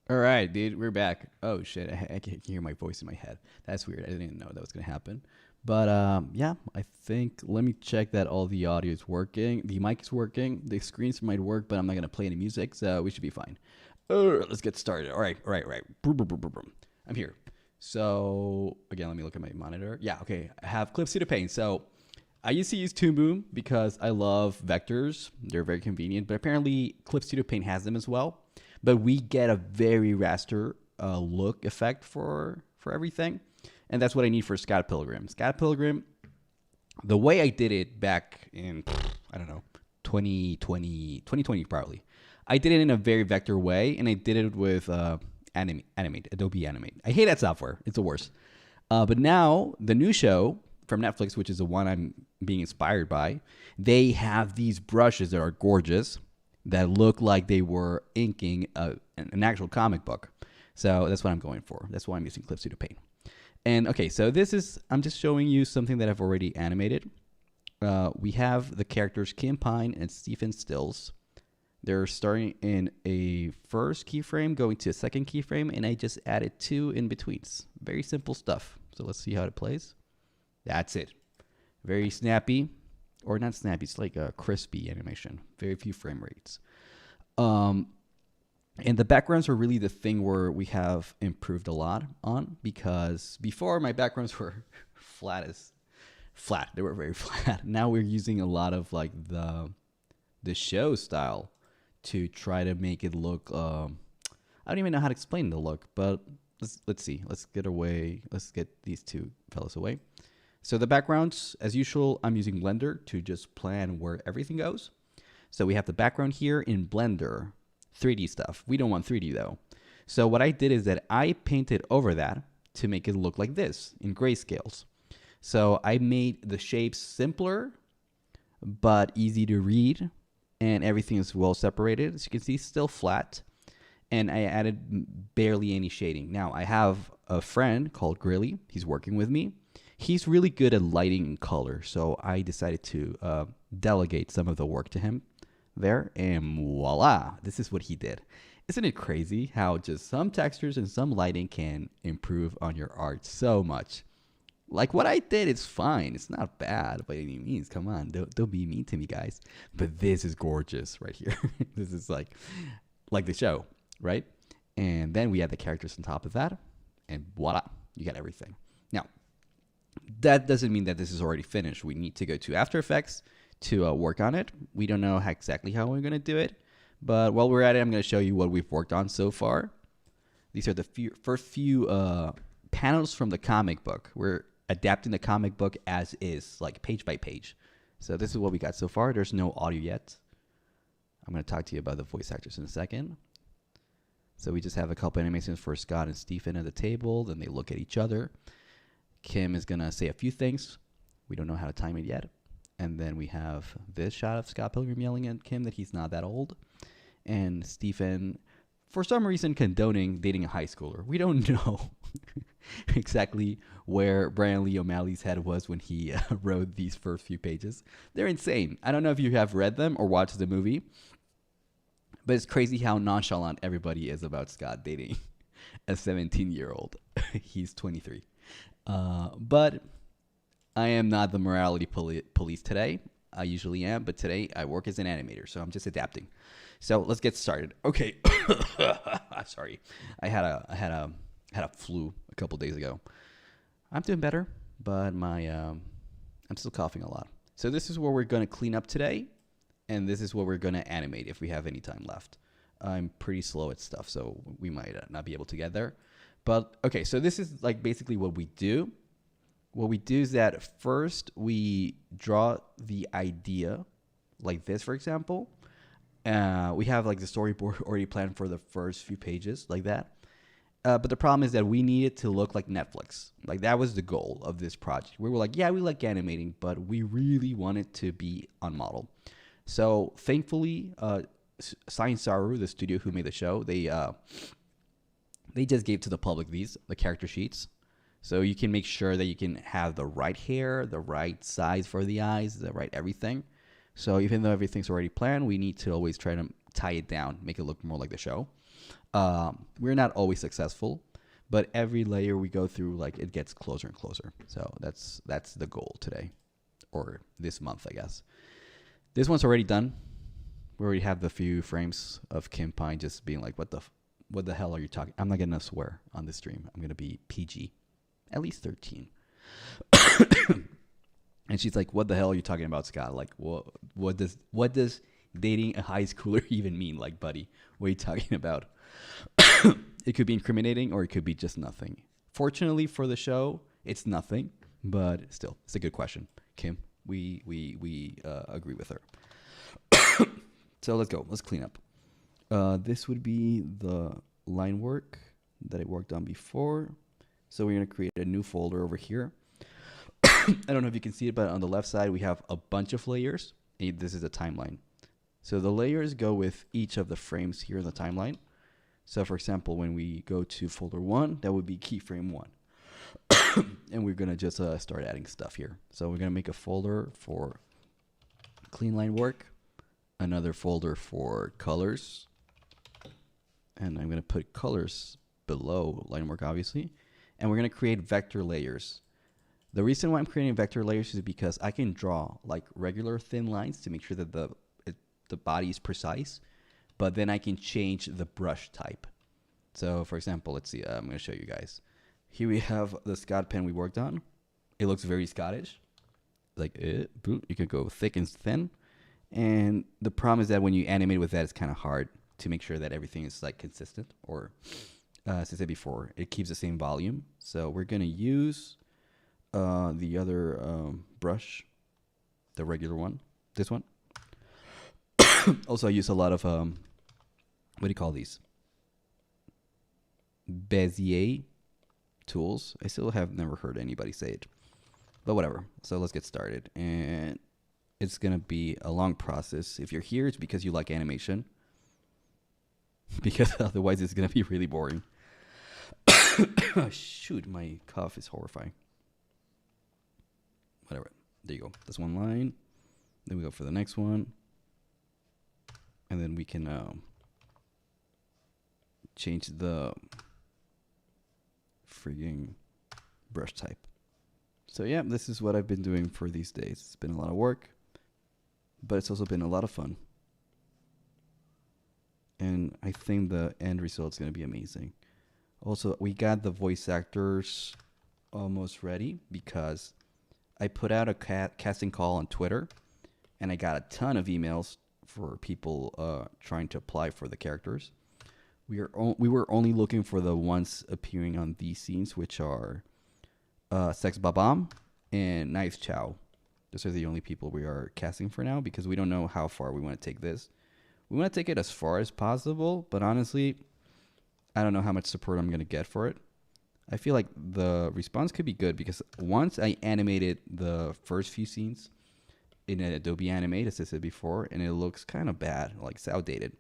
All right, dude, we're back. Oh shit, I can hear my voice in my head. That's weird. I didn't even know that was gonna happen. But yeah, I think let me check that all the audio is working. The mic is working. The screens might work, but I'm not gonna play any music, so we should be fine. Let's get started. All right. Boom, boom, boom, boom, boom. I'm here. So again, let me look at my monitor. Yeah, okay. I have Clip Studio Paint. So I used to use Toon Boom because I love vectors. They're very convenient, but apparently Clip Studio Paint has them as well. But we get a very raster look effect for everything. And that's what I need for Scott Pilgrim. Scott Pilgrim, the way I did it back in, I don't know, 2020 probably. I did it in a very vector way, and I did it with Animate, Adobe Animate. I hate that software. It's the worst. But now, the new show from Netflix, which is the one I'm being inspired by, they have these brushes that are gorgeous, that look like they were inking an actual comic book. So that's what I'm going for. That's why I'm using Clip Studio Paint. And okay, so I'm just showing you something that I've already animated. We have the characters Kim Pine and Stephen Stills. They're starting in a first keyframe, going to a second keyframe, and I just added 2 in-betweens. Very simple stuff. So let's see how it plays. That's it. Very snappy. Or not snappy, it's like a crispy animation. Very few frame rates. And the backgrounds are really the thing where we have improved a lot on, because before my backgrounds were flat. They were very flat. Now we're using a lot of like the show style to try to make it look. I don't even know how to explain the look, but let's see. Let's get these two fellas away. So the backgrounds, as usual, I'm using Blender to just plan where everything goes. So we have the background here in Blender, 3D stuff. We don't want 3D though. So what I did is that I painted over that to make it look like this in grayscales. So I made the shapes simpler, but easy to read, and everything is well separated. As you can see, still flat. And I added barely any shading. Now I have a friend called Grilly. He's working with me. He's really good at lighting and color, so I decided to delegate some of the work to him there, and voila, this is what he did. Isn't it crazy how just some textures and some lighting can improve on your art so much? Like what I did is fine. It's not bad by any means. Come on, don't be mean to me, guys. But this is gorgeous right here. This is like the show, right? And then we add the characters on top of that, and voila, you got everything. Now, that doesn't mean that this is already finished. We need to go to After Effects to work on it. We don't know exactly how we're going to do it, but while we're at it, I'm going to show you what we've worked on so far. These are the first few panels from the comic book. We're adapting the comic book as is, like page by page. So this is what we got so far. There's no audio yet. I'm going to talk to you about the voice actors in a second. So we just have a couple animations for Scott and Stephen at the table. Then they look at each other. Kim is going to say a few things. We don't know how to time it yet. And then we have this shot of Scott Pilgrim yelling at Kim that he's not that old. And Stephen, for some reason, condoning dating a high schooler. We don't know exactly where Brian Lee O'Malley's head was when he wrote these first few pages. They're insane. I don't know if you have read them or watched the movie, but it's crazy how nonchalant everybody is about Scott dating a 17-year-old. He's 23. But I am not the morality police today. I usually am, but today I work as an animator, so I'm just adapting. So let's get started. Okay. Sorry, I had a flu a couple days ago. I'm doing better, but I'm still coughing a lot. So this is where we're gonna clean up today, and this is what we're gonna animate if we have any time left. I'm pretty slow at stuff, so we might not be able to get there. But okay, so this is like basically what we do. What we do is that first we draw the idea, like this, for example. We have like the storyboard already planned for the first few pages, like that. But the problem is that we need it to look like Netflix. Like that was the goal of this project. We were like, yeah, we like animating, but we really want it to be on model. So thankfully, Science Saru, the studio who made the show, they just gave to the public the character sheets. So you can make sure that you can have the right hair, the right size for the eyes, the right everything. So even though everything's already planned, we need to always try to tie it down, make it look more like the show. We're not always successful, but every layer we go through, like it gets closer and closer. So that's the goal today, or this month, I guess. This one's already done. We already have the few frames of Kim Pine just being like, what the hell are you talking? I'm not gonna swear on this stream. I'm gonna be PG. At least 13. And she's like, what the hell are you talking about, Scott? Like, what does dating a high schooler even mean? Like, buddy, what are you talking about? It could be incriminating or it could be just nothing. Fortunately for the show, it's nothing, but still, it's a good question. Kim, we agree with her. So let's go. Let's clean up. This would be the line work that I worked on before. So we're going to create a new folder over here. I don't know if you can see it, but on the left side, we have a bunch of layers. This is a timeline. So the layers go with each of the frames here in the timeline. So for example, when we go to folder 1, that would be keyframe 1. And we're going to just start adding stuff here. So we're going to make a folder for clean line work, another folder for colors, and I'm going to put colors below line work, obviously. And we're going to create vector layers. The reason why I'm creating vector layers is because I can draw like regular thin lines to make sure that the body is precise, but then I can change the brush type. So for example, let's see, I'm going to show you guys. Here we have the Scott pen we worked on. It looks very Scottish. Like, you can go thick and thin. And the problem is that when you animate with that, it's kind of hard to make sure that everything is like consistent, or as I said before, it keeps the same volume. So we're going to use the other brush, the regular one, this one. Also, I use a lot of, what do you call these? Bezier tools. I still have never heard anybody say it, but whatever. So let's get started. And it's going to be a long process. If you're here, it's because you like animation, because otherwise it's going to be really boring. Shoot, my cough is horrifying. Whatever. There you go. That's one line. Then we go for the next one. And then we can change the frigging brush type. So yeah, this is what I've been doing for these days. It's been a lot of work, but it's also been a lot of fun. And I think the end result is going to be amazing. Also, we got the voice actors almost ready because I put out a casting call on Twitter, and I got a ton of emails for people trying to apply for the characters. We were only looking for the ones appearing on these scenes, which are Sex Babam and Knives Chow. Those are the only people we are casting for now, because we don't know how far we want to take this. We want to take it as far as possible, but honestly, I don't know how much support I'm going to get for it. I feel like the response could be good because once I animated the first few scenes in an Adobe Animate, as I said before, and it looks kind of bad, like it's outdated.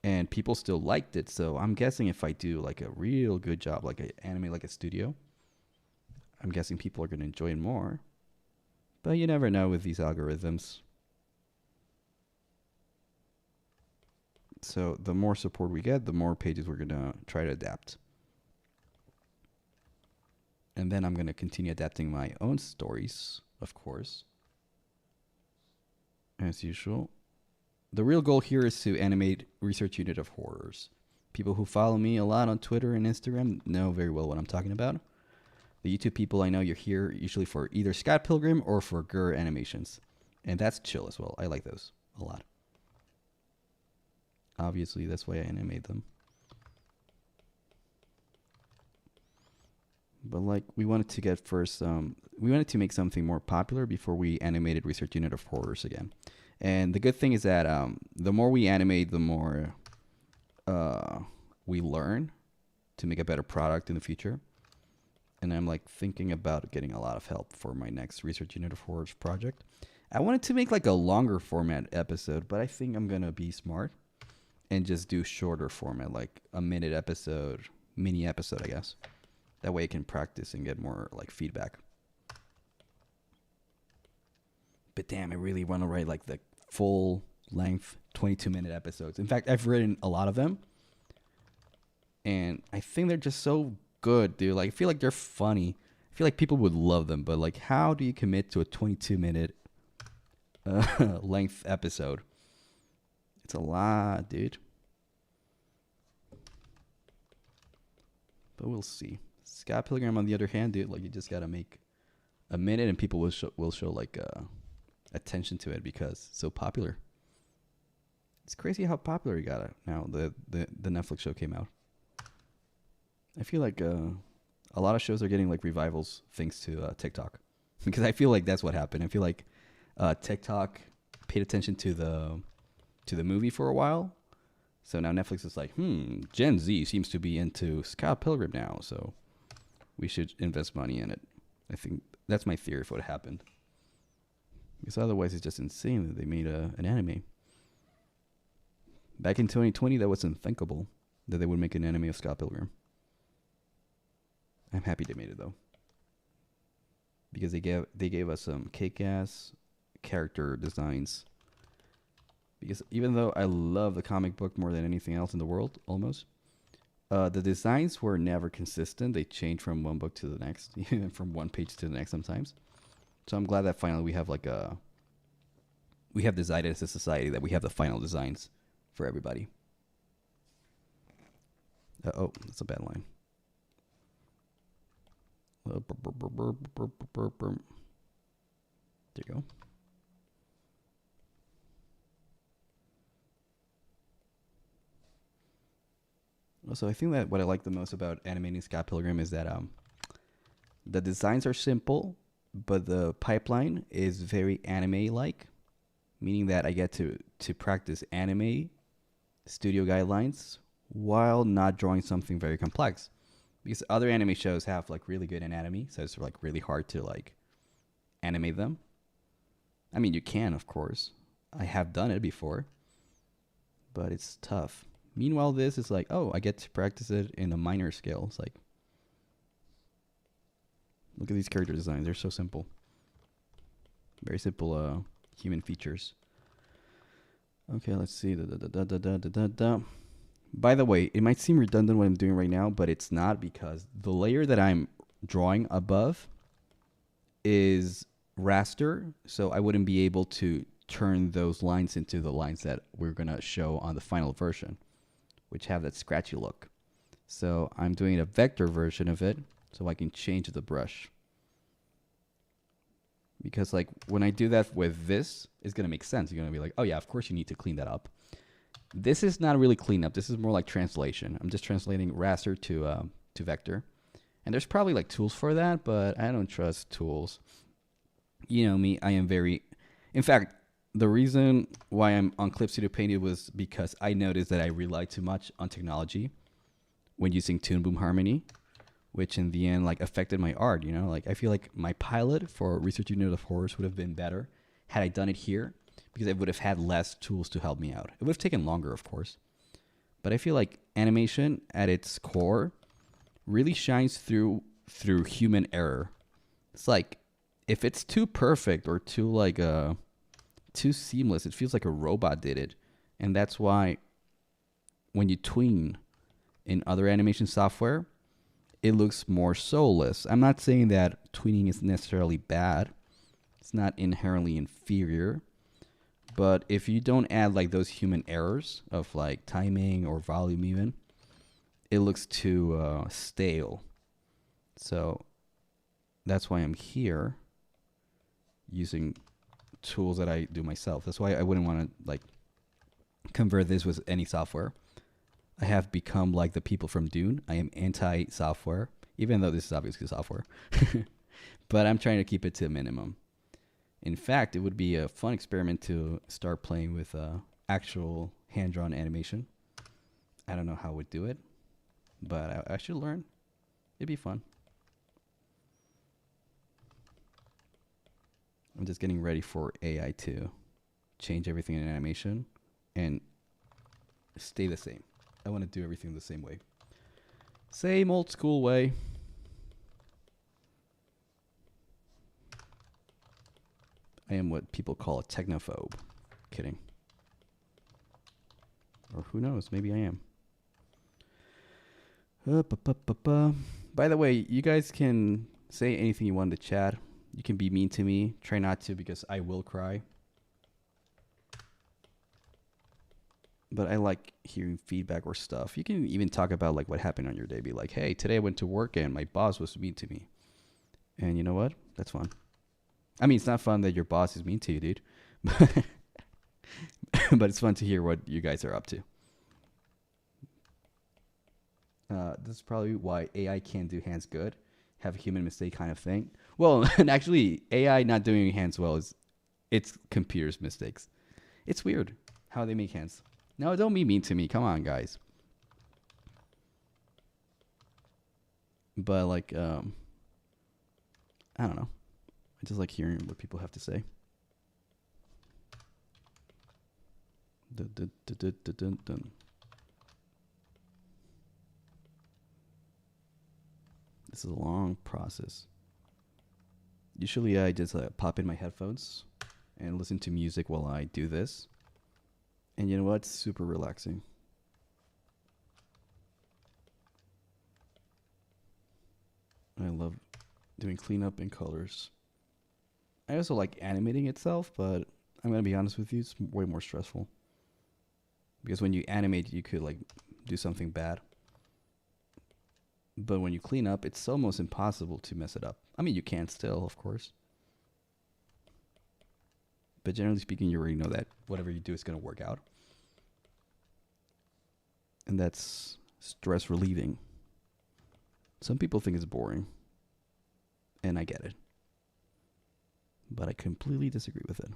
And people still liked it, so I'm guessing if I do like a real good job, like I animate like a studio, I'm guessing people are going to enjoy it more. But you never know with these algorithms. So the more support we get, the more pages we're going to try to adapt. And then I'm going to continue adapting my own stories, of course, as usual. The real goal here is to animate Research Unit of Horrors. People who follow me a lot on Twitter and Instagram know very well what I'm talking about. The YouTube people, I know you're here usually for either Scott Pilgrim or for Gur animations. And that's chill as well. I like those a lot. Obviously, that's why I animate them. But like, we wanted to get first, we wanted to make something more popular before we animated Research Unit of Horrors again. And the good thing is that the more we animate, the more we learn to make a better product in the future. And I'm like thinking about getting a lot of help for my next Research Unit of Horrors project. I wanted to make like a longer format episode, but I think I'm going to be smart and just do shorter format, like a minute episode, mini episode, I guess. That way I can practice and get more like feedback. But damn, I really want to write like the full length 22-minute episodes. In fact, I've written a lot of them. And I think they're just so good, dude. Like, I feel like they're funny. I feel like people would love them. But like, how do you commit to a 22-minute length episode? It's a lot, dude. But we'll see. Scott Pilgrim, on the other hand, dude, like you just gotta make a minute, and people will show like attention to it because it's so popular. It's crazy how popular it got now. The Netflix show came out. I feel like a lot of shows are getting like revivals thanks to TikTok, because I feel like that's what happened. I feel like TikTok paid attention to the movie for a while, so now Netflix is like, Gen Z seems to be into Scott Pilgrim now, so we should invest money in it. I think that's my theory of what happened. Because otherwise, it's just insane that they made an anime. Back in 2020, that was unthinkable that they would make an anime of Scott Pilgrim. I'm happy they made it though, because they gave us some kick-ass character designs. Because even though I love the comic book more than anything else in the world, almost, the designs were never consistent. They changed from one book to the next, even from one page to the next sometimes. So I'm glad that finally we have decided as a society that we have the final designs for everybody. Oh, that's a bad line. There you go. So I think that what I like the most about animating Scott Pilgrim is that the designs are simple, but the pipeline is very anime-like, meaning that I get to practice anime studio guidelines while not drawing something very complex. Because other anime shows have like really good anatomy, so it's like really hard to like animate them. I mean, you can, of course. I have done it before, but it's tough. Meanwhile, this is like, oh, I get to practice it in a minor scale. It's like, look at these character designs. They're so simple. Very simple human features. Okay, let's see. By the way, it might seem redundant what I'm doing right now, but it's not, because the layer that I'm drawing above is raster, so I wouldn't be able to turn those lines into the lines that we're going to show on the final version, which have that scratchy look. So I'm doing a vector version of it so I can change the brush. Because like when I do that with this, it's going to make sense. You're going to be like, oh yeah, of course you need to clean that up. This is not really cleanup. This is more like translation. I'm just translating raster to vector. And there's probably like tools for that, but I don't trust tools. You know me, I am very... In fact, the reason why I'm on Clip Studio Painted was because I noticed that I rely too much on technology when using Toon Boom Harmony, which in the end like affected my art. You know, like I feel like my pilot for Research Unit of Horrors would have been better had I done it here because I would have had less tools to help me out. It would have taken longer, of course, but I feel like animation at its core really shines through human error. It's like if it's too perfect or too like too seamless, it feels like a robot did it, and that's why when you tween in other animation software, it looks more soulless. I'm not saying that tweening is necessarily bad. It's not inherently inferior. But if you don't add like those human errors of like timing or volume even, it looks too stale. So that's why I'm here using tools that I do myself. That's why I wouldn't want to like convert this with any software. I have become like the people from Dune. I am anti-software, even though this is obviously software. But I'm trying to keep it to a minimum. In fact, it would be a fun experiment to start playing with actual hand-drawn animation. I don't know how I would do it, but I should learn. It'd be fun. I'm just getting ready for AI to change everything in animation and stay the same. I want to do everything the same way. Same old school way. I am what people call a technophobe. Kidding. Or who knows, maybe I am. By the way, you guys can say anything you want in the chat. You can be mean to me. Try not to because I will cry. But I like hearing feedback or stuff. You can even talk about like what happened on your day. Be like, hey, today I went to work and my boss was mean to me. And you know what? That's fun. I mean, it's not fun that your boss is mean to you, dude. But it's fun to hear what you guys are up to. This is probably why AI can't do hands good. Have a human mistake kind of thing. Well, and actually, AI not doing hands well it's computer's mistakes. It's weird how they make hands. No, don't be mean to me. Come on, guys. But like, I don't know. I just like hearing what people have to say. Dun, dun, dun, dun, dun, dun, dun. This is a long process. Usually I just pop in my headphones and listen to music while I do this. And you know what? It's super relaxing. I love doing cleanup in colors. I also like animating itself, but I'm going to be honest with you, it's way more stressful. Because when you animate, you could like do something bad. But when you clean up, it's almost impossible to mess it up. I mean, you can still, of course. But generally speaking, you already know that whatever you do is going to work out. And that's stress relieving. Some people think it's boring. And I get it. But I completely disagree with it.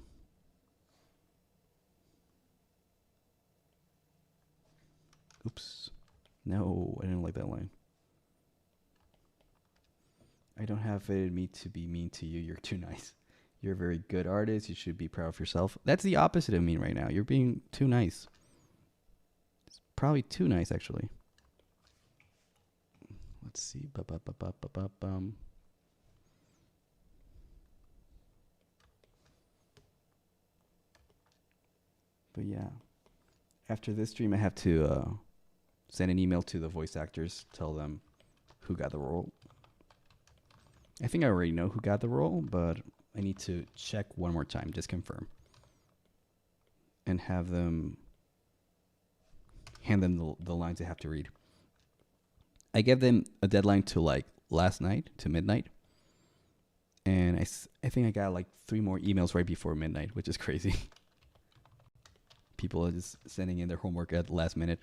Oops. No, I didn't like that line. I don't have it in me to be mean to you. You're too nice. You're a very good artist. You should be proud of yourself. That's the opposite of mean right now. You're being too nice. It's probably too nice, actually. Let's see. But yeah. After this stream, I have to send an email to the voice actors, tell them who got the role. I think I already know who got the role, but I need to check one more time, just confirm. And have them hand them the lines they have to read. I gave them a deadline to like last night, to midnight. And I think I got like 3 more emails right before midnight, which is crazy. People are just sending in their homework at the last minute.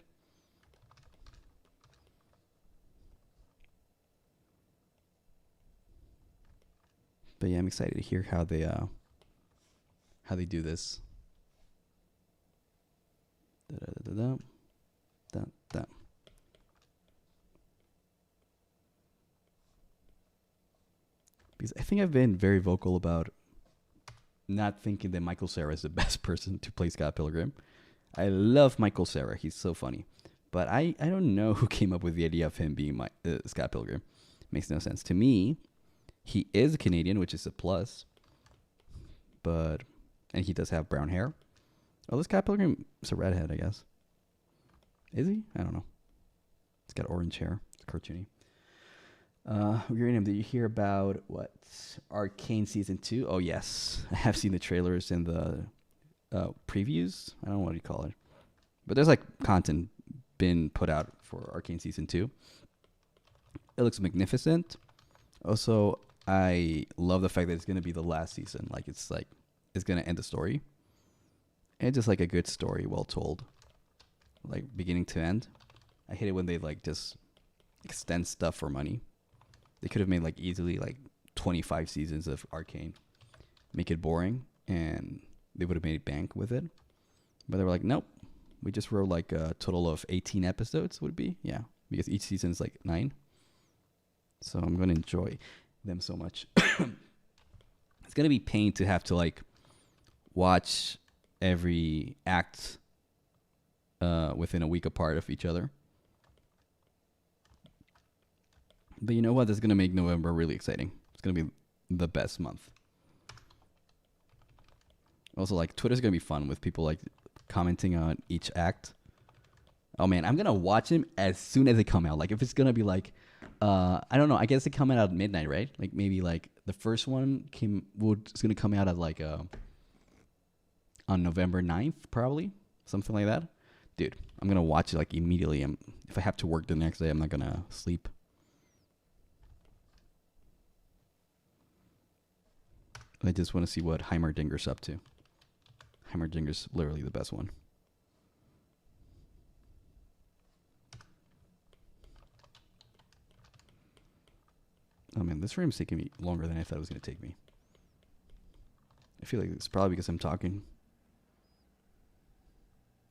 But yeah, I'm excited to hear how they do this. da, da, da. Because I think I've been very vocal about not thinking that Michael Cera is the best person to play Scott Pilgrim. I love Michael Cera. He's so funny. But I don't know who came up with the idea of him being Scott Pilgrim. Makes no sense. To me, he is a Canadian, which is a plus. And he does have brown hair. Oh, this Scott Pilgrim is a redhead, I guess. Is he? I don't know. He's got orange hair. It's cartoony. Uranium, did you hear about Arcane Season 2? Oh, yes. I have seen the trailers and the previews. I don't know what you call it. But there's content been put out for Arcane Season 2. It looks magnificent. Also, I love the fact that it's going to be the last season. It's going to end the story. And just a good story, well told. Beginning to end. I hate it when they just extend stuff for money. They could have made easily 25 seasons of Arcane. Make it boring, and they would have made bank with it. But they were nope. We just wrote a total of 18 episodes would it be? Yeah, because each season is 9. So I'm going to enjoy them so much. It's going to be pain to have to watch every act within a week apart of each other. But you know what? That's going to make November really exciting. It's going to be the best month. Also, Twitter's going to be fun with people commenting on each act. Oh man, I'm going to watch them as soon as they come out. If it's going to be I don't know. I guess they come out at midnight, right? Maybe the first one is going to come out at on November 9th, probably. Something like that. Dude, I'm going to watch it immediately. If I have to work the next day, I'm not going to sleep. I just want to see what Heimerdinger's up to. Heimerdinger's literally the best one. Oh man, this frame's taking me longer than I thought it was going to take me. I feel it's probably because I'm talking.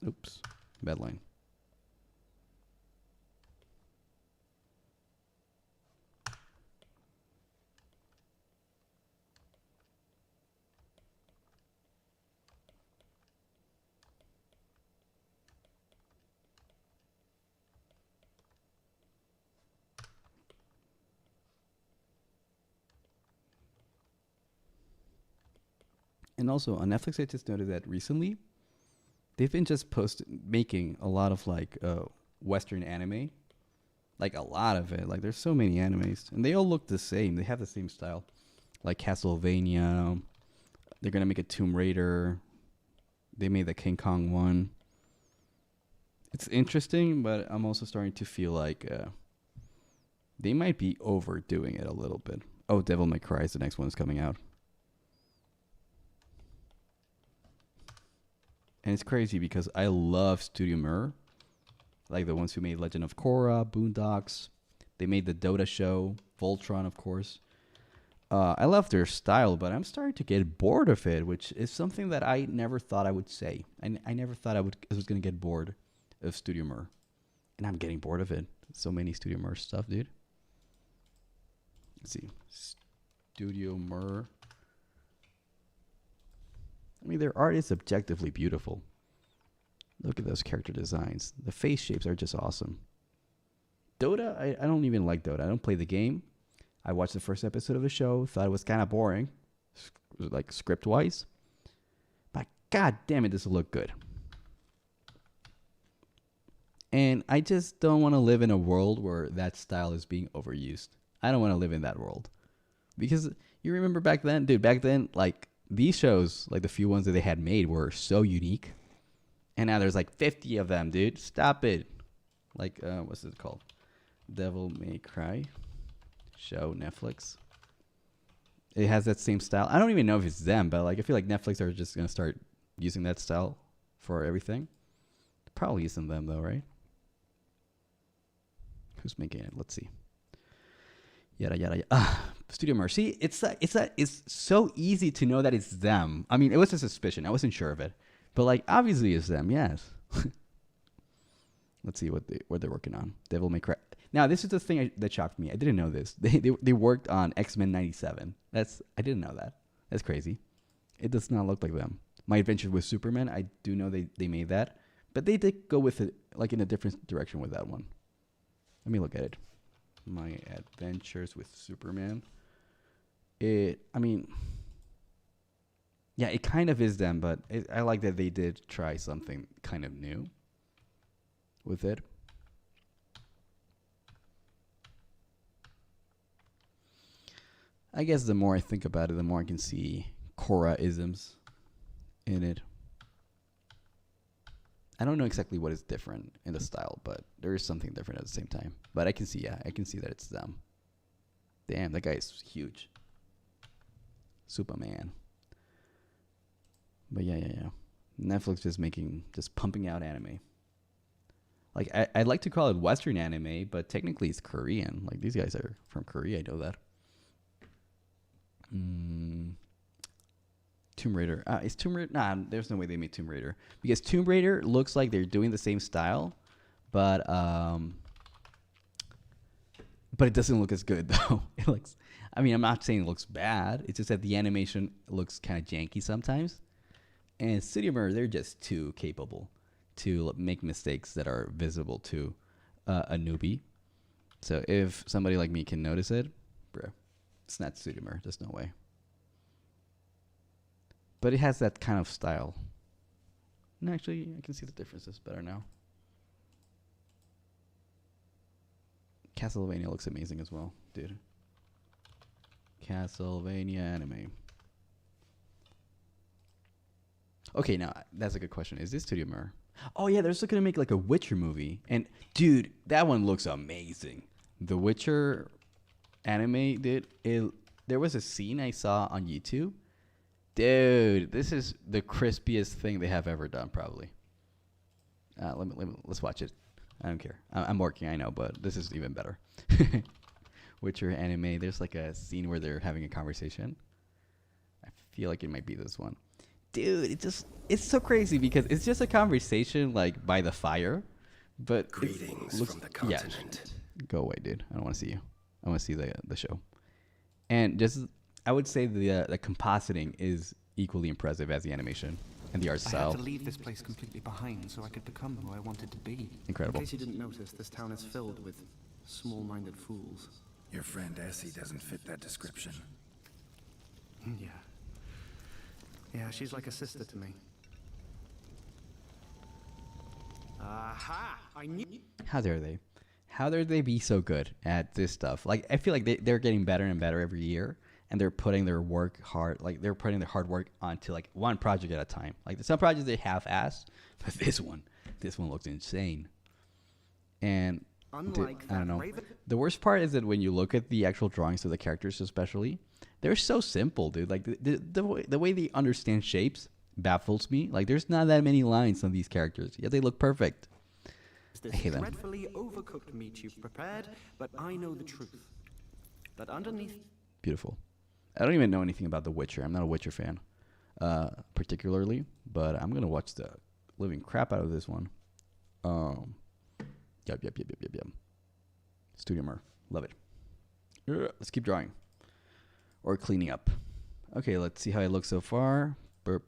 Oops, bad line. And also on Netflix, I just noticed that recently they've been just making a lot of Western anime, a lot of it. There's so many animes, and they all look the same. They have the same style, Castlevania. They're gonna make a Tomb Raider. They made the King Kong one. It's interesting, but I'm also starting to feel they might be overdoing it a little bit. Oh, Devil May Cry is the next one that's coming out. And it's crazy because I love Studio Mir, the ones who made Legend of Korra, Boondocks. They made the Dota show, Voltron, of course. I love their style, but I'm starting to get bored of it, which is something that I never thought I would say. I never thought I was going to get bored of Studio Mir. And I'm getting bored of it. So many Studio Mir stuff, dude. Let's see. Studio Mir. I mean, their art is objectively beautiful. Look at those character designs. The face shapes are just awesome. Dota, I don't even like Dota. I don't play the game. I watched the first episode of the show, thought it was kind of boring, script-wise. But god damn it, this will look good. And I just don't want to live in a world where that style is being overused. I don't want to live in that world. Because you remember back then? Dude, back then, these shows, the few ones that they had made were so unique. And now there's 50 of them, dude. Stop it. What's it called? Devil May Cry show, Netflix. It has that same style. I don't even know if it's them, but I feel Netflix are just going to start using that style for everything. It probably isn't them though, right? Who's making it? Let's see. Yada yada yada. Studio Mercy. It's so easy to know that it's them. I mean, it was a suspicion. I wasn't sure of it, but obviously it's them. Yes. Let's see what they're working on. Devil May Cry. Now, this is the thing that shocked me. I didn't know this. They worked on X-Men 97. I didn't know that. That's crazy. It does not look like them. My Adventure with Superman, I do know they made that. But they did go with it like in a different direction with that one. Let me look at it. My Adventures with Superman. Yeah, it kind of is them, but I like that they did try something kind of new with it. I guess the more I think about it, the more I can see Korra-isms in it. I don't know exactly what is different in the style, but there is something different at the same time. But I can see that it's them. Damn, that guy is huge. Superman. But yeah. Netflix just pumping out anime. Like, I'd like to call it Western anime, but technically it's Korean. Like, these guys are from Korea, I know that. Tomb Raider. Is Tomb Raider? Nah, there's no way they made Tomb Raider. Because Tomb Raider looks like they're doing the same style, but it doesn't look as good, though. It looks... I'm not saying it looks bad. It's just that the animation looks kind of janky sometimes. And Studio Mir, they're just too capable to make mistakes that are visible to a newbie. So if somebody like me can notice it, bro, it's not Studio Mir. There's no way. But it has that kind of style. No, actually, I can see the differences better now. Castlevania looks amazing as well, dude. Castlevania anime. Okay, now that's a good question. Is this Studio Mir? Oh yeah, they're still gonna make like a Witcher movie, and dude, that one looks amazing. The Witcher anime, dude. There was a scene I saw on YouTube. Dude, this is the crispiest thing they have ever done, probably. Let's watch it. I don't care. I'm working, I know, but this is even better. Witcher anime. There's like a scene where they're having a conversation. I feel like it might be this one. Dude, it's so crazy because it's just a conversation like by the fire, but greetings from the continent. Yeah, go away, dude. I don't want to see you. I want to see the show. And just I would say the compositing is equally impressive as the animation and the art style. I had to leave this place completely behind so I could become who I wanted to be. Incredible. In case you didn't notice, this town is filled with small-minded fools. Your friend Essie doesn't fit that description. Yeah. Yeah, she's like a sister to me. Aha! I knew. How dare they? How dare they be so good at this stuff? Like, I feel like they're getting better and better every year, and they're putting their work hard. Like, they're putting their hard work onto like one project at a time. Like, some projects they half-assed, but this one looks insane. And dude, I don't know. The worst part is that when you look at the actual drawings of the characters, especially, they're so simple, dude. Like the way they understand shapes baffles me. Like, there's not that many lines on these characters, yet they look perfect. I hate them. Dreadfully overcooked meat you've prepared, but I know the truth. That underneath. Beautiful. I don't even know anything about The Witcher. I'm not a Witcher fan, particularly, but I'm gonna watch the living crap out of this one. Yep. Studio Mir. Love it. Let's keep drawing. Or cleaning up. Okay, let's see how it looks so far. Burp.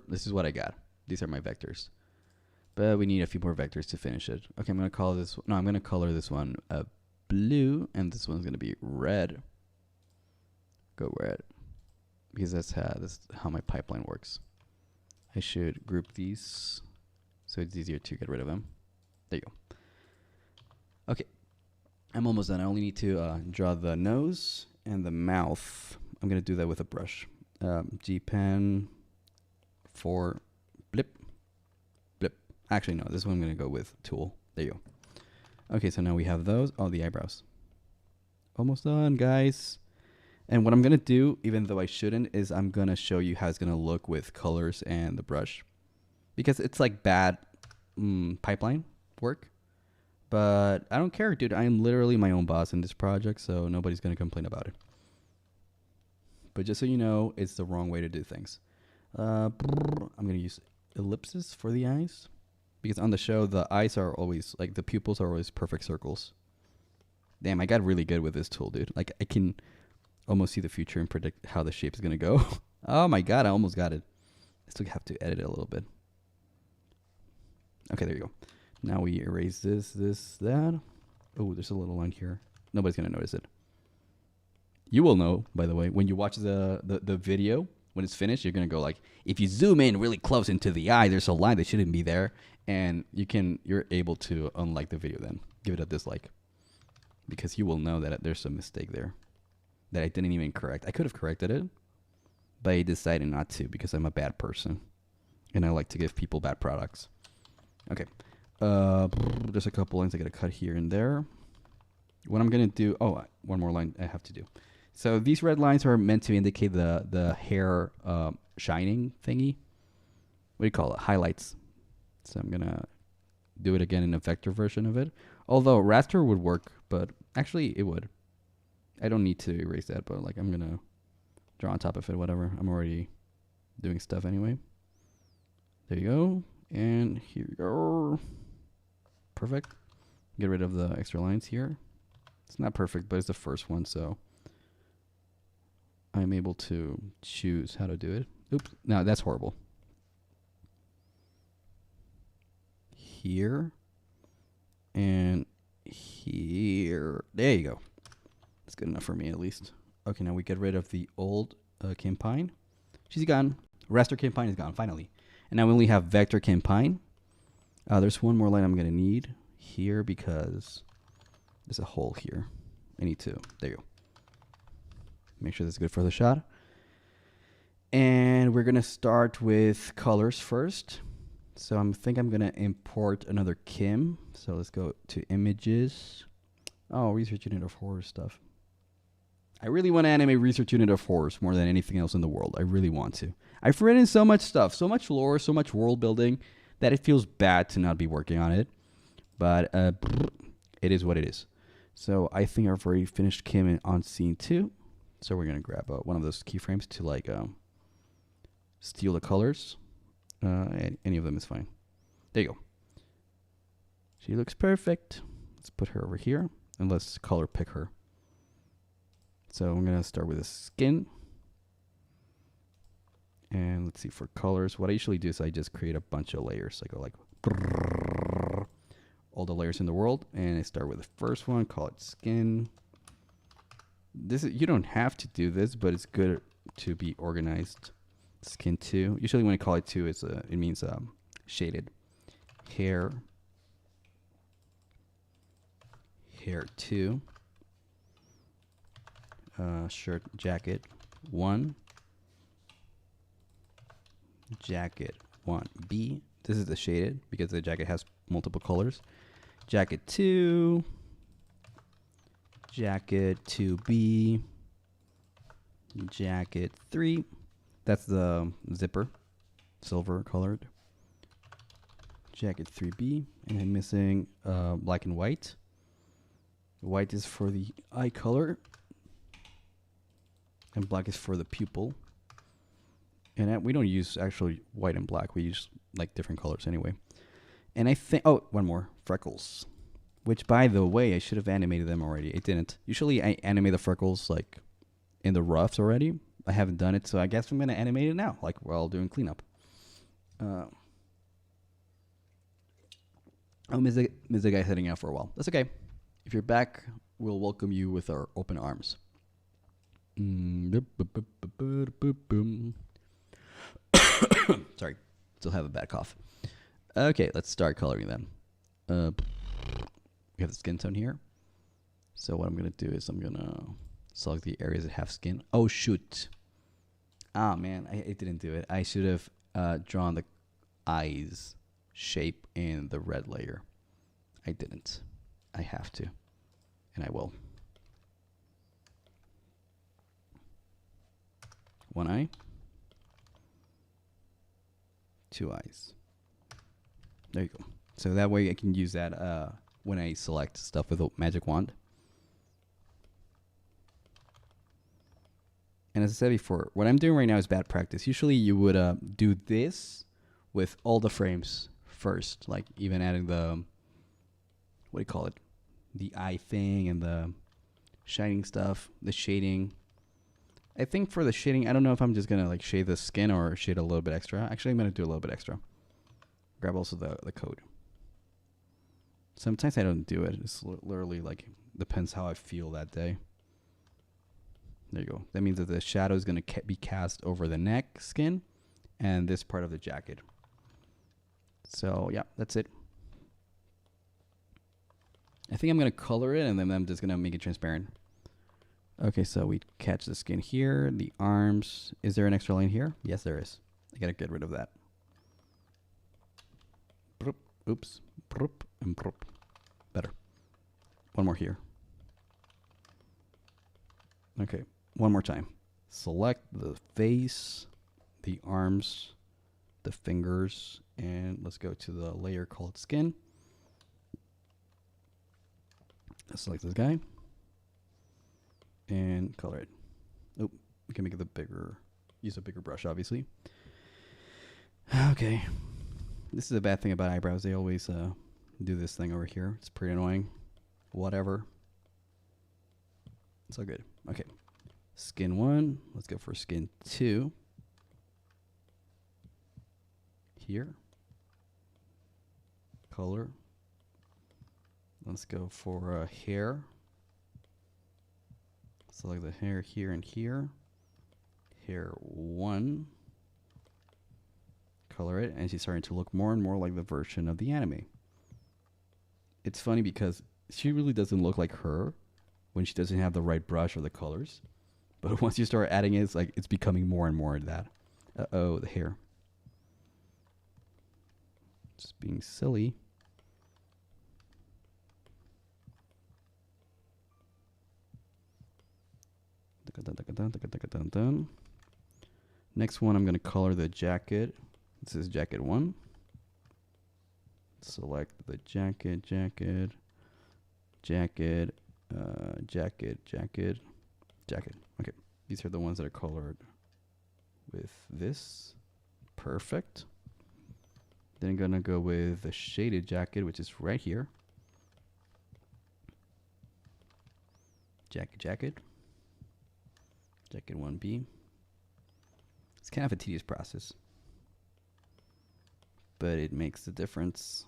This is what I got. These are my vectors. But we need a few more vectors to finish it. Okay, I'm going to color this one blue, and this one's going to be red. Go red. Because that's how my pipeline works. I should group these so it's easier to get rid of them. There you go. Okay, I'm almost done. I only need to draw the nose and the mouth. I'm going to do that with a brush. G-pen for blip. Actually, no, this one I'm going to go with tool. There you go. Okay, so now we have those. Oh, the eyebrows. Almost done, guys. And what I'm going to do, even though I shouldn't, is I'm going to show you how it's going to look with colors and the brush. Because it's like bad pipeline work. But I don't care, dude. I am literally my own boss in this project, so nobody's going to complain about it. But just so you know, it's the wrong way to do things. I'm going to use ellipses for the eyes. Because on the show, the eyes are always, like, the pupils are always perfect circles. Damn, I got really good with this tool, dude. Like, I can almost see the future and predict how the shape is going to go. Oh my god, I almost got it. I still have to edit it a little bit. Okay, there you go. Now we erase this, that. Oh, there's a little line here. Nobody's going to notice it. You will know, by the way, when you watch the video, when it's finished, you're going to go like, if you zoom in really close into the eye, there's a line that shouldn't be there. And you're able to unlike the video then. Give it a dislike. Because you will know that there's a mistake there that I didn't even correct. I could have corrected it, but I decided not to because I'm a bad person. And I like to give people bad products. Okay. There's a couple lines I got to cut here and there. What I'm going to do... Oh, one more line I have to do. So these red lines are meant to indicate the hair shining thingy. What do you call it? Highlights. So I'm going to do it again in a vector version of it. Although raster would work, but actually it would. I don't need to erase that, but like I'm going to draw on top of it, whatever. I'm already doing stuff anyway. There you go. And here we go. Perfect. Get rid of the extra lines here. It's not perfect, but it's the first one, so I'm able to choose how to do it. Oops. No, that's horrible. Here. And here. There you go. That's good enough for me, at least. Okay, now we get rid of the old Campine. She's gone. Raster Campine is gone, finally. And now we only have Vector Campine. There's one more line I'm going to need here because there's a hole here. I need to. There you go. Make sure that's good for the shot. And we're going to start with colors first. So I think I'm going to import another Kim. So let's go to images. Oh, research unit of horror stuff. I really want to animate research unit of horrors more than anything else in the world. I really want to. I've written so much stuff, so much lore, so much world building that it feels bad to not be working on it. But it is what it is. So I think I've already finished Kim on scene 2. So we're going to grab one of those keyframes to like steal the colors. Any of them is fine. There you go. She looks perfect. Let's put her over here and let's color pick her. So I'm going to start with the skin. And let's see for colors. What I usually do is I just create a bunch of layers. I go like all the layers in the world. And I start with the first one, call it skin. This is, you don't have to do this, but it's good to be organized. Skin 2. Usually when I call it 2, it means shaded. Hair 2. Shirt, jacket 1. Jacket 1B. This is the shaded because the jacket has multiple colors. Jacket 2. Jacket 2B. Jacket 3. That's the zipper. Silver colored. Jacket 3B. And I'm missing black and white. White is for the eye color. And black is for the pupil. And we don't use actually white and black. We use like different colors anyway. And I think, oh, one more. Freckles. Which, by the way, I should have animated them already. I didn't. Usually I animate the freckles like in the roughs already. I haven't done it, so I guess I'm going to animate it now, like while doing cleanup. Miss the guy heading out for a while. That's okay. If you're back, we'll welcome you with our open arms. Sorry, still have a bad cough. Okay, let's start coloring then. We have the skin tone here. So what I'm going to do is I'm going to select the areas that have skin. Oh, shoot. Ah, man, I didn't do it. I should have drawn the eyes shape in the red layer. I didn't. I have to. And I will. One eye. 2 eyes. There you go. So that way I can use that when I select stuff with a magic wand. And as I said before, what I'm doing right now is bad practice. Usually you would do this with all the frames first. Like even adding the, what do you call it? The eye thing and the shining stuff, the shading. I think for the shading, I don't know if I'm just going to like shade the skin or shade a little bit extra. Actually, I'm going to do a little bit extra. Grab also the code. Sometimes I don't do it. It's literally like depends how I feel that day. There you go. That means that the shadow is going to be cast over the neck skin and this part of the jacket. So yeah, that's it. I think I'm going to color it and then I'm just going to make it transparent. Okay, so we catch the skin here, the arms. Is there an extra line here? Yes, there is. I got to get rid of that. Oops. And better. One more here. Okay, one more time. Select the face, the arms, the fingers, and let's go to the layer called skin. Let's select this guy and color it. Oh, we can make it the bigger, use a bigger brush, obviously. Okay. This is a bad thing about eyebrows. They always do this thing over here. It's pretty annoying. Whatever. It's all good. Okay. Skin 1. Let's go for skin 2. Here. Color. Let's go for hair. Select the hair here and here. Hair 1. Color it, and she's starting to look more and more like the version of the anime. It's funny because she really doesn't look like her when she doesn't have the right brush or the colors. But once you start adding it, it's like it's becoming more and more that. Uh-oh, the hair. Just being silly. Next one, I'm going to color the jacket. This is jacket 1. Select the jacket. Okay, these are the ones that are colored with this. Perfect. Then I'm gonna go with the shaded jacket, which is right here. Jacket 1B. It's kind of a tedious process, but it makes the difference.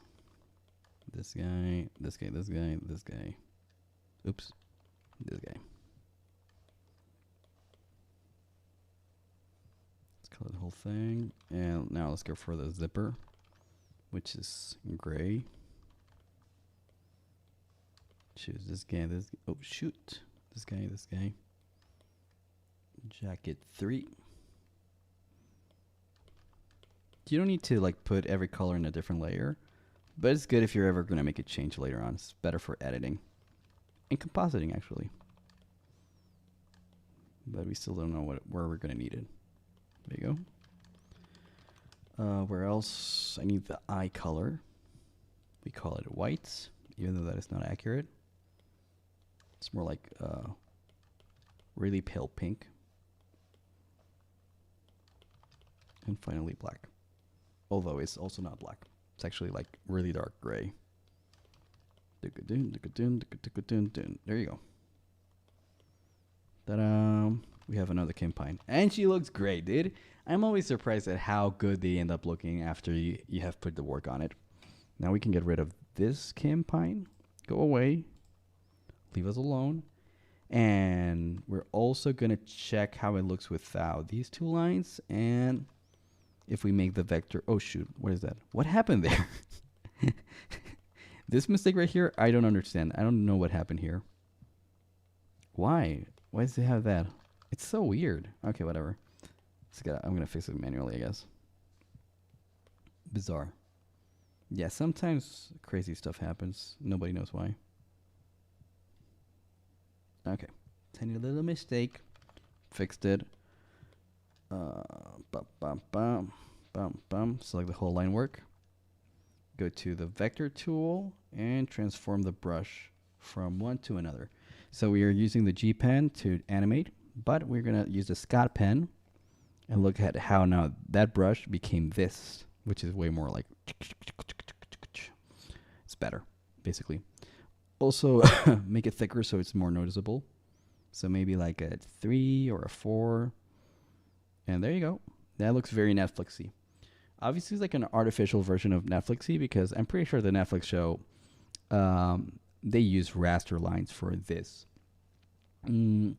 This guy. Oops. This guy. Let's color the whole thing. And now let's go for the zipper, which is gray. Choose this guy. Oh, shoot. This guy. Jacket 3. You don't need to like put every color in a different layer, but it's good if you're ever going to make a change later on. It's better for editing and compositing, actually. But we still don't know where we're going to need it. There you go. Where else? I need the eye color. We call it white, even though that is not accurate. It's more like really pale pink. And finally black. Although it's also not black. It's actually like really dark gray. There you go. Ta-da! We have another Kim Pine. And she looks great, dude. I'm always surprised at how good they end up looking after you have put the work on it. Now we can get rid of this Kim Pine. Go away. Leave us alone. And we're also going to check how it looks without these two lines. And if we make the vector... Oh, shoot. What is that? What happened there? This mistake right here, I don't understand. I don't know what happened here. Why? Why does it have that? It's so weird. Okay, whatever. I'm going to fix it manually, I guess. Bizarre. Yeah, sometimes crazy stuff happens. Nobody knows why. Okay. Tiny little mistake. Fixed it. Select the whole line work. Go to the vector tool and transform the brush from one to another. So we are using the G pen to animate, but we're going to use the Scott pen and look at how now that brush became this, which is way more like it's better, basically. Also, make it thicker so it's more noticeable. So maybe like a 3 or a 4. And there you go. That looks very Netflixy. Obviously, it's like an artificial version of Netflixy because I'm pretty sure the Netflix show, they use raster lines for this. I'm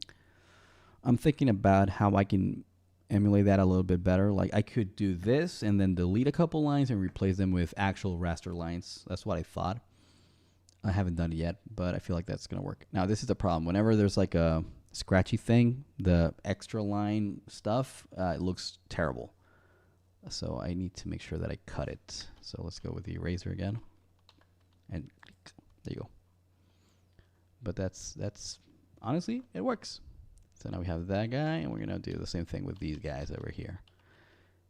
thinking about how I can emulate that a little bit better. Like I could do this and then delete a couple lines and replace them with actual raster lines. That's what I thought. I haven't done it yet, but I feel like that's going to work. Now, this is the problem. Whenever there's like a scratchy thing, the extra line stuff, it looks terrible. So I need to make sure that I cut it. So let's go with the eraser again. And there you go. But that's honestly, it works. So now we have that guy, and we're going to do the same thing with these guys over here.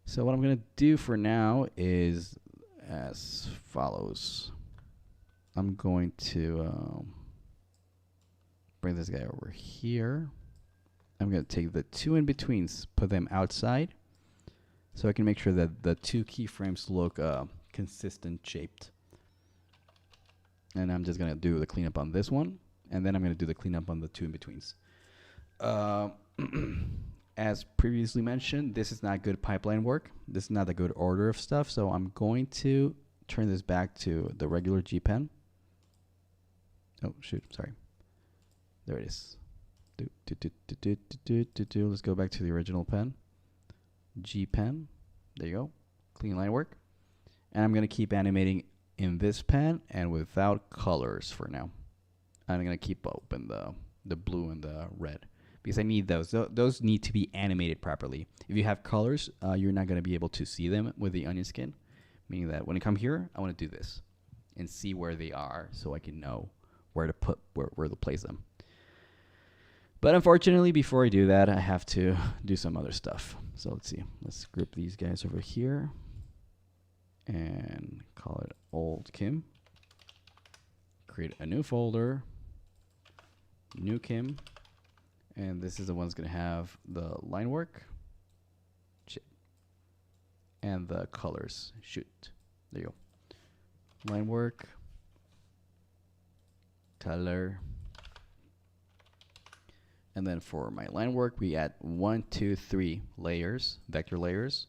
So what I'm going to do for now is as follows. I'm going to bring this guy over here. I'm going to take the 2 in-betweens, put them outside, so I can make sure that the 2 keyframes look consistent shaped. And I'm just going to do the cleanup on this one, and then I'm going to do the cleanup on the 2 in-betweens. As previously mentioned, this is not good pipeline work. This is not a good order of stuff, so I'm going to turn this back to the regular G pen. Oh, shoot, sorry. There it is. Let's go back to the original pen. G pen. There you go. Clean line work. And I'm going to keep animating in this pen and without colors for now. I'm going to keep open the blue and the red because I need those. Those need to be animated properly. If you have colors, you're not going to be able to see them with the onion skin, meaning that when I come here, I want to do this and see where they are so I can know where to put, where to place them. But unfortunately, before I do that, I have to do some other stuff. So let's see. Let's group these guys over here and call it Old Kim. Create a new folder. New Kim. And this is the one that's going to have the line work. Shit. And the colors. Shoot. There you go. Line work. Color. And then for my line work, we add 1, 2, 3 layers, vector layers.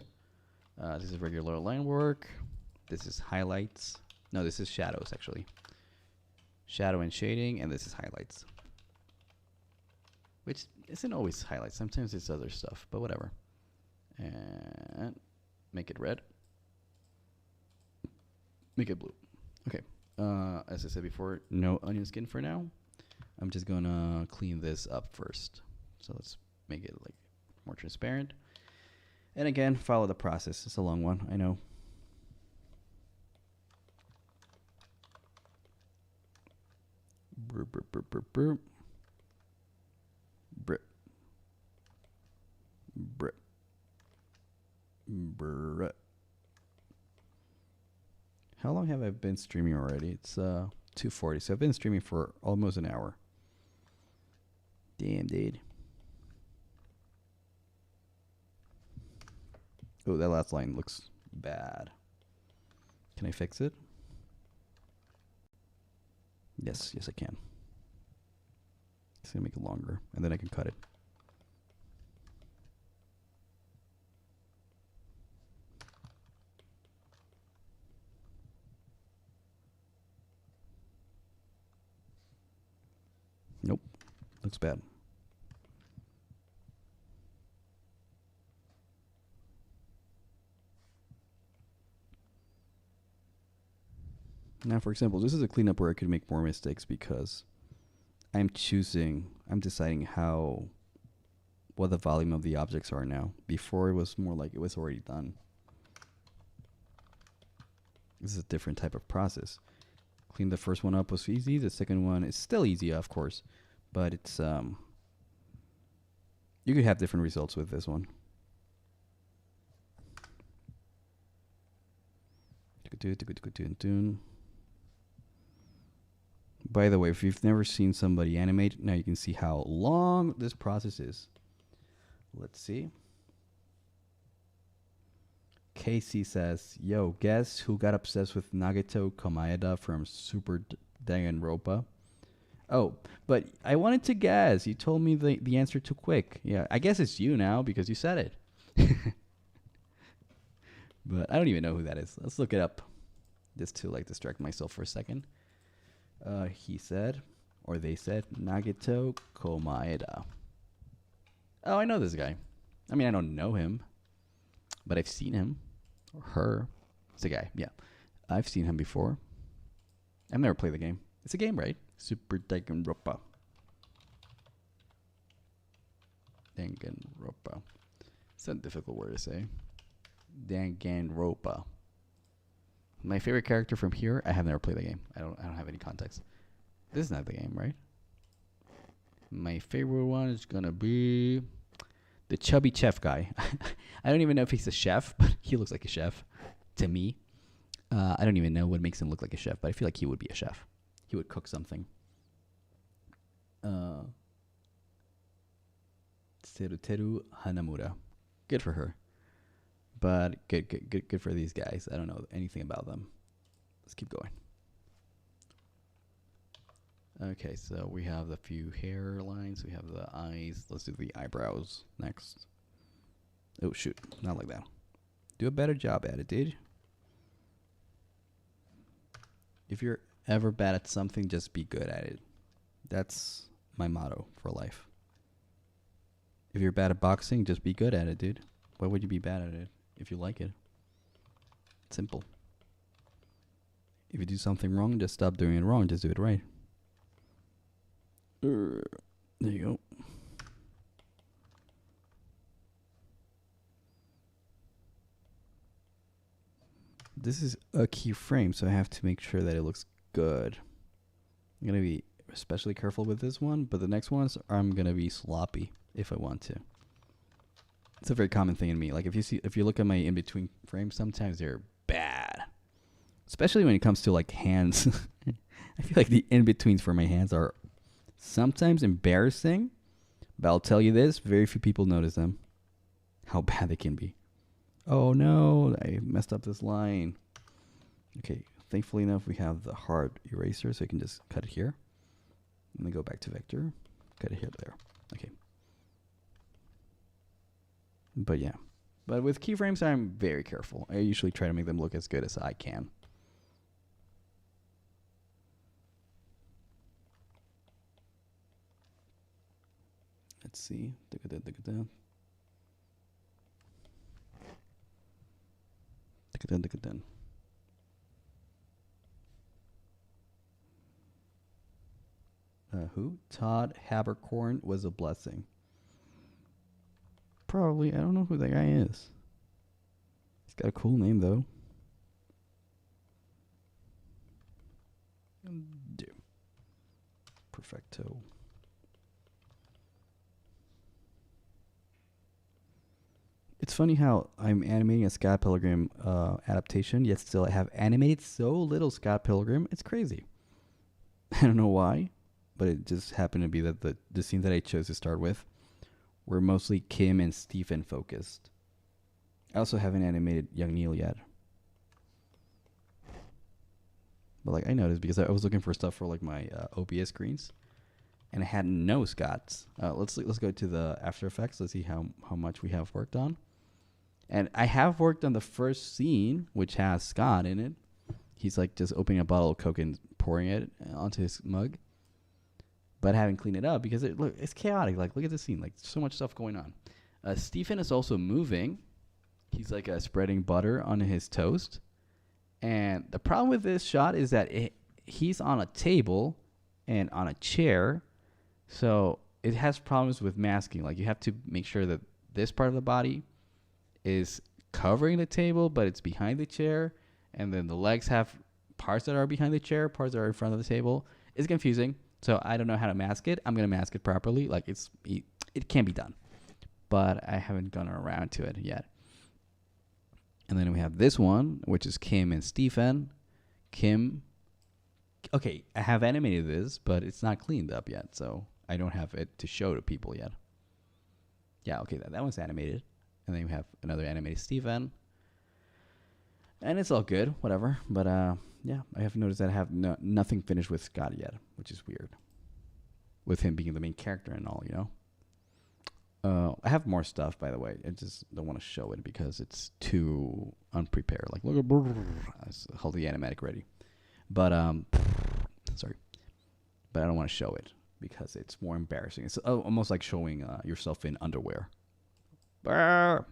This is regular line work. This is highlights. No, this is shadows, actually. Shadow and shading, and this is highlights. Which isn't always highlights. Sometimes it's other stuff, but whatever. And make it red. Make it blue. Okay. As I said before, no onion skin for now. I'm just gonna clean this up first. So let's make it like more transparent. And again, follow the process. It's a long one, I know. Burp, burp, burp, burp, burp. Brip. Brip. Brip. How long have I been streaming already? It's 2:40, so I've been streaming for almost an hour. Damn, dude. Oh, that last line looks bad. Can I fix it? Yes, I can. It's gonna make it longer, and then I can cut it. Nope, looks bad. Now, for example, this is a cleanup where I could make more mistakes because I'm deciding what the volume of the objects are now. Before it was more like it was already done. This is a different type of process. Clean the first one up was easy. The second one is still easy, of course, but it's you could have different results with this one. By the way, if you've never seen somebody animate, now you can see how long this process is. Let's see. Casey says, "Yo, guess who got obsessed with Nagato Komaeda from Super Danganronpa?" Oh, but I wanted to guess. You told me the answer too quick. Yeah, I guess it's you now because you said it. But I don't even know who that is. Let's look it up, just to like distract myself for a second. He said, or they said, Nagato Komaeda. Oh, I know this guy. I mean, I don't know him, but I've seen him or her. It's a guy. Yeah, I've seen him before. I've never played the game. It's a game, right? Super Danganronpa. Danganronpa. It's a difficult word to say. Danganronpa. My favorite character from here. I have never played the game. I don't have any context. This is not the game, right? My favorite one is gonna be the chubby chef guy. I don't even know if he's a chef, but he looks like a chef to me. I don't even know what makes him look like a chef, but I feel like he would be a chef. He would cook something. Tseruteru Hanamura. Good for her. But good for these guys. I don't know anything about them. Let's keep going. Okay, so we have a few hairlines. We have the eyes. Let's do the eyebrows next. Oh, shoot. Not like that. Do a better job at it, dude. If you're ever bad at something, just be good at it. That's my motto for life. If you're bad at boxing, just be good at it, dude. Why would you be bad at it if you like it? It's simple. If you do something wrong, just stop doing it wrong. Just do it right. There you go. This is a keyframe, so I have to make sure that it looks good. I'm going to be especially careful with this one, but the next ones I'm going to be sloppy if I want to. It's a very common thing in me. Like if you look at my in-between frames, sometimes they're bad. Especially when it comes to like hands. I feel like the in-betweens for my hands are sometimes embarrassing, but I'll tell you this, very few people notice them. How bad they can be. Oh no, I messed up this line. Okay, thankfully enough we have the hard eraser, so you can just cut it here. And then go back to vector. Cut it here, there. Okay. But yeah. But with keyframes, I'm very careful. I usually try to make them look as good as I can. Let's see. Who? Todd Habercorn was a blessing. Probably. I don't know who that guy is. He's got a cool name, though. Perfecto. It's funny how I'm animating a Scott Pilgrim adaptation, yet still I have animated so little Scott Pilgrim. It's crazy. I don't know why, but it just happened to be that the scene that I chose to start with were mostly Kim and Stephen focused. I also haven't animated Young Neil yet. But like I noticed because I was looking for stuff for like my OBS screens, and I had no Scotts. Let's go to the After Effects. Let's see how much we have worked on. And I have worked on the first scene, which has Scott in it. He's like just opening a bottle of Coke and pouring it onto his mug. But I haven't cleaned it up because it's chaotic. Like, look at this scene. Like, so much stuff going on. Stephen is also moving. He's like spreading butter on his toast. And the problem with this shot is that he's on a table and on a chair. So it has problems with masking. Like, you have to make sure that this part of the body is covering the table, but it's behind the chair. And then the legs have parts that are behind the chair, parts that are in front of the table. It's confusing. So I don't know how to mask it. I'm going to mask it properly. Like it can be done, but I haven't gone around to it yet. And then we have this one, which is Kim and Stephen. Kim. Okay, I have animated this, but it's not cleaned up yet. So I don't have it to show to people yet. Yeah, okay, that one's animated. And then we have another animated Stephen. And it's all good, whatever. But yeah, I have noticed that I have nothing finished with Scott yet, which is weird. With him being the main character and all, you know. I have more stuff, by the way. I just don't want to show it because it's too unprepared. Like, look at I hold the animatic ready. But sorry, but I don't want to show it because it's more embarrassing. It's almost like showing yourself in underwear. But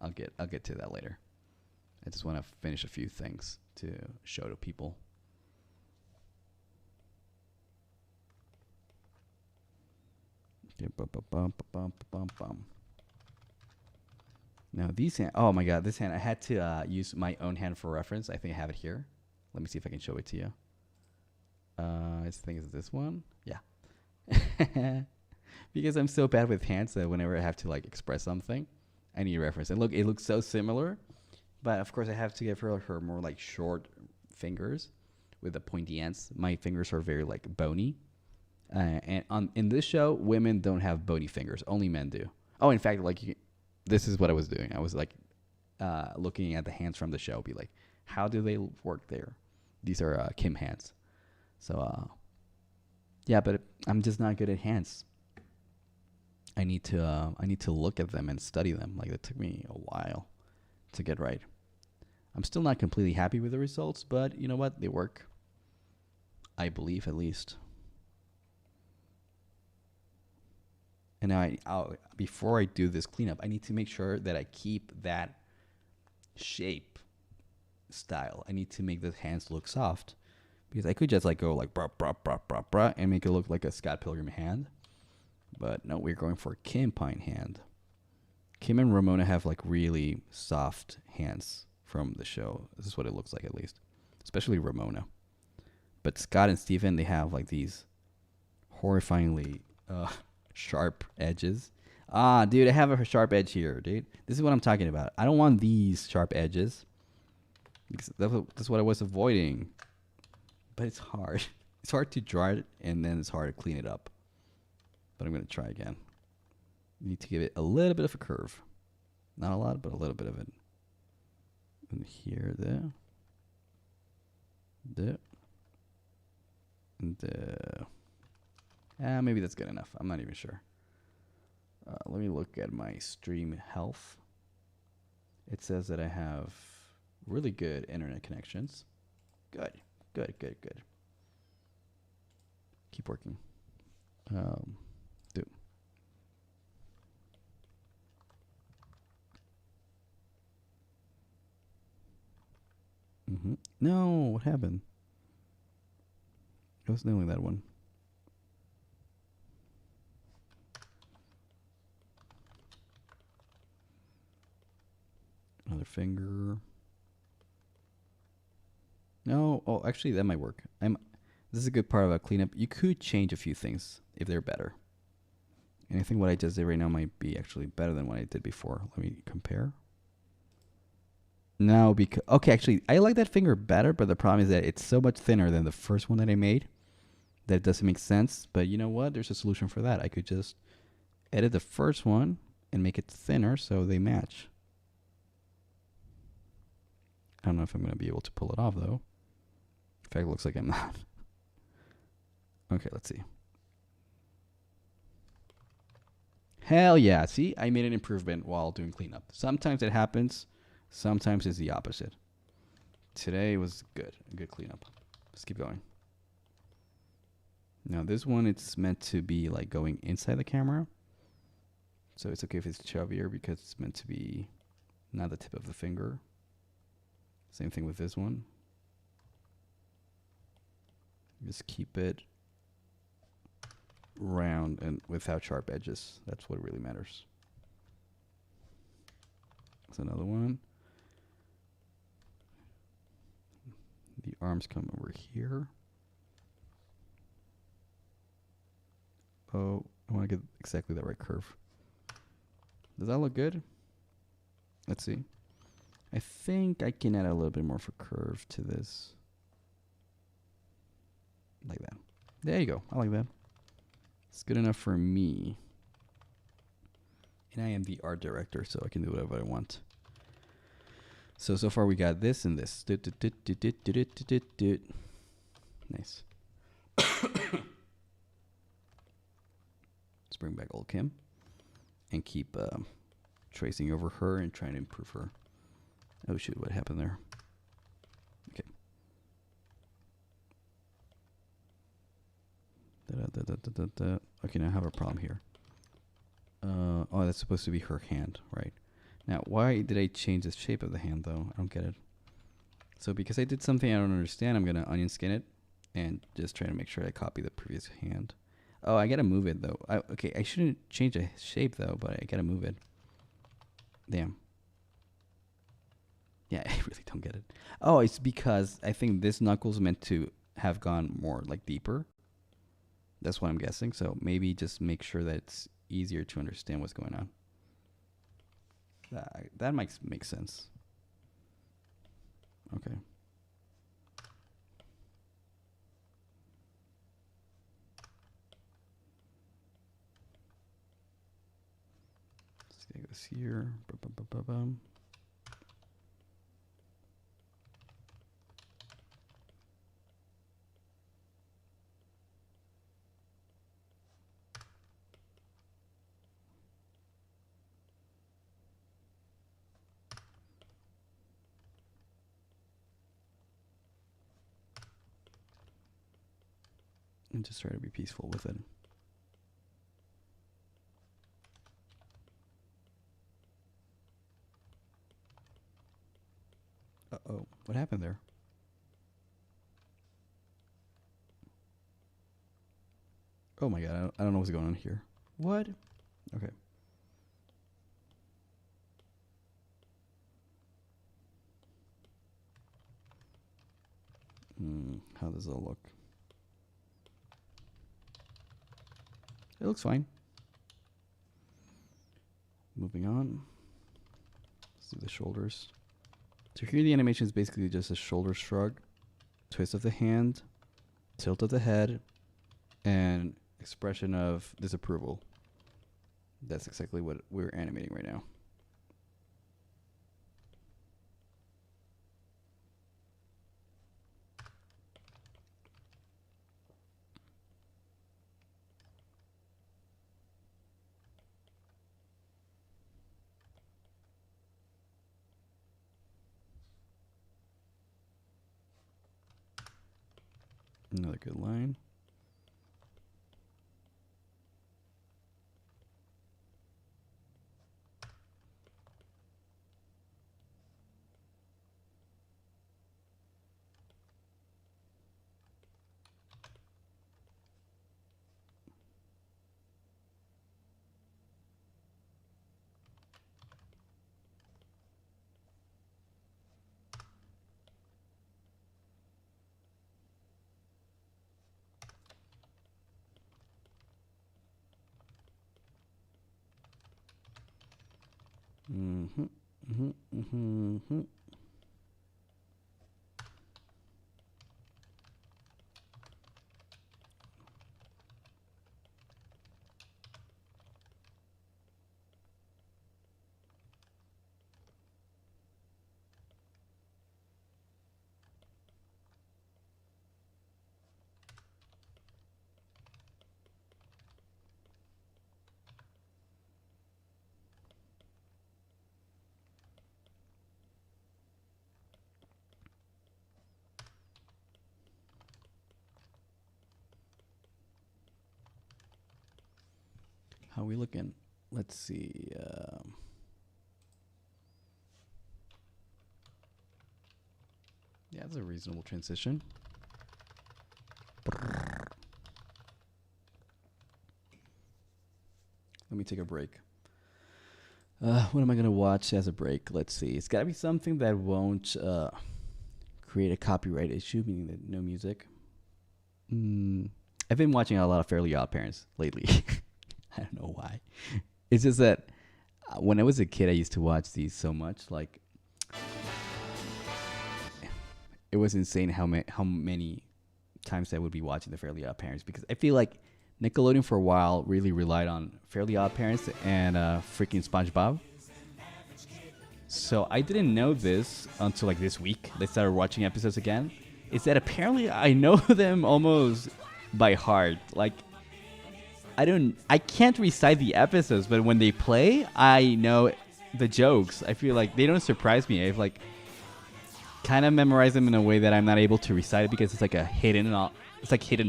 I'll get to that later. I just want to finish a few things to show to people. Okay, now these hand. Oh my god, this hand. I had to use my own hand for reference. I think I have it here. Let me see if I can show it to you. I think it's this one. Yeah. Because I'm so bad with hands that whenever I have to like express something, I need a reference. And look, it looks so similar, but of course I have to give her more like short fingers with the pointy ends. My fingers are very like bony. And in this show, women don't have bony fingers. Only men do. Oh, in fact, like this is what I was doing. I was like looking at the hands from the show, be like, how do they work there? These are Kim hands. So yeah, but I'm just not good at hands. I need to look at them and study them. Like it took me a while to get right. I'm still not completely happy with the results, but you know what? They work. I believe, at least. And now before I do this cleanup, I need to make sure that I keep that shape style. I need to make the hands look soft, because I could just like go like brah, brah, brah, brah, brah, and make it look like a Scott Pilgrim hand. But no, we're going for a Kim Pine hand. Kim and Ramona have like really soft hands from the show. This is what it looks like, at least. Especially Ramona. But Scott and Stephen, they have like these horrifyingly sharp edges. Ah, dude, I have a sharp edge here, dude. This is what I'm talking about. I don't want these sharp edges. Because that's what I was avoiding. But it's hard. It's hard to draw it, and then it's hard to clean it up. But I'm going to try again. You need to give it a little bit of a curve. Not a lot, but a little bit of it. And here, there. There. And maybe that's good enough. I'm not even sure. Let me look at my stream health. It says that I have really good internet connections. Good. Good, good, good. Keep working. Do. No, what happened? I was nailing that one. Another finger. No, oh, actually, that might work. This is a good part of a cleanup. You could change a few things if they're better. And I think what I just did right now might be actually better than what I did before. Let me compare. No, because okay, actually, I like that finger better, but the problem is that it's so much thinner than the first one that I made that it doesn't make sense. But you know what? There's a solution for that. I could just edit the first one and make it thinner so they match. I don't know if I'm going to be able to pull it off, though. In fact, it looks like I'm not. Okay, let's see. Hell yeah. See, I made an improvement while doing cleanup. Sometimes it happens. Sometimes it's the opposite. Today was good. A good cleanup. Let's keep going. Now, this one, it's meant to be like going inside the camera. So it's okay if it's chubbier because it's meant to be not the tip of the finger. Same thing with this one. Just keep it round and without sharp edges. That's what really matters. That's another one. The arms come over here. Oh, I want to get exactly the right curve. Does that look good? Let's see. I think I can add a little bit more of a curve to this. Like that. There you go. I like that. It's good enough for me. And I am the art director, so I can do whatever I want. So far we got this and this. Nice. Let's bring back old Kim and keep tracing over her and trying to improve her. Oh shoot, what happened there? Okay. Okay, now I have a problem here. Oh, that's supposed to be her hand, right? Now, why did I change the shape of the hand, though? I don't get it. So because I did something I don't understand, I'm going to onion skin it and just try to make sure I copy the previous hand. Oh, I got to move it, though. Okay, I shouldn't change the shape, though, but I got to move it. Damn. Yeah, I really don't get it. Oh, it's because I think this knuckle's meant to have gone more, like, deeper. That's what I'm guessing. So maybe just make sure that it's easier to understand what's going on. That might make sense. Okay. Let's get this here. Ba-bum. And just try to be peaceful with it. Uh-oh. What happened there? Oh my god, I don't know what's going on here. What? Okay. How does it look? It looks fine. Moving on. Let's do the shoulders. So here the animation is basically just a shoulder shrug, twist of the hand, tilt of the head, and expression of disapproval. That's exactly what we're animating right now. Another good line. How are we looking? Let's see. Yeah, that's a reasonable transition. Let me take a break. What am I going to watch as a break? Let's see. It's got to be something that won't create a copyright issue, meaning that no music. I've been watching a lot of Fairly Odd Parents lately. I don't know why. It's just that when I was a kid, I used to watch these so much. Like, it was insane how many times I would be watching the Fairly Odd Parents, because I feel like Nickelodeon for a while really relied on Fairly Odd Parents and freaking SpongeBob. So I didn't know this until like this week. They started watching episodes again. Is that apparently I know them almost by heart. Like I can't recite the episodes, but when they play, I know the jokes. I feel like they don't surprise me. I've like kind of memorized them in a way that I'm not able to recite it because it's like hidden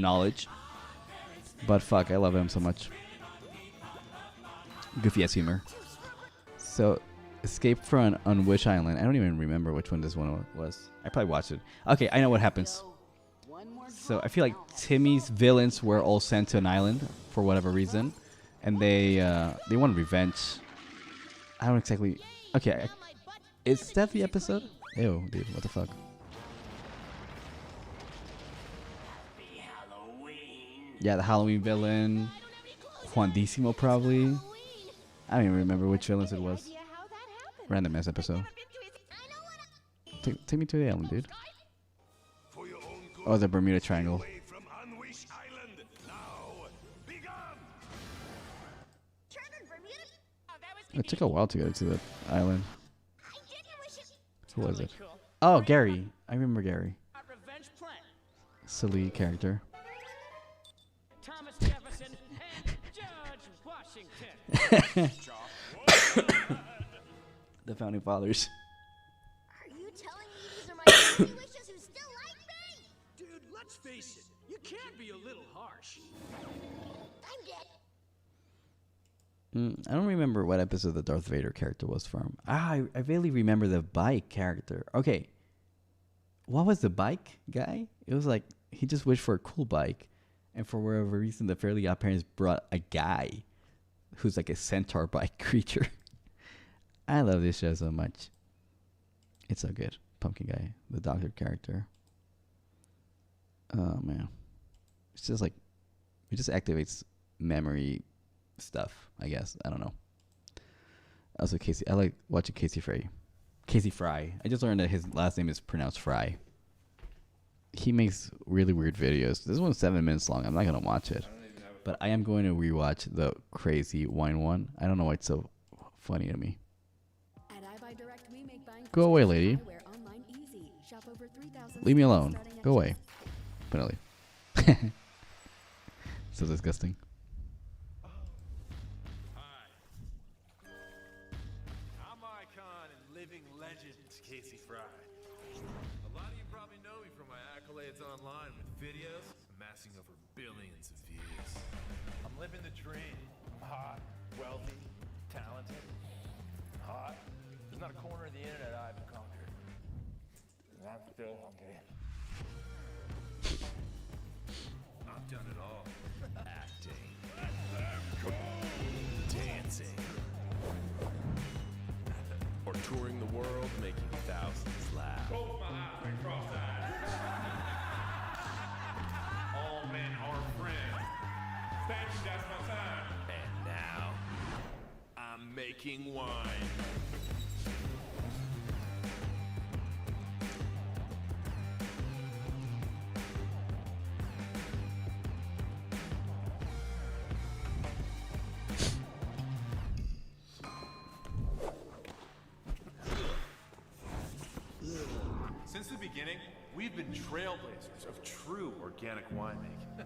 knowledge. But fuck, I love him so much. Goofy ass humor. So, escape from on which island? I don't even remember which one this one was. I probably watched it. Okay, I know what happens. So I feel like Timmy's villains were all sent to an island for whatever reason, and they want revenge. I don't exactly. Okay, is that the episode? Ew, dude, what the fuck? Yeah, the Halloween villain, Juandísimo probably. I don't even remember which villains it was. Random ass episode. Take me to the island, dude. Oh, the Bermuda Triangle. It took a while to get to the island. Who was it? Oh, Gary. I remember Gary. Silly character. Thomas Jefferson and George Washington. The founding fathers. Are you telling me these are my baby wishes who still like me? Dude, let's face it. You can't be a little harsh. I'm dead. I don't remember what episode the Darth Vader character was from. I vaguely remember the bike character. Okay. What was the bike guy? It was like, he just wished for a cool bike. And for whatever reason, the Fairly Odd Parents brought a guy who's like a centaur bike creature. I love this show so much. It's so good. Pumpkin guy, the doctor character. Oh, man. It's just like, it just activates memory stuff, I guess. I don't know. Also, Casey. I like watching Casey Fry. Casey Fry. I just learned that his last name is pronounced Fry. He makes really weird videos. This one's 7 minutes long. I'm not going to watch it. But I am going to rewatch the Crazy Wine one. I don't know why it's so funny to me. Go away, lady. Leave me alone. Go away. Finally. So disgusting. Casey Fry. A lot of you probably know me from my accolades online with videos amassing over billions of views. I'm living the dream. I'm hot, wealthy, talented. Hot. There's not a corner of the internet I haven't conquered. And I'm still hungry. I've done it all. Acting. Dancing. Or touring the world, making thousands laugh. Both my eyes been cross-eyed. All men are friends. Thank you, that's my time. And now, I'm making wine. Since the beginning, we've been trailblazers of true organic winemaking.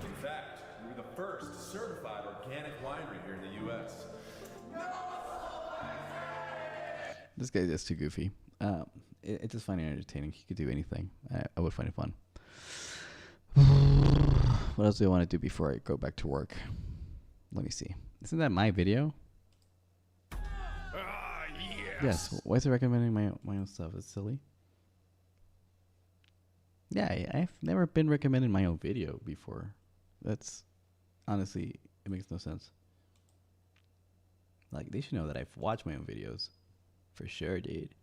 In fact, we were the first certified organic winery here in the U.S. This guy is too goofy. I just find it entertaining. He could do anything. I would find it fun. What else do I want to do before I go back to work? Let me see. Isn't that my video? Yes. Why is it recommending my own stuff? It's silly. Yeah, I've never been recommending my own video before. That's honestly, it makes no sense. Like, they should know that I've watched my own videos. For sure, dude.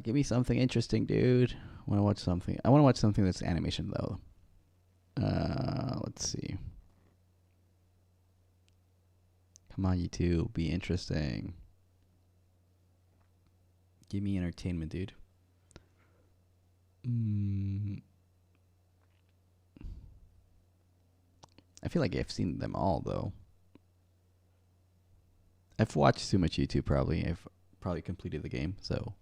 Give me something interesting, dude. I want to watch something. I want to watch something that's animation, though. Let's see. Come on, YouTube. Be interesting. Give me entertainment, dude. I feel like I've seen them all, though. I've watched too much YouTube. Probably I've probably completed the game. So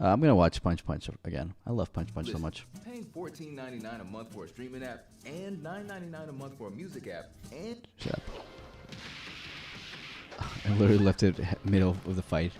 I'm gonna watch Punch Punch again. I love Punch Punch so much. Paying $14.99 a month for a streaming app and $9.99 a month for a music app and Shut up. I literally left it middle of the fight.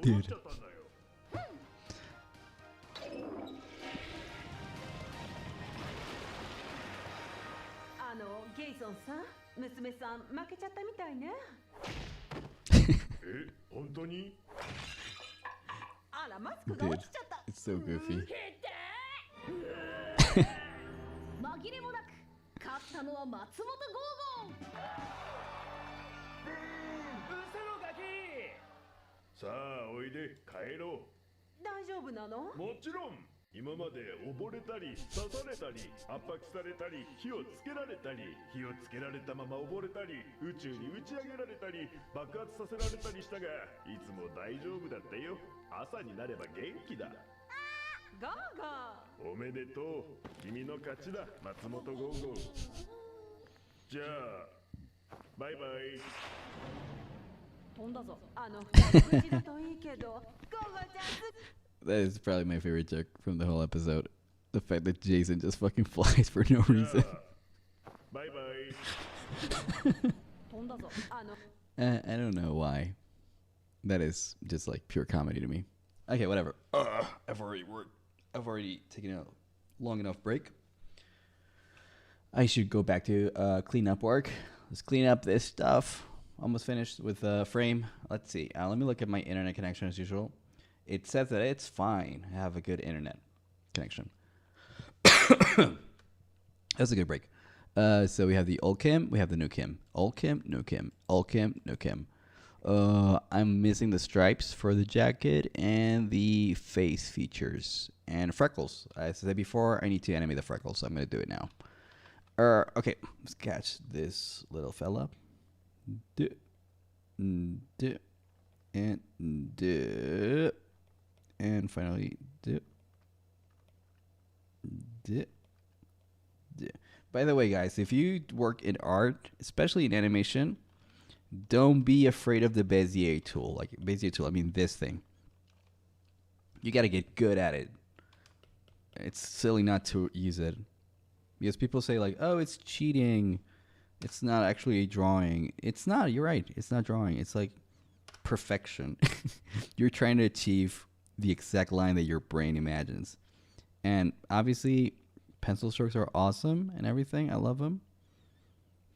Dude. Dude, it's so goofy. That is probably my favorite joke from the whole episode. The fact that Jason just fucking flies for no reason. Bye bye. I don't know why. That is just like pure comedy to me. Okay, whatever. I've already taken a long enough break. I should go back to clean up work. Let's clean up this stuff. Almost finished with frame. Let's see. Let me look at my internet connection as usual. It says that it's fine. I have a good internet connection. That's a good break. So we have the old Kim, we have the new Kim. Old Kim, new Kim. Old Kim, new Kim. I'm missing the stripes for the jacket and the face features and freckles. As I said before, I need to animate the freckles, so I'm going to do it now. Okay, let's catch this little fella. And finally, By the way, guys, if you work in art, especially in animation, don't be afraid of the Bezier tool. Like Bezier tool, I mean this thing. You got to get good at it. It's silly not to use it. Because people say like, oh, it's cheating. It's not actually drawing. It's not. You're right. It's not drawing. It's like perfection. You're trying to achieve the exact line that your brain imagines. And obviously, pencil strokes are awesome and everything. I love them.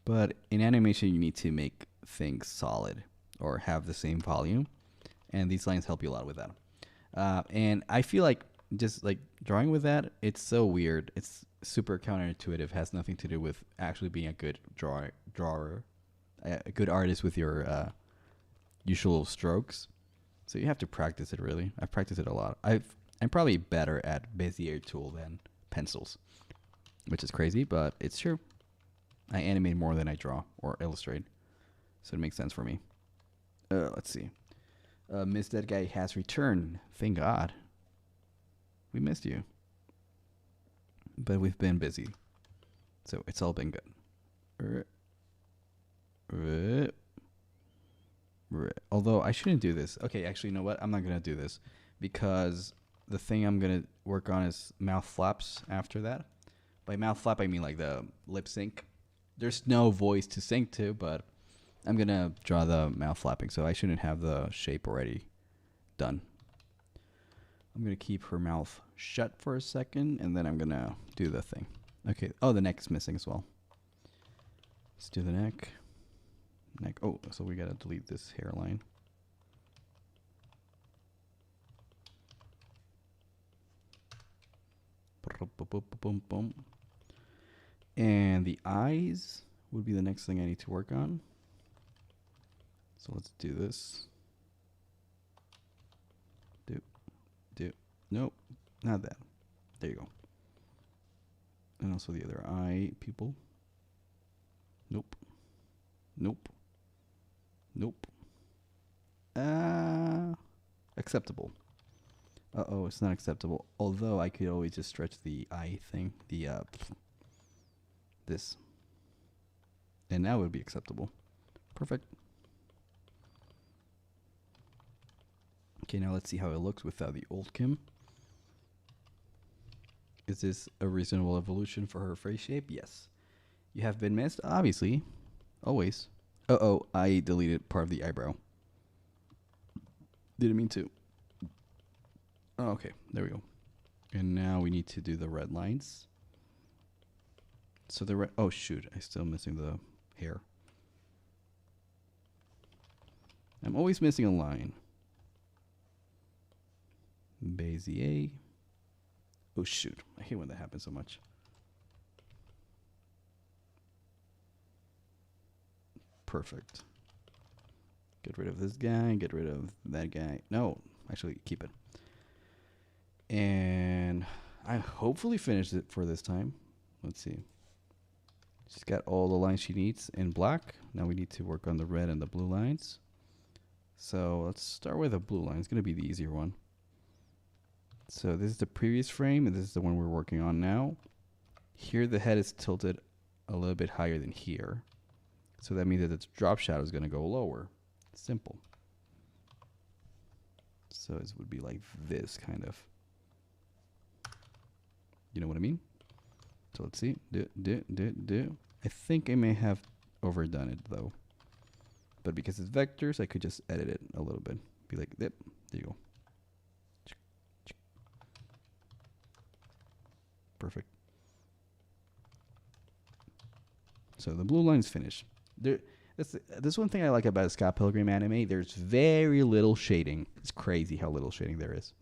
But in animation, you need to make things solid or have the same volume. And these lines help you a lot with that. And I feel like just like drawing with that, it's so weird. It's super counterintuitive. Has nothing to do with actually being a good drawer, a good artist with your usual strokes. So you have to practice it really. I've practiced it a lot. I'm probably better at Bezier tool than pencils, which is crazy, but it's true. I animate more than I draw or illustrate, so it makes sense for me. Let's see. Miss That Guy has returned. Thank God. We missed you. But we've been busy. So it's all been good. Although I shouldn't do this. Okay, actually, you know what? I'm not going to do this. Because the thing I'm going to work on is mouth flaps after that. By mouth flap, I mean like the lip sync. There's no voice to sync to, but I'm going to draw the mouth flapping. So I shouldn't have the shape already done. I'm going to keep her mouth shut for a second, and then I'm going to do the thing. Okay. Oh, the neck is missing as well. Let's do the neck. Neck. Oh, so we got to delete this hairline. And the eyes would be the next thing I need to work on. So let's do this. Nope, not that. There you go. And also the other eye people. Nope. Acceptable. Uh-oh, it's not acceptable. Although I could always just stretch the eye thing. This. And that would be acceptable. Perfect. Okay, now let's see how it looks without the old Kim. Is this a reasonable evolution for her face shape? Yes. You have been missed? Obviously. Always. Uh-oh, I deleted part of the eyebrow. Didn't mean to. Oh, okay, there we go. And now we need to do the red lines. So the red... Oh, shoot. I'm still missing the hair. I'm always missing a line. Bezier. Oh, shoot. I hate when that happens so much. Perfect. Get rid of this guy. Get rid of that guy. No, actually, keep it. And I hopefully finished it for this time. Let's see. She's got all the lines she needs in black. Now we need to work on the red and the blue lines. So let's start with the blue line. It's going to be the easier one. So this is the previous frame, and this is the one we're working on now. Here the head is tilted a little bit higher than here. So that means that its drop shadow is going to go lower. Simple. So it would be like this kind of. You know what I mean? So let's see. I think I may have overdone it though. But because it's vectors, I could just edit it a little bit. Be like, yep, there you go. Perfect. So the blue line's finished. This one thing I like about Scott Pilgrim anime. There's very little shading. It's crazy how little shading there is.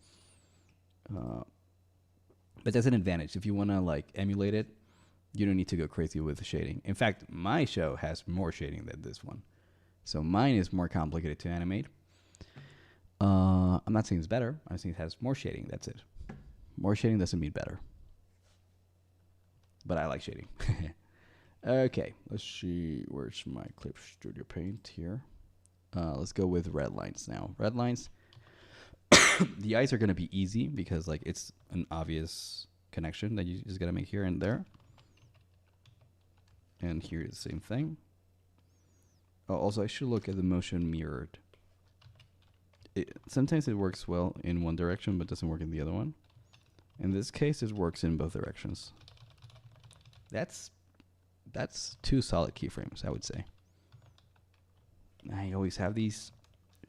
But that's an advantage. If you want to like emulate it, you don't need to go crazy with the shading. In fact, my show has more shading than this one. So mine is more complicated to animate. I'm not saying it's better. I'm saying it has more shading. That's it. More shading doesn't mean better. But I like shading. Okay, let's see. Where's my Clip Studio Paint here? Let's go with red lines now. Red lines. The eyes are going to be easy because like it's an obvious connection that you just got to make here and there. And here is the same thing. Oh, also, I should look at the motion mirrored. Sometimes it works well in one direction, but doesn't work in the other one. In this case, it works in both directions. That's 2 solid keyframes, I would say. I always have these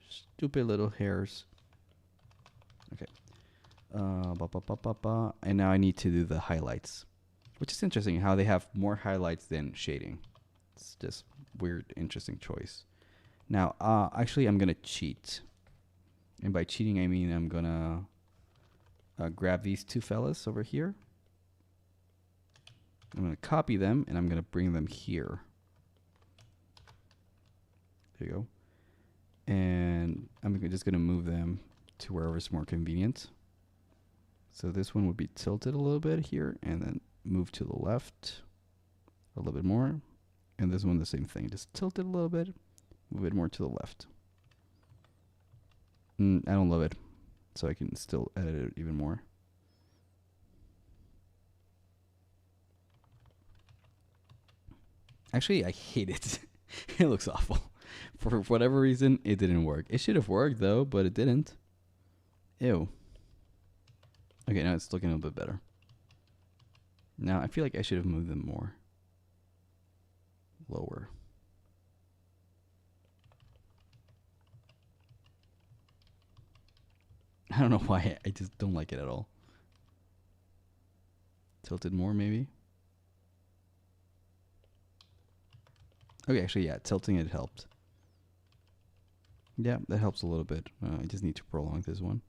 stupid little hairs. Okay. And now I need to do the highlights, which is interesting how they have more highlights than shading. It's just weird, interesting choice. Now, actually, I'm going to cheat. And by cheating, I mean I'm going to grab these two fellas over here. I'm going to copy them, and I'm going to bring them here. There you go. And I'm just going to move them to wherever is more convenient. So this one would be tilted a little bit here, and then move to the left a little bit more. And this one, the same thing. Just tilt it a little bit, move it more to the left. I don't love it, so I can still edit it even more. Actually, I hate it. It looks awful. For whatever reason, it didn't work. It should have worked, though, but it didn't. Ew. Okay, now it's looking a little bit better. Now, I feel like I should have moved them more. Lower. I don't know why. I just don't like it at all. Tilted more, maybe? Okay, actually, yeah, tilting it helped. Yeah, that helps a little bit. I just need to prolong this one.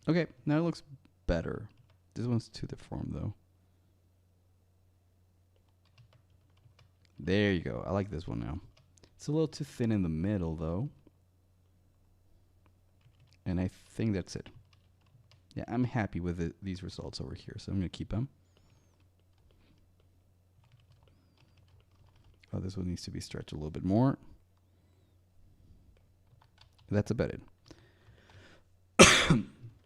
Okay, now it looks better. This one's too deformed, though. There you go. I like this one now. It's a little too thin in the middle, though. And I think that's it. Yeah, I'm happy with these results over here, so I'm going to keep them. Oh, this one needs to be stretched a little bit more. That's about it.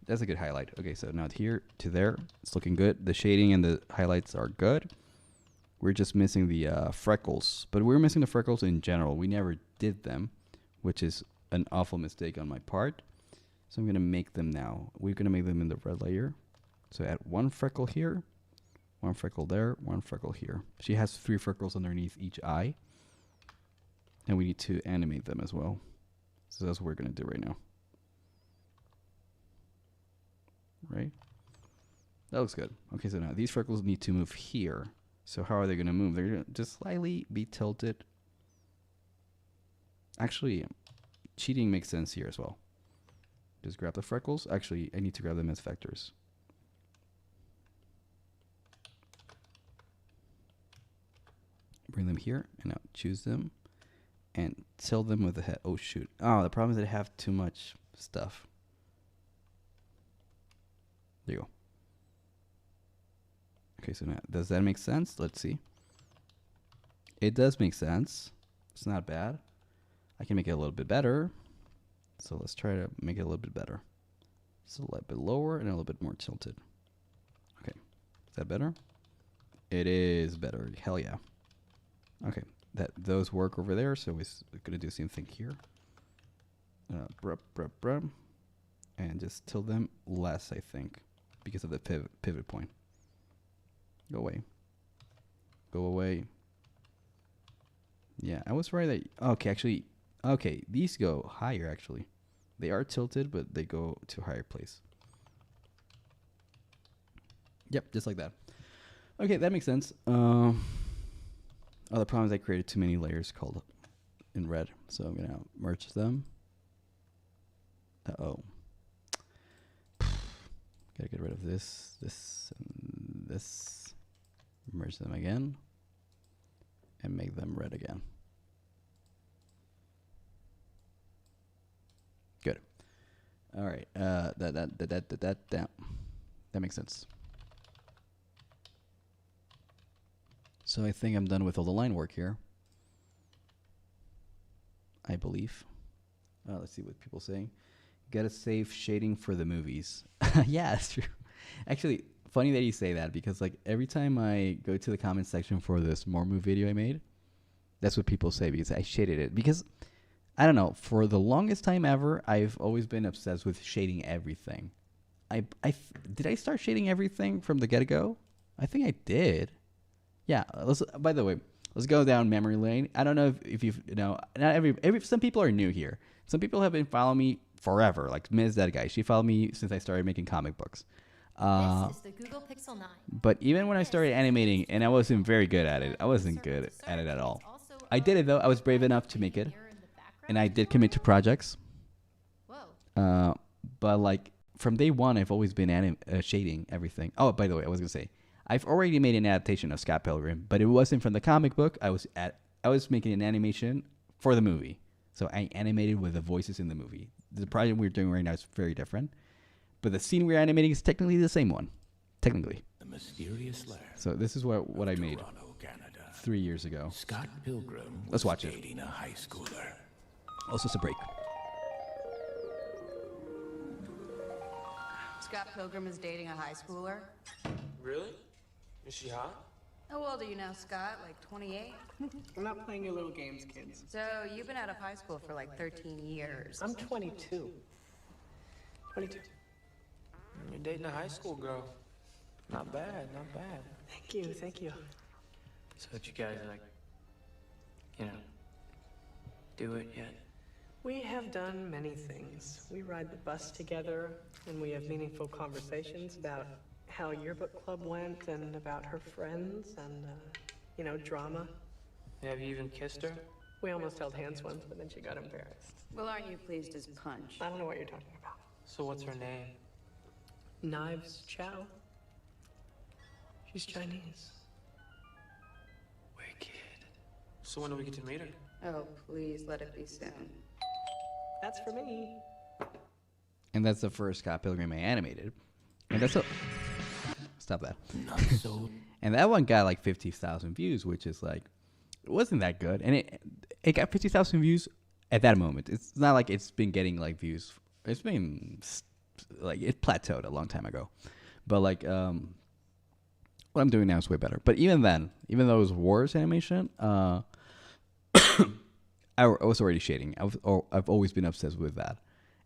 That's a good highlight. Okay, so now here to there, it's looking good. The shading and the highlights are good. We're just missing the freckles. But we're missing the freckles in general. We never did them, which is an awful mistake on my part. So I'm going to make them now. We're going to make them in the red layer. So add one freckle here, one freckle there, one freckle here. She has 3 freckles underneath each eye. And we need to animate them as well. So that's what we're going to do right now. Right? That looks good. Okay, so now these freckles need to move here. So how are they going to move? They're going to just slightly be tilted. Actually, cheating makes sense here as well. Just grab the freckles. Actually, I need to grab them as vectors. Bring them here, and now choose them. And tilt them with the head. Oh, shoot. Oh, the problem is that I have too much stuff. There you go. Okay, so now, does that make sense? Let's see. It does make sense. It's not bad. I can make it a little bit better. So let's try to make it a little bit better. So a little bit lower and a little bit more tilted. Okay, is that better? It is better. Hell yeah. Okay, those work over there, so we're gonna do the same thing here. And just tilt them less, I think, because of the pivot point. Go away. Go away. Yeah, I was right that... Okay, actually... Okay, these go higher, actually. They are tilted, but they go to a higher place. Yep, just like that. Okay, that makes sense. Oh, the problem is I created too many layers called in red. So I'm going to merge them. Uh-oh. Gotta get rid of this, and this. Merge them again. And make them red again. Good. All right. That makes sense. So I think I'm done with all the line work here. I believe. Let's see what people are saying. Gotta save shading for the movies. Yeah, that's true. Actually, funny that you say that, because like every time I go to the comment section for this more move video I made, that's what people say, because I shaded it. Because I don't know, for the longest time ever, I've always been obsessed with shading everything. Did I start shading everything from the get-go? I think I did. Yeah. By the way, let's go down memory lane. I don't know if you know. Not some people are new here. Some people have been following me forever. Like Ms. That guy, she followed me since I started making comic books. This is the Google Pixel 9. But even when I started animating, and I wasn't very good at it, I wasn't good at it at all. I did it though. I was brave enough to make it, and I did commit to projects. But like from day one, I've always been shading everything. Oh, by the way, I was gonna say I've already made an adaptation of Scott Pilgrim, but it wasn't from the comic book. I was making an animation for the movie, so I animated with the voices in the movie. The project we're doing right now is very different, but the scene we're animating is technically the same one. Technically. The mysterious land. So this is what I made Toronto, Canada. 3 years ago. Scott Pilgrim. Let's watch it. Dating a high schooler. Also, it's a break. Scott Pilgrim is dating a high schooler. Really? Is she hot? How old are you now, Scott? Like 28? I'm not playing your little games, kids. So you've been out of high school for like 13 years. I'm 22. 22. You're dating a high school girl. Not bad, not bad. Thank you, thank you. So that you guys like, you know, do it yet? We have done many things. We ride the bus together, and we have meaningful conversations about how yearbook club went, and about her friends, and, you know, drama. Have you even kissed her? We almost held hands once, but then she got embarrassed. Well, aren't you pleased as punch? I don't know what you're talking about. So what's her name? Knives Chow. She's Chinese. Wicked. So when do we get to meet her? Oh, please let it be soon. That's for me. And that's the first Scott Pilgrim I animated. And that's stop that. Not so. And that one got like 50,000 views, which is like, it wasn't that good. And it got 50,000 views at that moment. It's not like it's been getting like views. It's been like, it plateaued a long time ago. But like, what I'm doing now is way better. But even then, even though it was Wars animation, I was already shading. I've always been obsessed with that.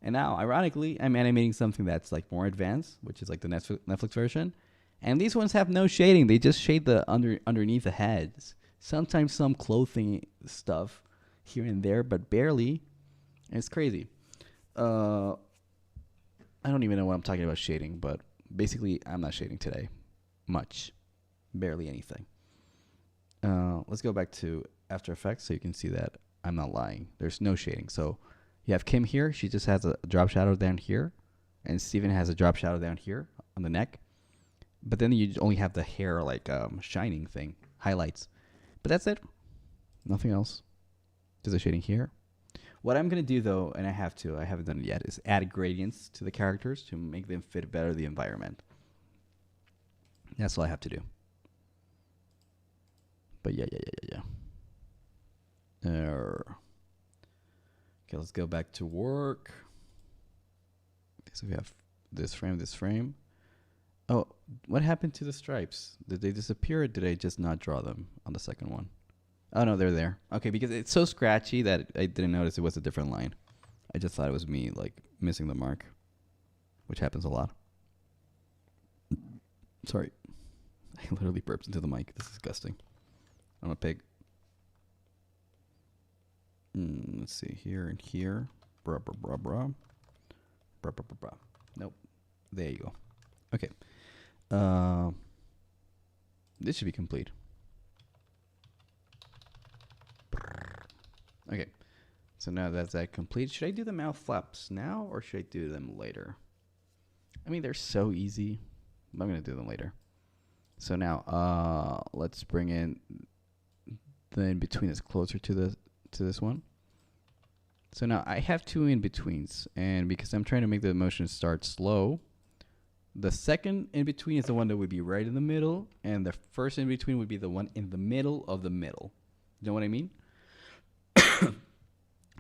And now, ironically, I'm animating something that's like more advanced, which is like the Netflix version. And these ones have no shading. They just shade the underneath the heads. Sometimes some clothing stuff here and there, but barely. And it's crazy. I don't even know what I'm talking about shading, but basically, I'm not shading today. Much. Barely anything. Let's go back to After Effects so you can see that I'm not lying. There's no shading. So you have Kim here. She just has a drop shadow down here. And Steven has a drop shadow down here on the neck. But then you only have the hair like shining thing. Highlights. But that's it. Nothing else. There's a shading here. What I'm going to do though, and I haven't done it yet, is add gradients to the characters to make them fit better the environment. That's all I have to do. But yeah. Okay, let's go back to work. So we have this frame. Oh, what happened to the stripes? Did they disappear or did I just not draw them on the second one? Oh, no, they're there. Okay, because it's so scratchy that I didn't notice it was a different line. I just thought it was me, like, missing the mark, which happens a lot. Sorry. I literally burped into the mic. This is disgusting. I'm a pig. Let's see. Here and here. Bra. Nope. There you go. Okay. This should be complete. Okay. So now that's that complete. Should I do the mouth flaps now or should I do them later? I mean, they're so easy. I'm going to do them later. So now, let's bring in the in-between is closer to this one. So now I have two in-betweens, and because I'm trying to make the motion start slow, the second in-between is the one that would be right in the middle, and the first in-between would be the one in the middle of the middle. You know what I mean?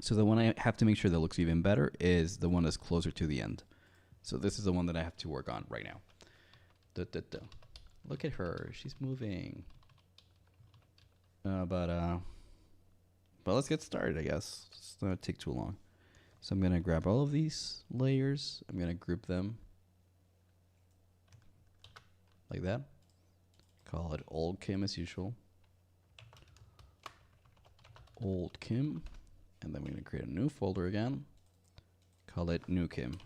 So the one I have to make sure that looks even better is the one that's closer to the end. So this is the one that I have to work on right now. Look at her. She's moving. But let's get started, I guess. It's not going to take too long. So I'm going to grab all of these layers. I'm going to group them like that. Call it Old Kim as usual. Old Kim. And then we're going to create a new folder again. Call it New Kim.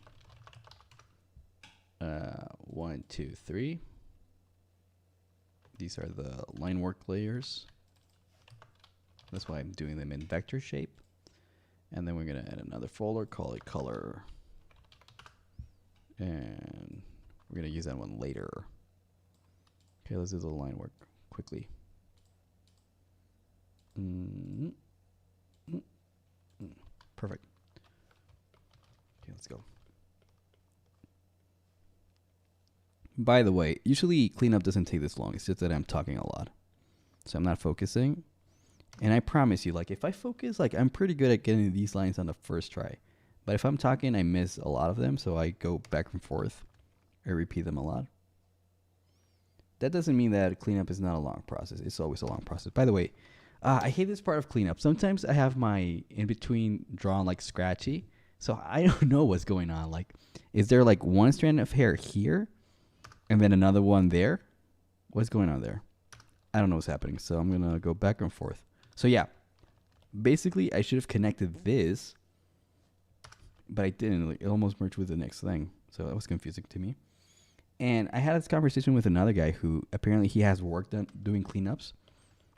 1, 2, 3. These are the line work layers. That's why I'm doing them in vector shape. And then we're going to add another folder, call it color. And we're going to use that one later. Okay, let's do the line work quickly. Perfect. Okay, let's go. By the way, usually cleanup doesn't take this long. It's just that I'm talking a lot. So I'm not focusing. And I promise you, like, if I focus, like, I'm pretty good at getting these lines on the first try. But if I'm talking, I miss a lot of them. So I go back and forth. I repeat them a lot. That doesn't mean that cleanup is not a long process. It's always a long process. By the way, I hate this part of cleanup. Sometimes I have my in-between drawn, like, scratchy. So I don't know what's going on. Like, is there, like, one strand of hair here? And then another one there? What's going on there? I don't know what's happening. So I'm going to go back and forth. So yeah, basically I should have connected this, but I didn't. Like, it almost merged with the next thing. So that was confusing to me. And I had this conversation with another guy who apparently he has work done doing cleanups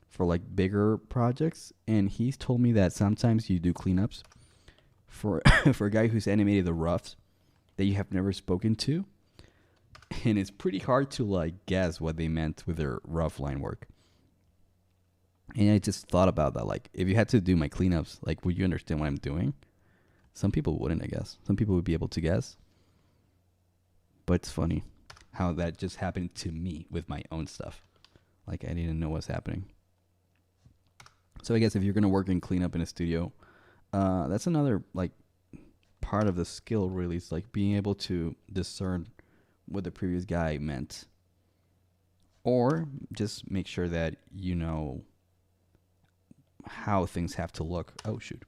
for like bigger projects. And he's told me that sometimes you do cleanups for, for a guy who's animated the roughs that you have never spoken to. And it's pretty hard to like guess what they meant with their rough line work. And I just thought about that. Like, if you had to do my cleanups, like, would you understand what I'm doing? Some people wouldn't, I guess. Some people would be able to guess. But it's funny how that just happened to me with my own stuff. Like, I didn't know what's happening. So I guess if you're going to work in cleanup in a studio, that's another, like, part of the skill, really. It's like being able to discern what the previous guy meant. Or just make sure that you know how things have to look. Oh, shoot.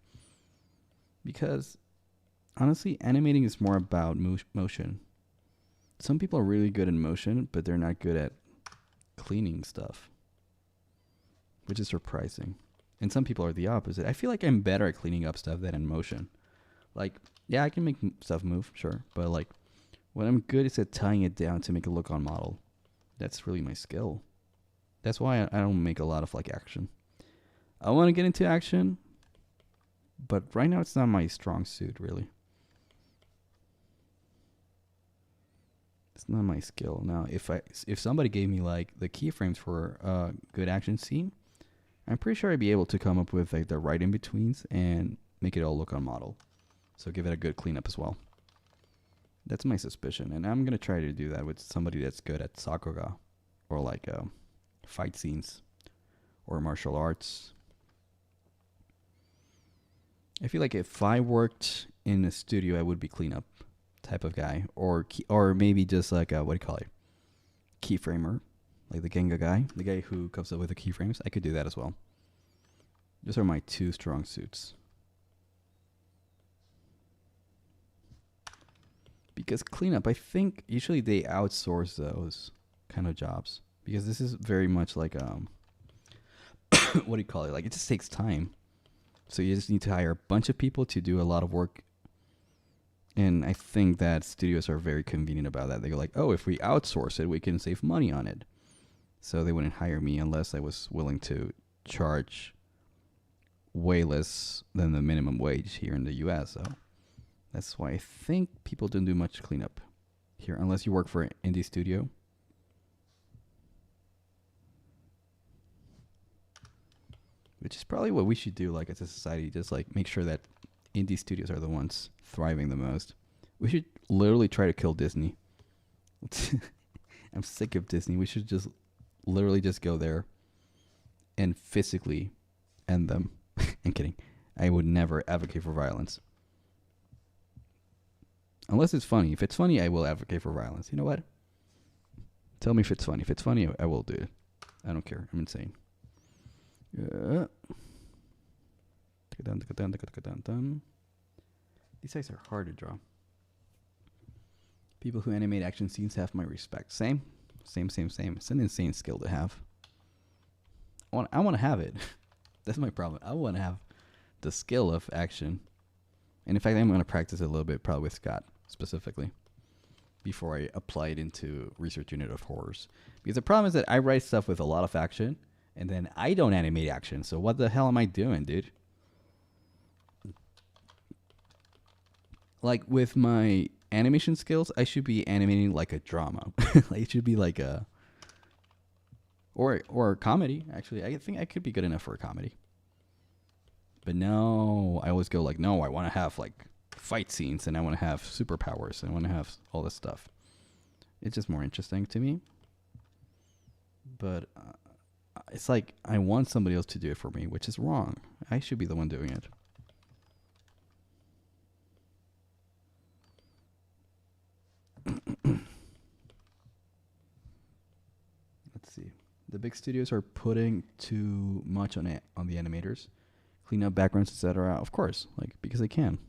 Because, honestly, animating is more about motion. Some people are really good in motion, but they're not good at cleaning stuff. Which is surprising. And some people are the opposite. I feel like I'm better at cleaning up stuff than in motion. Like, yeah, I can make stuff move, sure. But, like, what I'm good is at tying it down to make it look on model. That's really my skill. That's why I don't make a lot of, like, action. I want to get into action, but right now it's not my strong suit, really. It's not my skill. Now, if somebody gave me, like, the keyframes for a good action scene, I'm pretty sure I'd be able to come up with, like, the right in-betweens and make it all look on model. So give it a good cleanup as well. That's my suspicion, and I'm going to try to do that with somebody that's good at Sakuga, or, like, fight scenes, or martial arts. I feel like if I worked in a studio, I would be cleanup type of guy, or maybe just like a, what do you call it, keyframer, like the Genga guy, the guy who comes up with the keyframes. I could do that as well. Those are my two strong suits. Because cleanup, I think usually they outsource those kind of jobs, because this is very much like what do you call it? Like, it just takes time. So you just need to hire a bunch of people to do a lot of work. And I think that studios are very convenient about that. They go like, oh, if we outsource it, we can save money on it. So they wouldn't hire me unless I was willing to charge way less than the minimum wage here in the US. So that's why I think people don't do much cleanup here unless you work for an indie studio. Which is probably what we should do, like, as a society. Just, like, make sure that indie studios are the ones thriving the most. We should literally try to kill Disney. I'm sick of Disney. We should just literally just go there and physically end them. I'm kidding. I would never advocate for violence. Unless it's funny. If it's funny, I will advocate for violence. You know what? Tell me if it's funny. If it's funny, I will do it. I don't care. I'm insane. Yeah. These guys are hard to draw. People who animate action scenes have my respect. Same. It's an insane skill to have. I want to have it. That's my problem. I want to have the skill of action. And in fact, I'm going to practice it a little bit, probably with Scott specifically. before I apply it into research unit of horrors. Because the problem is that I write stuff with a lot of action, and then I don't animate action. So what the hell am I doing, dude? Like with my animation skills, I should be animating like a drama. Like it should be like a or a comedy. Actually, I think I could be good enough for a comedy. But no, I always go like, no, I want to have like fight scenes, and I want to have superpowers, and I want to have all this stuff. It's just more interesting to me. But it's like I want somebody else to do it for me, which is wrong. I should be the one doing it. Let's see. The big studios are putting too much on it, on the animators. Clean up backgrounds, etc. Of course, like because they can.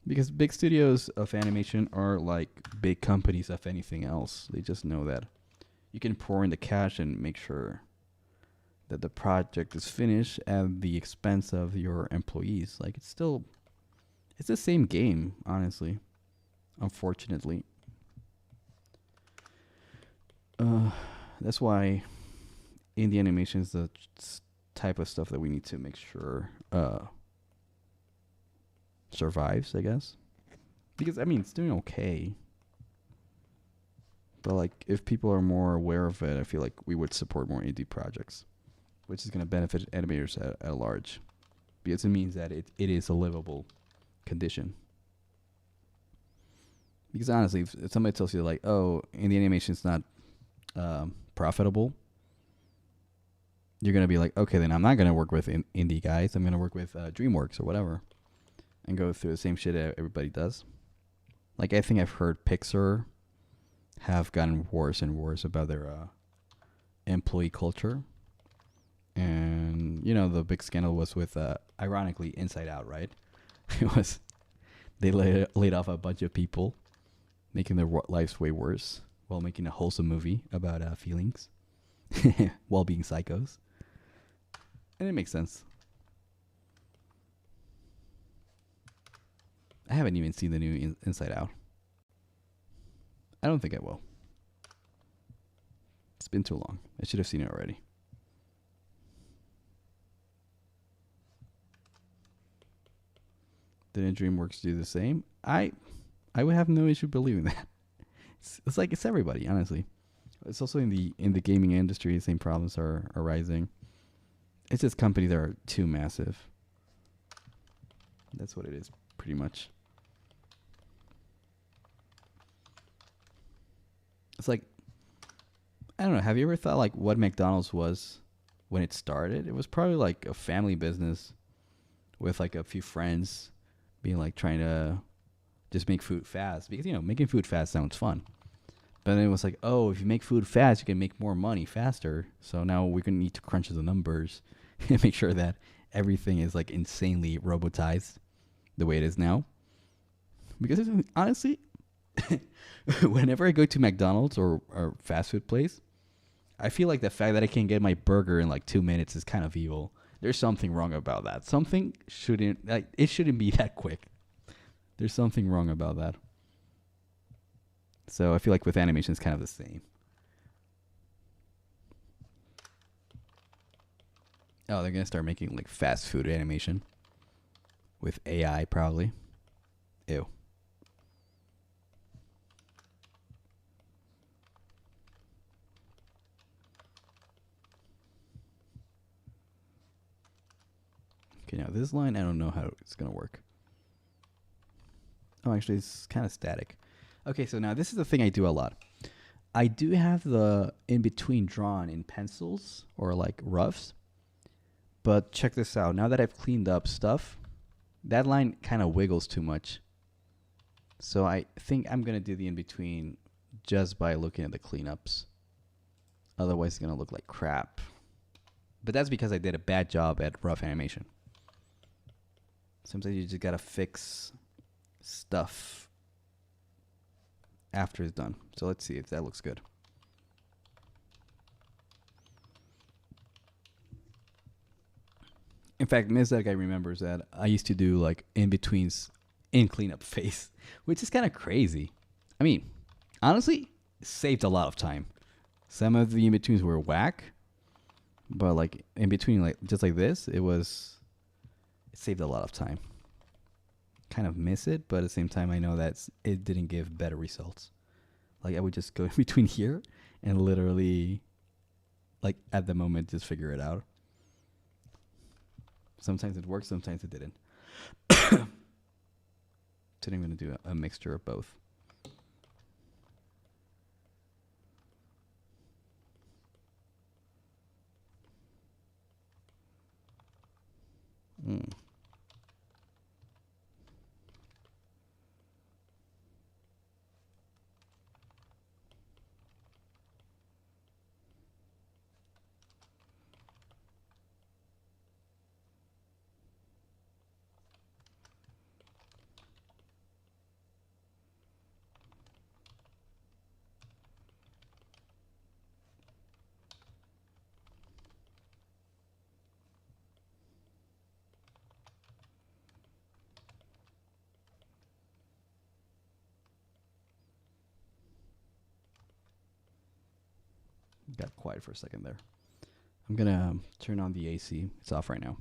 Because big studios of animation are like big companies of anything else. They just know that you can pour in the cash and make sure that the project is finished at the expense of your employees. Like it's the same game, honestly. Unfortunately. That's why indie animation is the type of stuff that we need to make sure survives, I guess. Because, I mean, it's doing okay. But, like, if people are more aware of it, I feel like we would support more indie projects, which is going to benefit animators at large. Because it means that it is a livable condition. Because, honestly, if somebody tells you, like, oh, indie animation is not profitable, you're going to be like, okay, then I'm not going to work with indie guys. I'm going to work with DreamWorks or whatever and go through the same shit everybody does. Like, I think I've heard Pixar have gotten worse and worse about their employee culture. And, you know, the big scandal was with, ironically, Inside Out, right? It was, they laid off a bunch of people, making their lives way worse while making a wholesome movie about feelings while being psychos. And it makes sense. I haven't even seen the new Inside Out. I don't think I will. It's been too long. I should have seen it already. Didn't DreamWorks do the same? I would have no issue believing that. It's like it's everybody, honestly. It's also in the gaming industry, the same problems are arising. It's just companies that are too massive. That's what it is, pretty much. It's like, I don't know, have you ever thought like what McDonald's was when it started? It was probably like a family business with like a few friends being like trying to just make food fast. Because, you know, making food fast sounds fun. But then it was like, oh, if you make food fast, you can make more money faster. So now we're going to need to crunch the numbers and make sure that everything is like insanely robotized the way it is now. Because honestly, whenever I go to McDonald's or fast food place, I feel like the fact that I can get my burger in like 2 minutes is kind of evil. There's something wrong about that. It shouldn't be that quick. There's something wrong about that. So I feel like with animation, it's kind of the same. Oh, they're going to start making like fast food animation with AI probably. Ew. Okay, now this line, I don't know how it's going to work. Oh, actually, it's kind of static. Okay, so now this is the thing I do a lot. I do have the in-between drawn in pencils or like roughs. But check this out. Now that I've cleaned up stuff, that line kind of wiggles too much. So I think I'm going to do the in-between just by looking at the cleanups. Otherwise, it's going to look like crap. But that's because I did a bad job at rough animation. Sometimes you just got to fix stuff after it's done. So let's see if that looks good. In fact, Ms. That guy remembers that I used to do like in-betweens in cleanup phase, which is kind of crazy. I mean, honestly, it saved a lot of time. Some of the in-betweens were whack, but like in between, like just like this, it saved a lot of time. Kind of miss it, but at the same time, I know that it didn't give better results. Like I would just go in between here and literally, like at the moment, just figure it out. Sometimes it worked, sometimes it didn't. Today I'm going to do a mixture of both. Got quiet for a second there. I'm going to turn on the AC. It's off right now.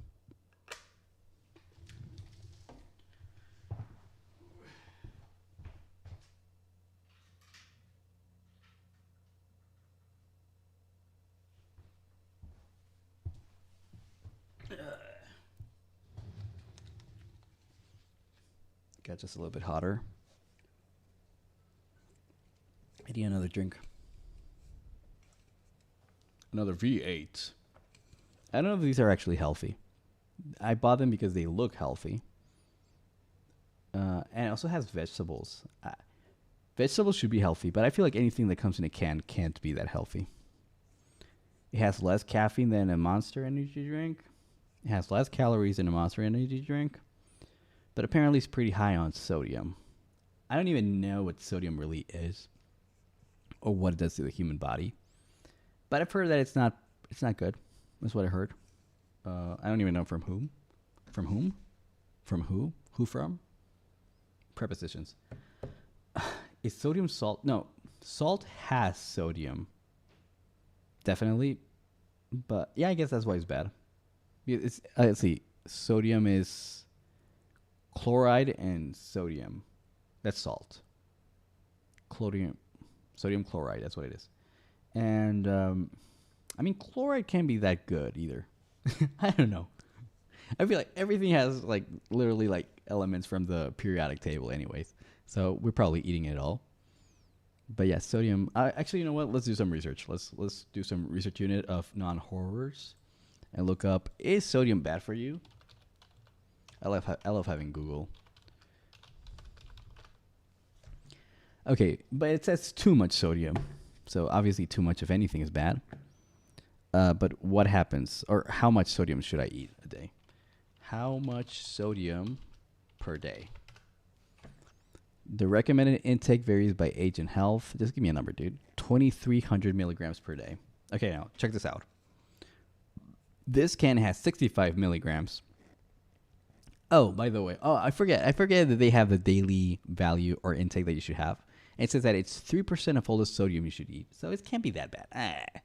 Got just a little bit hotter. I need another drink. Another V8. I don't know if these are actually healthy. I bought them because they look healthy. And it also has vegetables. Vegetables should be healthy, but I feel like anything that comes in a can can't be that healthy. It has less caffeine than a Monster energy drink. It has less calories than a Monster energy drink. But apparently it's pretty high on sodium. I don't even know what sodium really is or what it does to the human body. But I've heard that it's not good. That's what I heard. I don't even know from whom. From whom? From who? Who from? Prepositions. Is sodium salt? No. Salt has sodium. Definitely. But yeah, I guess that's why it's bad. It's, let's see. Sodium is chloride and sodium. That's salt. Sodium chloride. That's what it is. And, I mean, chloride can't be that good either. I don't know. I feel like everything has, like, literally, like, elements from the periodic table anyways. So we're probably eating it all. But, yeah, sodium. Actually, you know what? Let's do some research. Let's do some research unit of non-horrors and look up, is sodium bad for you? I love having Google. Okay, but it says too much sodium. So obviously too much of anything is bad. But what happens, or how much sodium should I eat a day? How much sodium per day? The recommended intake varies by age and health. Just give me a number, dude. 2,300 milligrams per day. Okay, now check this out. This can has 65 milligrams. Oh, by the way, I forget that they have the daily value or intake that you should have. It says that it's 3% of all the sodium you should eat. So it can't be that bad.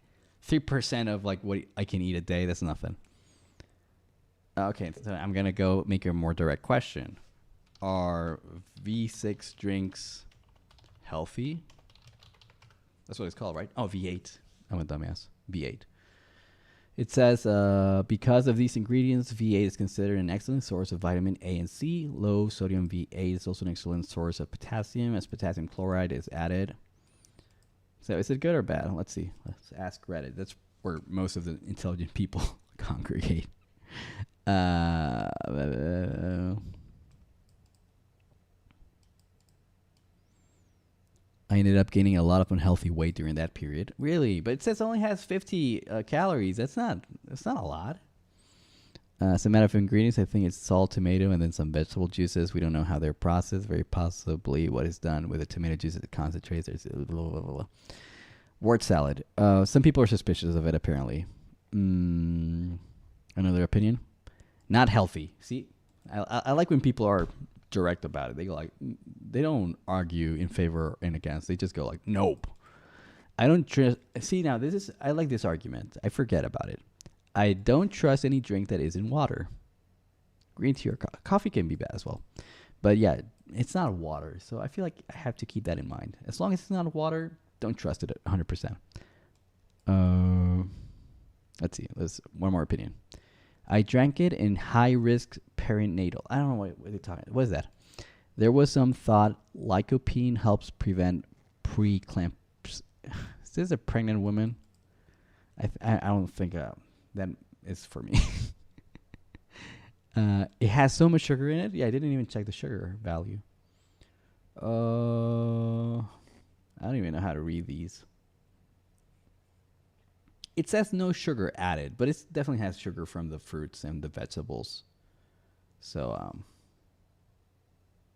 3% of like what I can eat a day, that's nothing. Okay, so I'm going to go make a more direct question. Are V6 drinks healthy? That's what it's called, right? Oh, V8. I'm a dumbass. V8. It says, because of these ingredients, V8 is considered an excellent source of vitamin A and C. Low sodium V8 is also an excellent source of potassium, as potassium chloride is added. So is it good or bad? Let's see. Let's ask Reddit. That's where most of the intelligent people congregate. I ended up gaining a lot of unhealthy weight during that period. Really? But it says it only has 50 calories. That's not a lot. As a matter of ingredients, I think it's salt, tomato, and then some vegetable juices. We don't know how they're processed. Very possibly what is done with the tomato juice that concentrates. There's blah, blah, blah, blah. Word salad. Some people are suspicious of it, apparently. Another opinion? Not healthy. See? I like when people are direct about it. They go like, they don't argue in favor and against. They just go like, nope. I don't trust. See, now I like this argument. I forget about it. I don't trust any drink that isn't water. Green tea or coffee can be bad as well. But yeah, it's not water. So I feel like I have to keep that in mind. As long as it's not water, don't trust it 100%. Let's see. Let's one more opinion. I drank it in high risk perinatal. I don't know what they're talking. What is that? There was some thought lycopene helps prevent preeclampsia. Is this a pregnant woman? I don't think that is for me. It has so much sugar in it. Yeah, I didn't even check the sugar value. I don't even know how to read these. It says no sugar added, but it definitely has sugar from the fruits and the vegetables. So,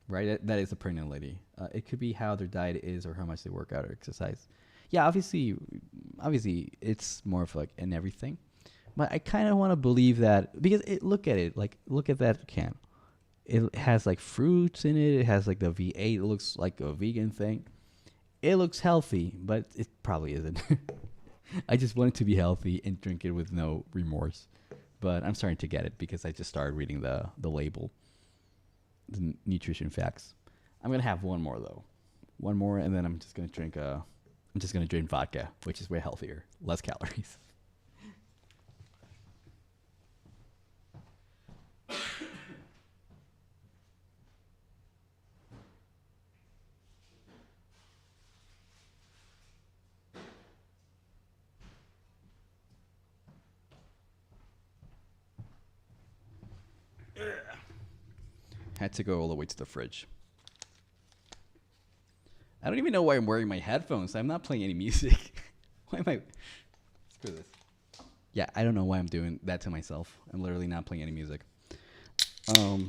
right, that is a pregnant lady. It could be how their diet is or how much they work out or exercise. Yeah, obviously, it's more of like in everything. But I kind of want to believe that because look at that can. It has like fruits in it. It has like the V8. It looks like a vegan thing. It looks healthy, but it probably isn't. I just want it to be healthy and drink it with no remorse. But I'm starting to get it because I just started reading the label, the nutrition facts. I'm gonna have one more though, and then I'm just gonna drink vodka, which is way healthier, less calories. Had to go all the way to the fridge. I don't even know why I'm wearing my headphones. I'm not playing any music. Why am I? Screw this. Yeah, I don't know why I'm doing that to myself. I'm literally not playing any music. But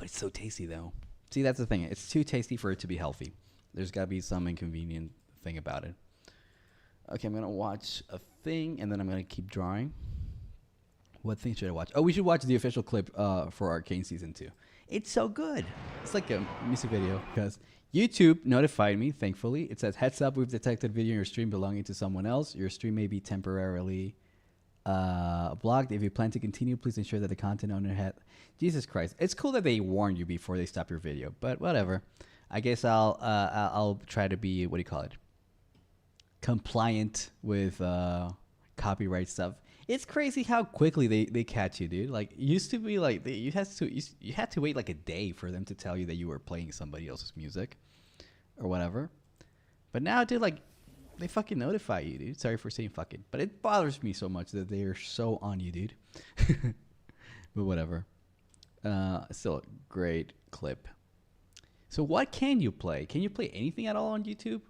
it's so tasty though. See, that's the thing. It's too tasty for it to be healthy. There's got to be some inconvenient thing about it. Okay, I'm gonna watch a thing and then I'm gonna keep drawing. What thing should I watch? Oh, we should watch the official clip for Arcane Season 2. It's so good. It's like a music video because YouTube notified me, thankfully. It says, heads up, we've detected video in your stream belonging to someone else. Your stream may be temporarily blocked. If you plan to continue, please ensure that the content owner had... Jesus Christ. It's cool that they warn you before they stop your video, but whatever. I guess I'll try to be, what do you call it? Compliant with copyright stuff. It's crazy how quickly they catch you, dude. Like, it used to be like you had to wait like a day for them to tell you that you were playing somebody else's music or whatever. But now, dude, like, they fucking notify you, dude. Sorry for saying fucking, but it bothers me so much that they are so on you, dude. But whatever. Still a great clip. So what can you play? Can you play anything at all on YouTube?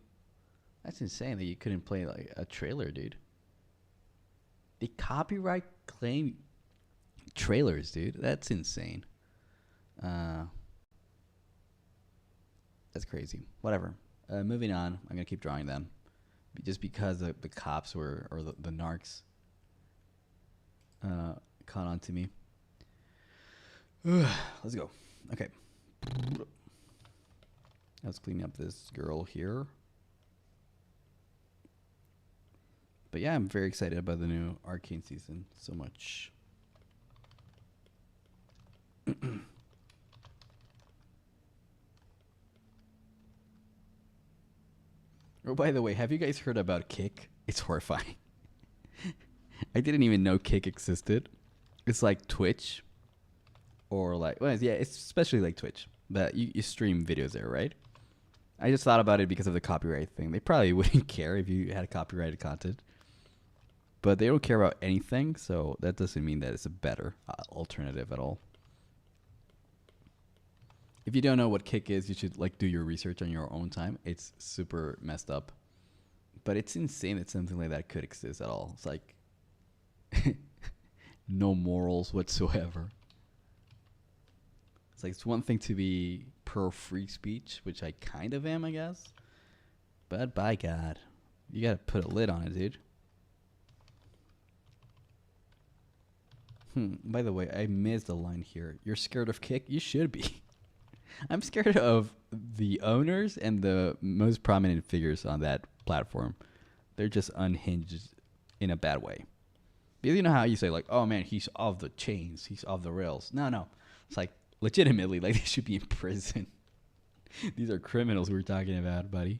That's insane that you couldn't play like a trailer, dude. They copyright claim trailers, dude. That's insane. That's crazy. Whatever. Moving on. I'm going to keep drawing them. Just because the cops or the narcs caught on to me. Let's go. Okay. Let's clean up this girl here. But yeah, I'm very excited about the new Arcane season. So much. Oh, by the way, have you guys heard about Kick? It's horrifying. I didn't even know Kick existed. It's like Twitch. Or like, well, yeah, it's especially like Twitch. But you stream videos there, right? I just thought about it because of the copyright thing. They probably wouldn't care if you had copyrighted content. But they don't care about anything, so that doesn't mean that it's a better alternative at all. If you don't know what Kick is, you should like do your research on your own time. It's super messed up. But it's insane that something like that could exist at all. It's like no morals whatsoever. It's like it's one thing to be pro free speech, which I kind of am, I guess. But by God, you gotta put a lid on it, dude. By the way, I missed the line here. You're scared of kick? You should be. I'm scared of the owners and the most prominent figures on that platform. They're just unhinged in a bad way. Because you know how you say, like, oh man, he's off the chains, he's off the rails. No. It's like, legitimately, like, they should be in prison. These are criminals we're talking about, buddy.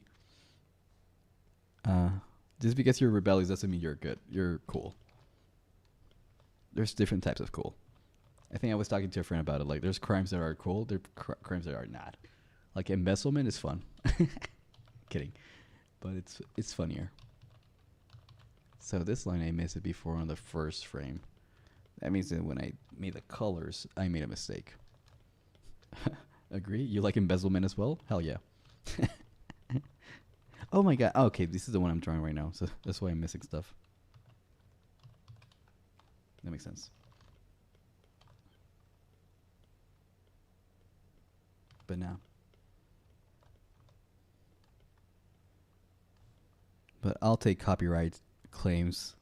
Just because you're rebellious doesn't mean you're good. You're cool. There's different types of cool. I think I was talking to a friend about it. Like, there's crimes that are cool. There's crimes that are not. Like, embezzlement is fun. Kidding. But it's funnier. So this line, I missed it before on the first frame. That means that when I made the colors, I made a mistake. Agree? You like embezzlement as well? Hell yeah. Oh my god. Oh, okay, this is the one I'm drawing right now. So that's why I'm missing stuff. That makes sense. But now. But I'll take copyright claims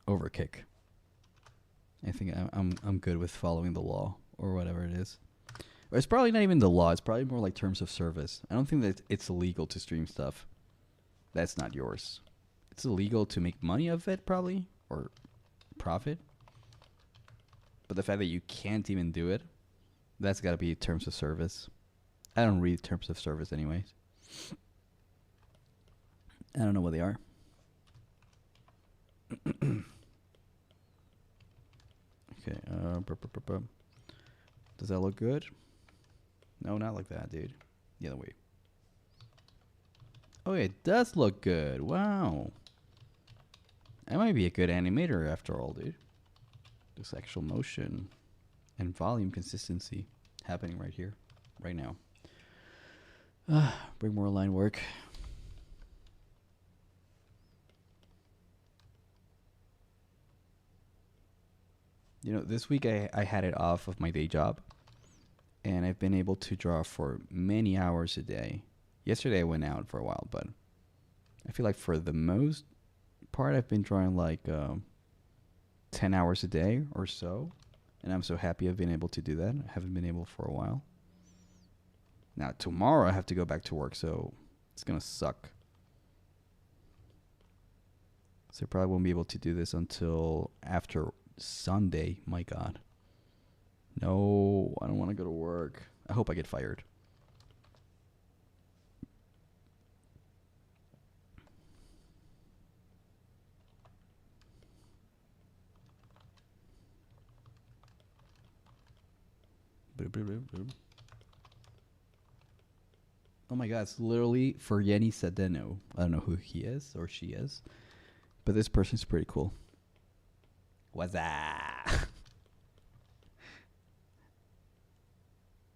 over kick. I think I'm good with following the law or whatever it is. Or it's probably not even the law. It's probably more like terms of service. I don't think that it's illegal to stream stuff that's not yours. It's illegal to make money of it, probably, or profit. But the fact that you can't even do it, that's got to be terms of service. I don't read terms of service anyways. I don't know what they are. Okay. Does that look good? No, not like that, dude. The other way. Oh, it does look good. Wow. I might be a good animator after all, dude. There's actual motion and volume consistency happening right here, right now. Bring more line work. You know, this week I had it off of my day job, and I've been able to draw for many hours a day. Yesterday I went out for a while, but I feel like for the most part I've been drawing like 10 hours a day or so, and I'm so happy I've been able to do that. I haven't been able for a while. Now tomorrow I have to go back to work, so it's gonna suck. So I probably won't be able to do this until after Sunday. My god. No, I don't want to go to work. I hope I get fired. Oh my god, it's literally for Yenny Sedeno. I don't know who he is or she is, but this person's pretty cool. What's that?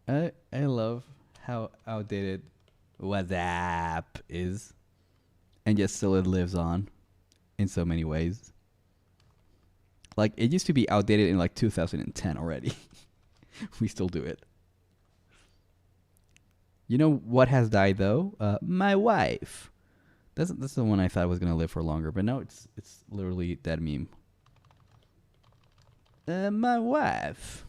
I love how outdated WhatsApp is, and yet still it lives on in so many ways. Like, it used to be outdated in like 2010 already. We still do it. You know what has died though? My wife. That's the one I thought was gonna live for longer, but no, it's literally that meme. My wife.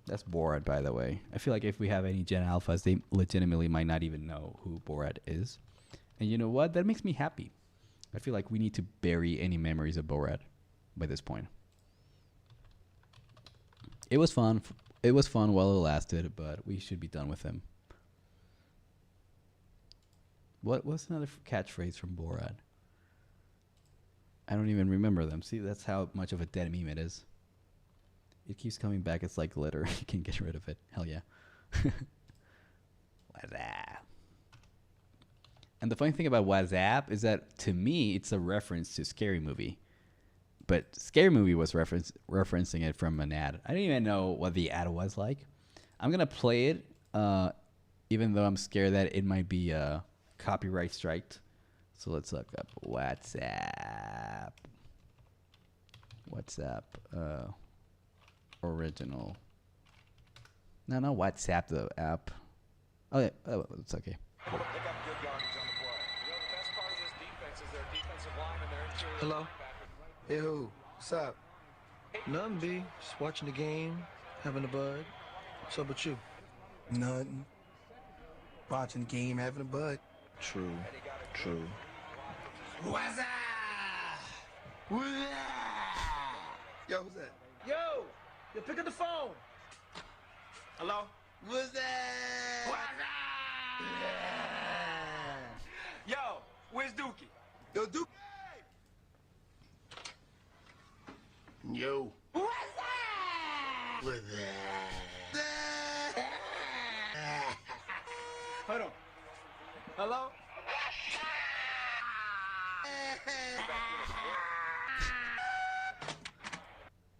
That's Borat, by the way. I feel like if we have any Gen Alphas, they legitimately might not even know who Borat is. And you know what? That makes me happy. I feel like we need to bury any memories of Borat by this point. It was fun. It was fun while it lasted, but we should be done with him. What's another catchphrase from Borat? I don't even remember them. See, that's how much of a dead meme it is. It keeps coming back. It's like glitter. You can get rid of it. Hell yeah. WhatsApp. And the funny thing about WhatsApp is that, to me, it's a reference to Scary Movie. But Scary Movie was referencing it from an ad. I didn't even know what the ad was like. I'm going to play it, even though I'm scared that it might be copyright striked. So let's look up WhatsApp. WhatsApp original. No, not WhatsApp, the app. Oh, yeah. Oh, it's okay. Hello? Hey, who? What's up? Nothing, B. Just watching the game, having a bud. What's up with you? Nothing. Watching the game, having a bud. True. True. What's up? What's up? Yo, who's that? Yo! Yo, pick up the phone! Hello? What's that? What's up? Yo, where's Dookie? Yo, Duke. Yo. What's up? What's that? Hold on. Hello?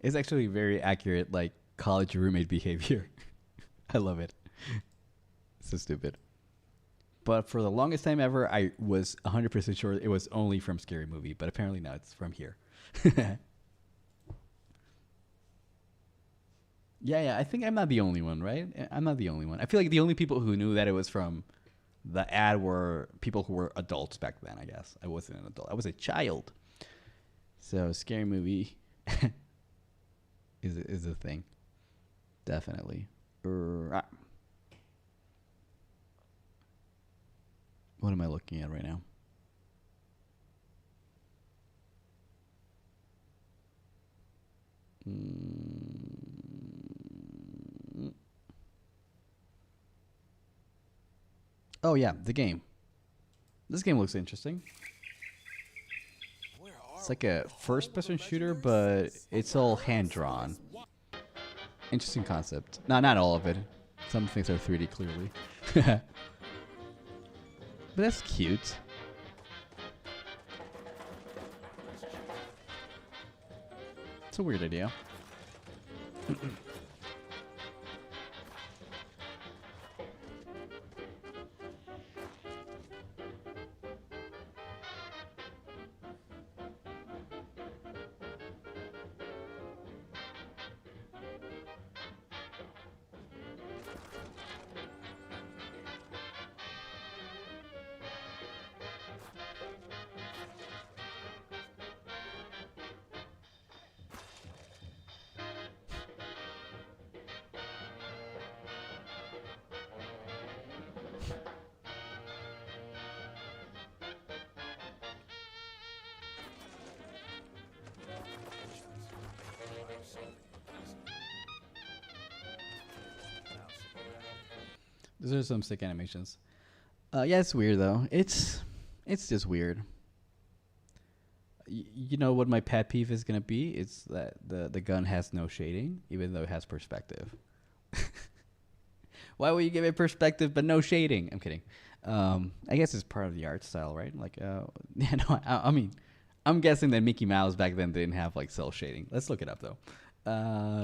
It's actually very accurate, like college roommate behavior. I love it. So stupid. But for the longest time ever, I was 100% sure it was only from Scary Movie, but apparently now it's from here. Yeah, I think I'm not the only one, right? I'm not the only one. I feel like the only people who knew that it was from the ad were people who were adults back then, I guess. I wasn't an adult. I was a child. So Scary Movie is a thing. Definitely. What am I looking at right now? Oh yeah, the game. This game looks interesting. It's like a first-person shooter, but it's all hand-drawn. Interesting concept. No, not all of it. Some things are 3D clearly. But that's cute. It's a weird idea. Those are some sick animations. Yeah, it's weird though. It's just weird. You know what my pet peeve is gonna be? It's that the gun has no shading, even though it has perspective. Why would you give it perspective but no shading? I'm kidding. I guess it's part of the art style, right? Like, yeah, no, I mean, I'm guessing that Mickey Mouse back then didn't have like cell shading. Let's look it up though.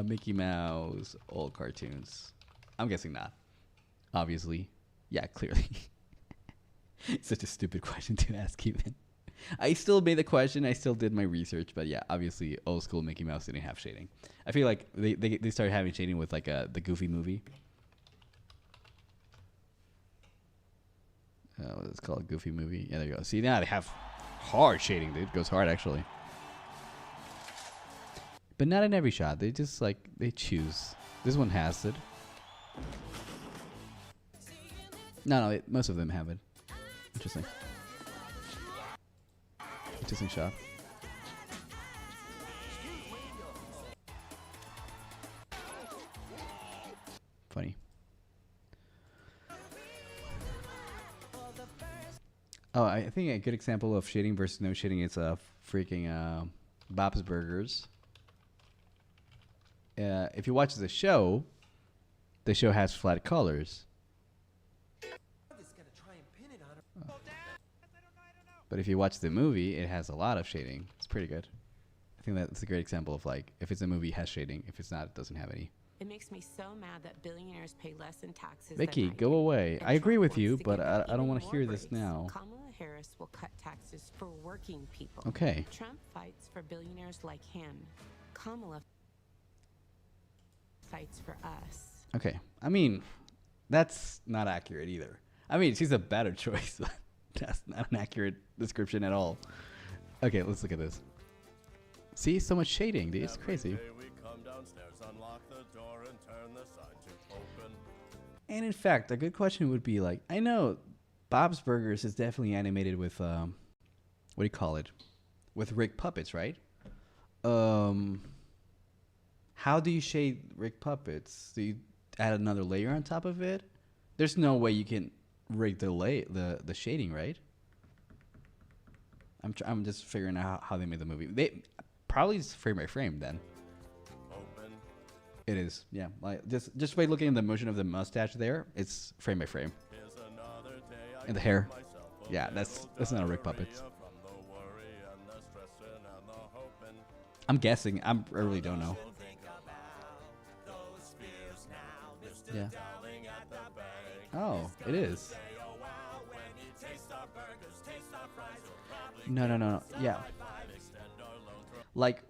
Mickey Mouse old cartoons. I'm guessing not. Obviously. Yeah, clearly. Such a stupid question to ask even. I still made the question. I still did my research. But yeah, obviously old school Mickey Mouse didn't have shading. I feel like they started having shading with like the Goofy movie. It's called Goofy movie. Yeah, there you go. See, now they have hard shading, dude. It goes hard actually. But not in every shot. They just like, they choose. This one has it. No, most of them have it. Interesting. Interesting shot. Funny. Oh, I think a good example of shading versus no shading is freaking Bob's Burgers. If you watch the show has flat colors. But if you watch the movie, it has a lot of shading. It's pretty good. I think that's a great example of like, if it's a movie, it has shading. If it's not, it doesn't have any. It makes me so mad that billionaires pay less in taxes. Vicky, go away. I agree with you, but I don't want to hear this now. Kamala Harris will cut taxes for working people. Okay. Trump fights for billionaires like him. Kamala fights for us. Okay. I mean, that's not accurate either. I mean, she's a better choice, but that's not an accurate description at all. Okay, let's look at this. See, so much shading, dude. It's crazy. And in fact, a good question would be like, I know Bob's Burgers is definitely animated with what do you call it? With rig puppets, right? How do you shade rig puppets? Do you add another layer on top of it? There's no way you can rig the shading, right? I'm just figuring out how they made the movie. They probably it's frame by frame then. It is, yeah. Like just by looking at the motion of the mustache there, it's frame by frame. And the hair, yeah, that's not a rig puppets. I'm guessing. I really don't know. Yeah. Oh, it is. No. Yeah. Like,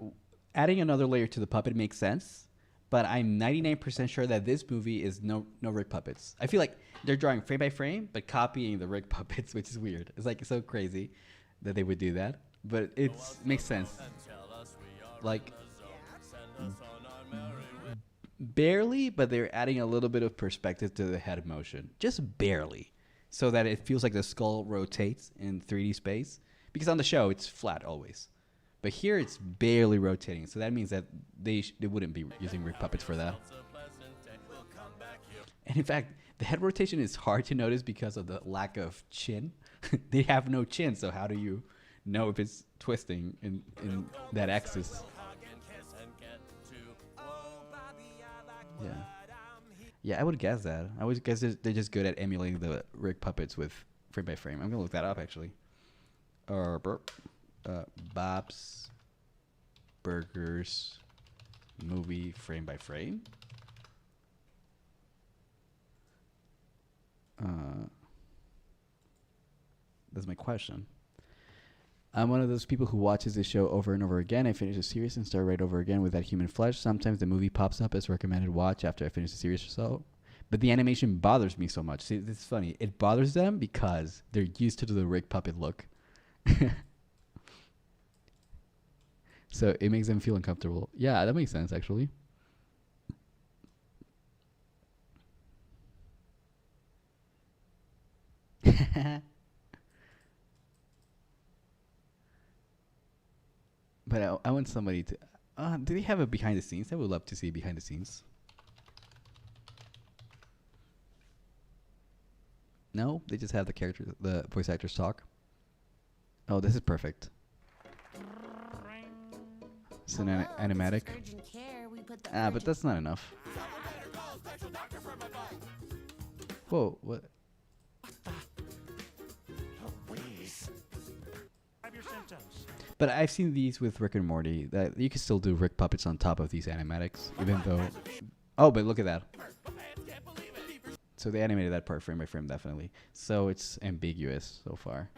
adding another layer to the puppet makes sense, but I'm 99% sure that this movie is no rig puppets. I feel like they're drawing frame by frame, but copying the rig puppets, which is weird. It's like so crazy that they would do that, but it makes sense. Like, barely, but they're adding a little bit of perspective to the head motion. Just barely. So that it feels like the skull rotates in 3D space. Because on the show, it's flat always. But here, it's barely rotating. So that means that they wouldn't be using rig puppets for that. And in fact, the head rotation is hard to notice because of the lack of chin. They have no chin, so how do you know if it's twisting in that axis? Yeah. Yeah, I would guess that. I would guess they're just good at emulating the rig puppets with frame by frame. I'm going to look that up, actually. Bob's Burgers movie frame by frame. That's my question. I'm one of those people who watches this show over and over again. I finish a series and start right over again with that human flesh. Sometimes the movie pops up as recommended watch after I finish the series or so. But the animation bothers me so much. See, this is funny. It bothers them because they're used to the rig puppet look. So it makes them feel uncomfortable. Yeah, that makes sense, actually. But I want somebody to... do they have a behind the scenes? I would love to see behind the scenes. No? They just have the voice actors talk? Oh, this is perfect. It's an animatic. But that's not enough. Whoa, what? But I've seen these with Rick and Morty that you can still do Rick puppets on top of these animatics, even though... Oh, but look at that. So they animated that part frame by frame, definitely. So it's ambiguous so far.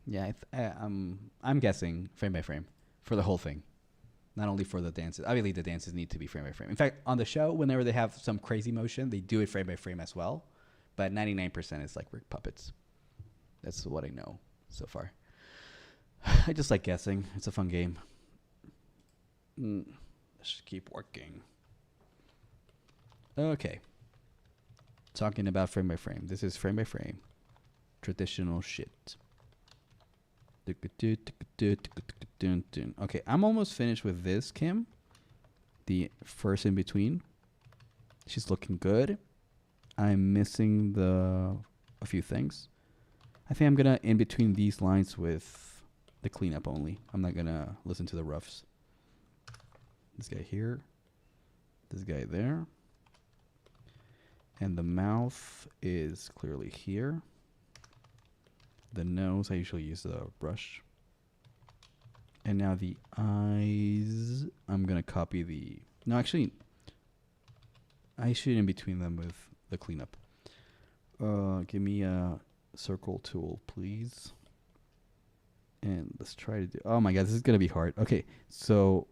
Yeah, I'm guessing frame by frame for the whole thing. Not only for the dances. Obviously, the dances need to be frame by frame. In fact, on the show, whenever they have some crazy motion, they do it frame by frame as well. But 99% is like rig puppets. That's what I know so far. I just like guessing. It's a fun game. Let's keep working. Okay. Talking about frame by frame. This is frame by frame. Traditional shit. Okay, I'm almost finished with this, Kim. The first in between. She's looking good. I'm missing a few things. I think I'm gonna in between these lines with the cleanup only. I'm not gonna listen to the roughs. This guy here. This guy there. And the mouth is clearly here. The nose, I usually use the brush. And now the eyes, I'm going to copy the... No, actually, I should in between them with the cleanup. Give me a circle tool, please. And let's try to do... Oh my god, this is going to be hard. Okay, so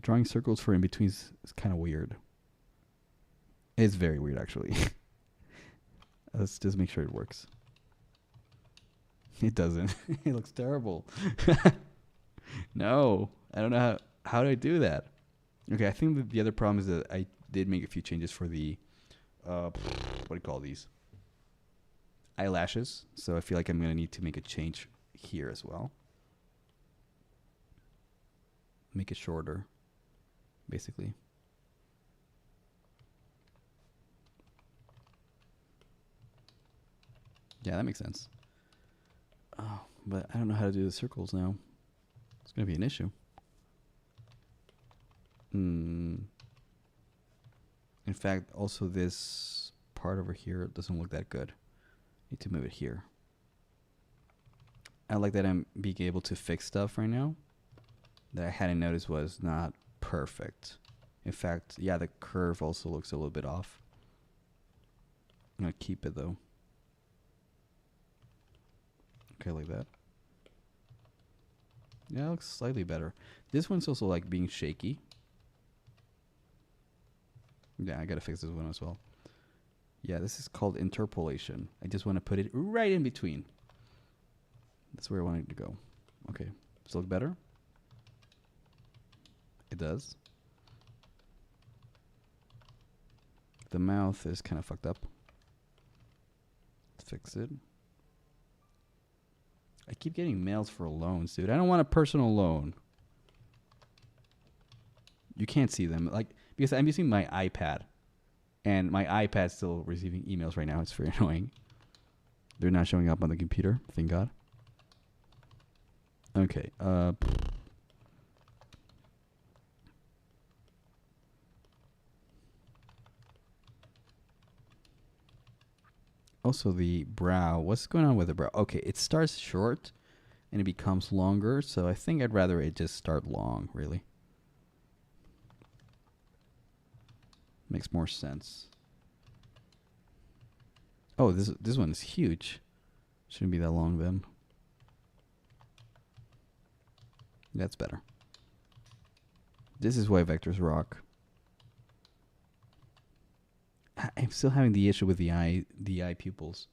drawing circles for in-betweens is kind of weird. It's very weird, actually. Let's just make sure it works. It doesn't. It looks terrible. No, I don't know how do I do that. Okay, I think that the other problem is that I did make a few changes for the what do you call these? Eyelashes. So I feel like I'm gonna need to make a change here as well. Make it shorter, basically. Yeah, that makes sense. Oh, but I don't know how to do the circles now. It's going to be an issue. In fact, also this part over here doesn't look that good. Need to move it here. I like that I'm being able to fix stuff right now that I hadn't noticed was not perfect. In fact, yeah, the curve also looks a little bit off. I'm going to keep it though. Okay, like that. Yeah, it looks slightly better. This one's also like being shaky. Yeah, I gotta fix this one as well. Yeah, this is called interpolation. I just want to put it right in between. That's where I want it to go. Okay, does it look better? It does. The mouth is kind of fucked up. Let's fix it. I keep getting mails for loans, dude. I don't want a personal loan. You can't see them, like, because I'm using my iPad, and my iPad's still receiving emails right now. It's very annoying. They're not showing up on the computer, thank God. Okay. Also, the brow. What's going on with the brow? Okay, it starts short and it becomes longer. So I think I'd rather it just start long, really. Makes more sense. Oh, this one is huge. Shouldn't be that long then. That's better. This is why vectors rock. I'm still having the issue with the eye pupils.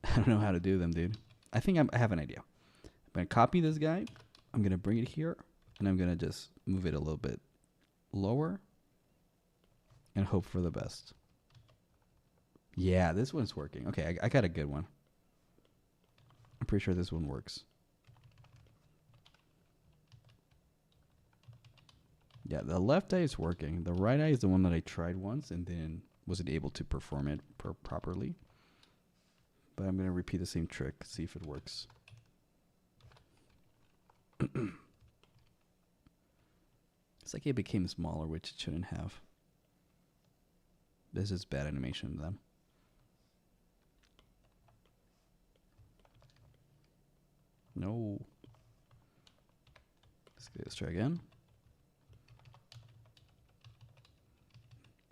I don't know how to do them, dude. I think I have an idea. I'm going to copy this guy. I'm going to bring it here. And I'm going to just move it a little bit lower. And hope for the best. Yeah, this one's working. Okay, I got a good one. I'm pretty sure this one works. Yeah, the left eye is working. The right eye is the one that I tried once and then wasn't able to perform it properly. But I'm going to repeat the same trick, see if it works. It's like it became smaller, which it shouldn't have. This is bad animation then. No. Let's try again.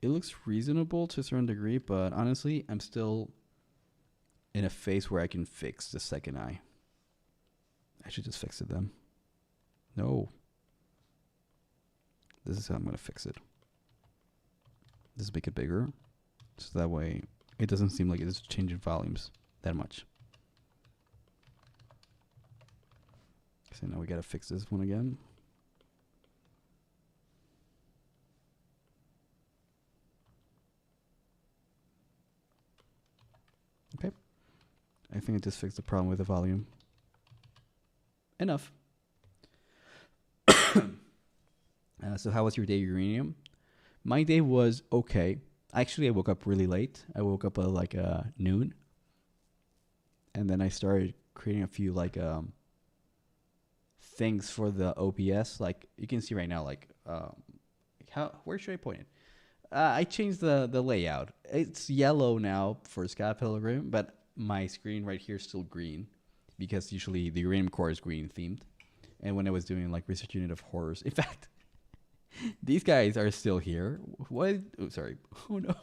It looks reasonable to a certain degree, but honestly, I'm still in a phase where I can fix the second eye. I should just fix it then. No. This is how I'm going to fix it. Just make it bigger. So that way it doesn't seem like it's changing volumes that much. So now we got to fix this one again. Okay. I think I just fixed the problem with the volume. Enough. So how was your day, Uranium? My day was okay. Actually, I woke up really late. I woke up at like noon. And then I started creating a few like things for the OBS. Like you can see right now, like where should I point it? I changed the layout. It's yellow now for Scott Pilgrim, but my screen right here is still green because usually the Uranium Core is green themed. And when I was doing like research unit of horrors, in fact, these guys are still here. What? Oh, sorry. Oh no,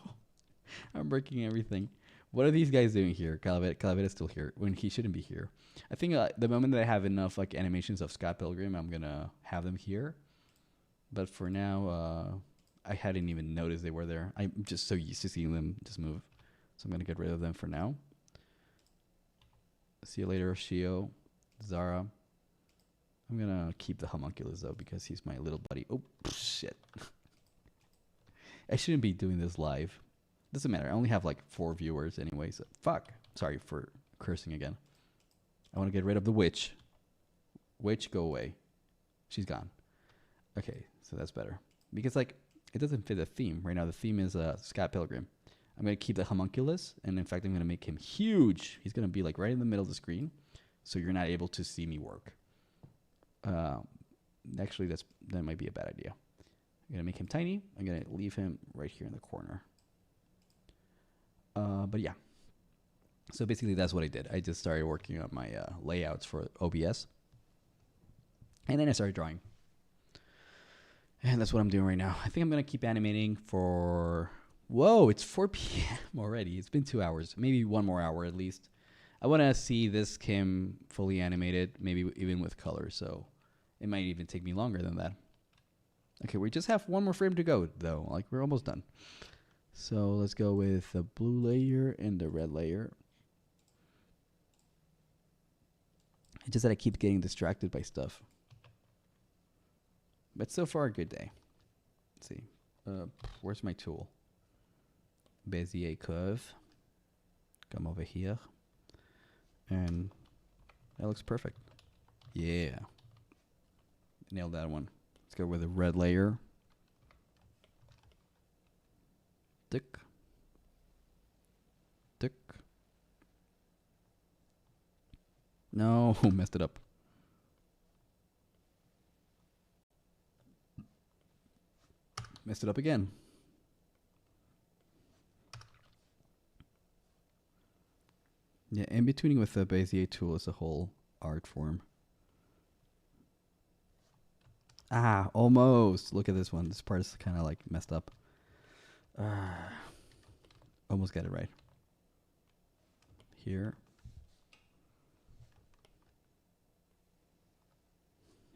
I'm breaking everything. What are these guys doing here? Calavera is still here when he shouldn't be here. I think the moment that I have enough like animations of Scott Pilgrim, I'm gonna have them here. But for now, I hadn't even noticed they were there. I'm just so used to seeing them just move. So I'm going to get rid of them for now. See you later, Shio, Zara. I'm going to keep the homunculus, though, because he's my little buddy. Oh, shit. I shouldn't be doing this live. Doesn't matter. I only have like 4 viewers anyway, so fuck. Sorry for cursing again. I want to get rid of the witch. Witch, go away. She's gone. Okay, so that's better. Because, like, it doesn't fit the theme. Right now, the theme is Scott Pilgrim. I'm going to keep the homunculus, and in fact, I'm going to make him huge. He's going to be, like, right in the middle of the screen, so you're not able to see me work. Actually, that might be a bad idea. I'm going to make him tiny. I'm going to leave him right here in the corner. But, yeah. So, basically, that's what I did. I just started working on my layouts for OBS. And then I started drawing. And that's what I'm doing right now. I think I'm going to keep animating for... Whoa, it's 4 p.m. already. It's been 2 hours. Maybe 1 more hour at least. I want to see this Kim fully animated, maybe even with color. So it might even take me longer than that. Okay, we just have 1 more frame to go, though. Like, we're almost done. So let's go with the blue layer and the red layer. It's just that I keep getting distracted by stuff. But so far, a good day. Let's see. Where's my tool? Bezier curve. Come over here. And that looks perfect. Yeah. Nailed that one. Let's go with a red layer. Tick. Tick. No, messed it up. Messed it up again. Yeah, in-betweening with the Bezier tool is a whole art form. Ah, almost. Look at this one. This part is kind of like messed up. Almost got it right. Here.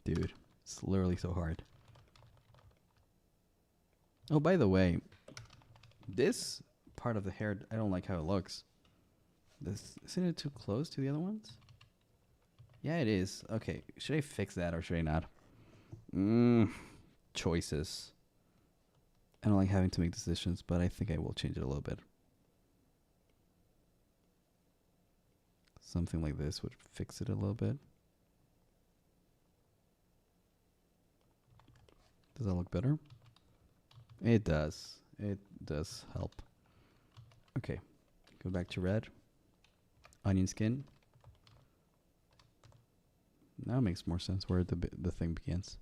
Dude, it's literally so hard. Oh, by the way, this part of the hair, I don't like how it looks. Isn't it too close to the other ones? Yeah, it is. Okay, should I fix that or should I not? Choices. I don't like having to make decisions, but I think I will change it a little bit. Something like this would fix it a little bit. Does that look better? It does. It does help. Okay. Go back to red. Onion skin. Now it makes more sense where the thing begins.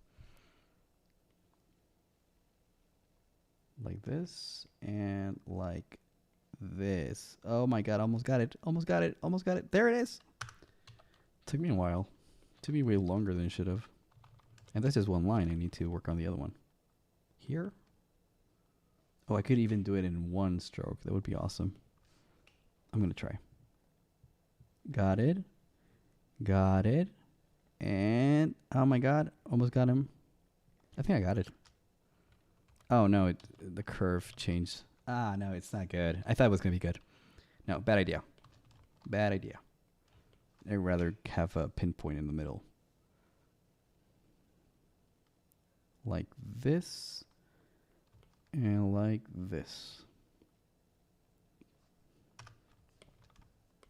Like this and like this. Oh my god, almost got it. Almost got it. Almost got it. There it is. Took me a while. Took me way longer than it should have. And that's just one line. I need to work on the other one. Here. Oh, I could even do it in one stroke. That would be awesome. I'm going to try. Got it. Got it. And, oh my god, almost got him. I think I got it. Oh no, the curve changed. Ah, no, it's not good. I thought it was going to be good. No, bad idea. Bad idea. I'd rather have a pinpoint in the middle. Like this. And like this.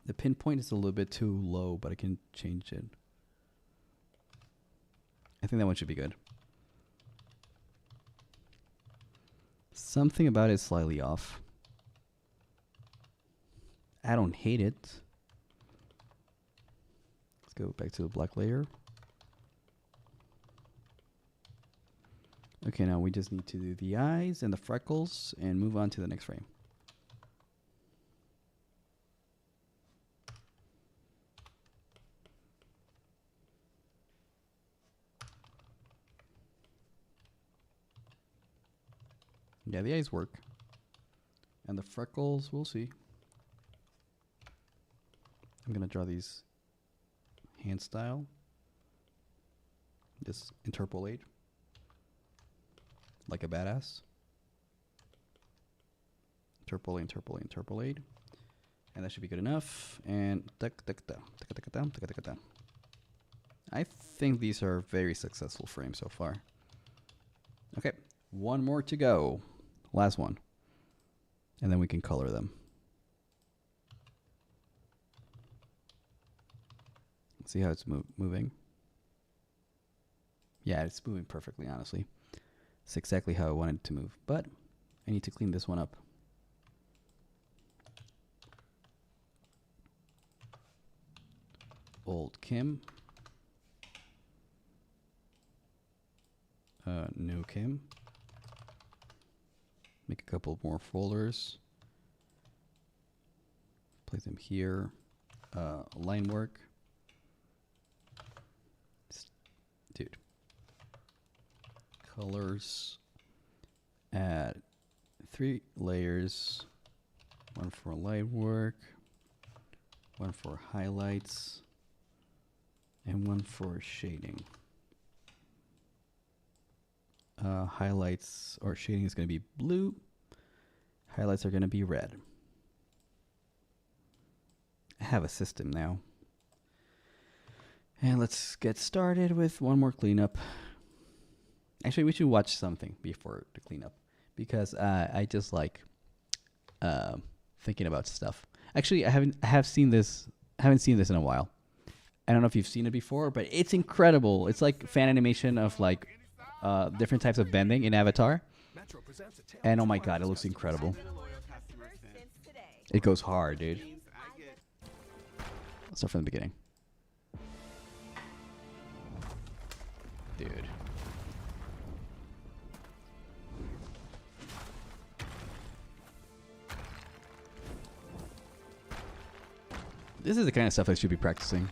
The pinpoint is a little bit too low, but I can change it. I think that one should be good. Something about it is slightly off. I don't hate it. Let's go back to the black layer. Okay, now we just need to do the eyes and the freckles and move on to the next frame. Yeah, the eyes work. And the freckles, we'll see. I'm going to draw these hand style. Just interpolate. Like a badass. interpolate. And that should be good enough. And I think these are very successful frames so far. Okay, one more to go. Last one. And then we can color them. See how it's moving? Yeah, it's moving perfectly, honestly. It's exactly how I wanted it to move. But I need to clean this one up. Old Kim. New Kim. Make a couple more folders. Place them here. Line work. Dude. Colors. Add 3 layers. 1 for light work. 1 for highlights. And 1 for shading. Highlights or shading is going to be blue. Highlights are going to be red. I have a system now. And let's get started with one more cleanup. Actually, we should watch something before the cleanup because I just like thinking about stuff. Actually, I haven't seen this in a while. I don't know if you've seen it before, but it's incredible. It's like fan animation of like different types of bending in Avatar. And oh my god, it looks incredible. It goes hard, dude. Let's start from the beginning. Dude. This is the kind of stuff I should be practicing.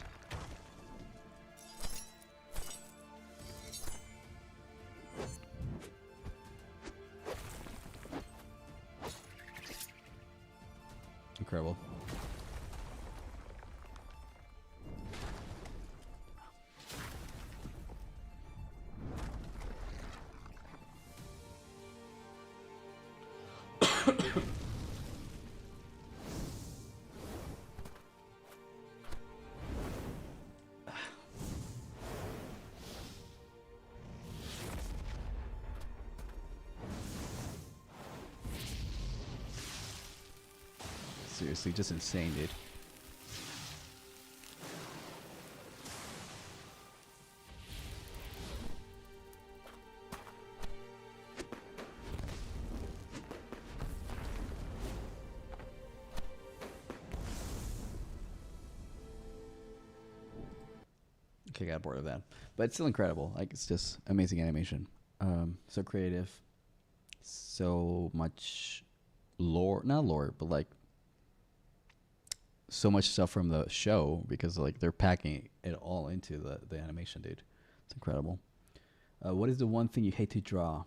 Incredible. Seriously, just insane, dude. Okay, got bored of that. But it's still incredible. Like, it's just amazing animation. So creative. So much lore. Not lore, but like so much stuff from the show because like they're packing it all into the animation, dude. It's incredible. What is the one thing you hate to draw?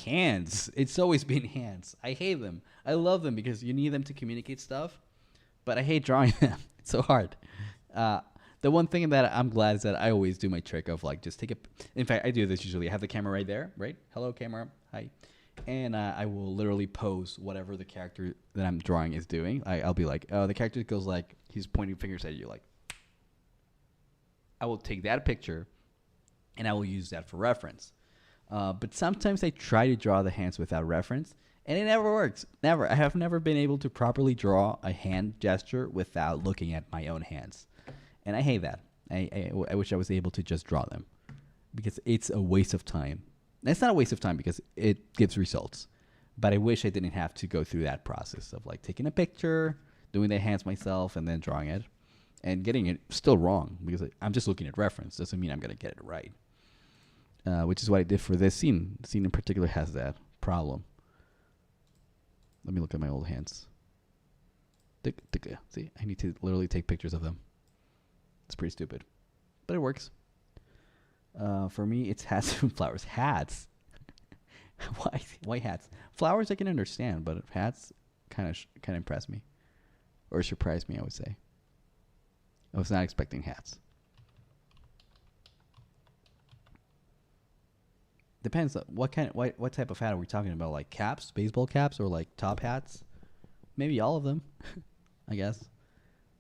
Hands. It's always been hands. I hate them. I love them because you need them to communicate stuff, but I hate drawing them. It's so hard. The one thing that I'm glad is that I always do my trick of like just take a. In fact, I do this usually. I have the camera right there, right? Hello, camera. Hi. And I will literally pose whatever the character that I'm drawing is doing. I'll be like, oh, the character goes like, he's pointing fingers at you. Like, I will take that picture and I will use that for reference. But sometimes I try to draw the hands without reference and it never works. Never. I have never been able to properly draw a hand gesture without looking at my own hands. And I hate that. I wish I was able to just draw them because it's a waste of time. It's not a waste of time because it gives results. But I wish I didn't have to go through that process of like taking a picture, doing the hands myself, and then drawing it. And getting it still wrong because I'm just looking at reference. Doesn't mean I'm going to get it right. Which is what I did for this scene. The scene in particular has that problem. Let me look at my old hands. See, I need to literally take pictures of them. It's pretty stupid. But it works. For me, it's hats and flowers. Hats. Why hats? Flowers I can understand, but hats kind of impress me, or surprise me. I would say. I was not expecting hats. Depends. What type of hat are we talking about? Like caps, baseball caps, or like top hats? Maybe all of them. I guess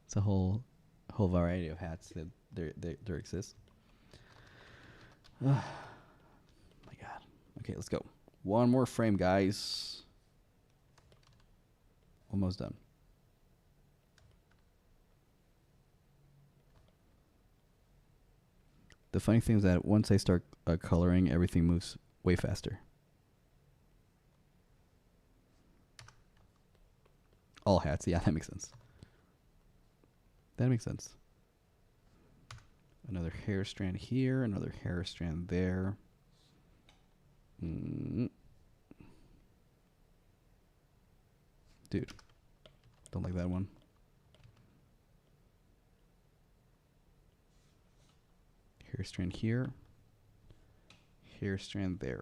it's a whole variety of hats that there exists. Oh my God. Okay, let's go. One more frame, guys. Almost done. The funny thing is that once I start coloring, everything moves way faster. All hats. Yeah, that makes sense. That makes sense. Another hair strand here, another hair strand there. Dude, don't like that one. Hair strand here, hair strand there.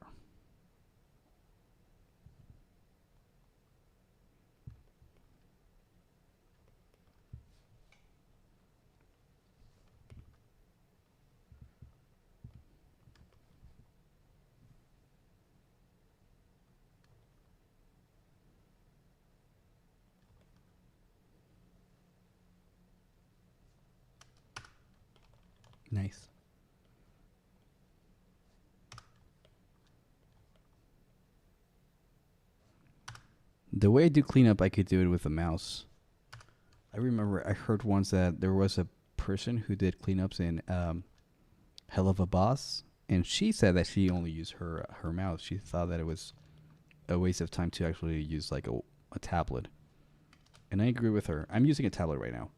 Nice. The way I do cleanup, I could do it with a mouse. I remember I heard once that there was a person who did cleanups in Hell of a Boss, and she said that she only used her mouse. She thought that it was a waste of time to actually use like a tablet. And I agree with her. I'm using a tablet right now.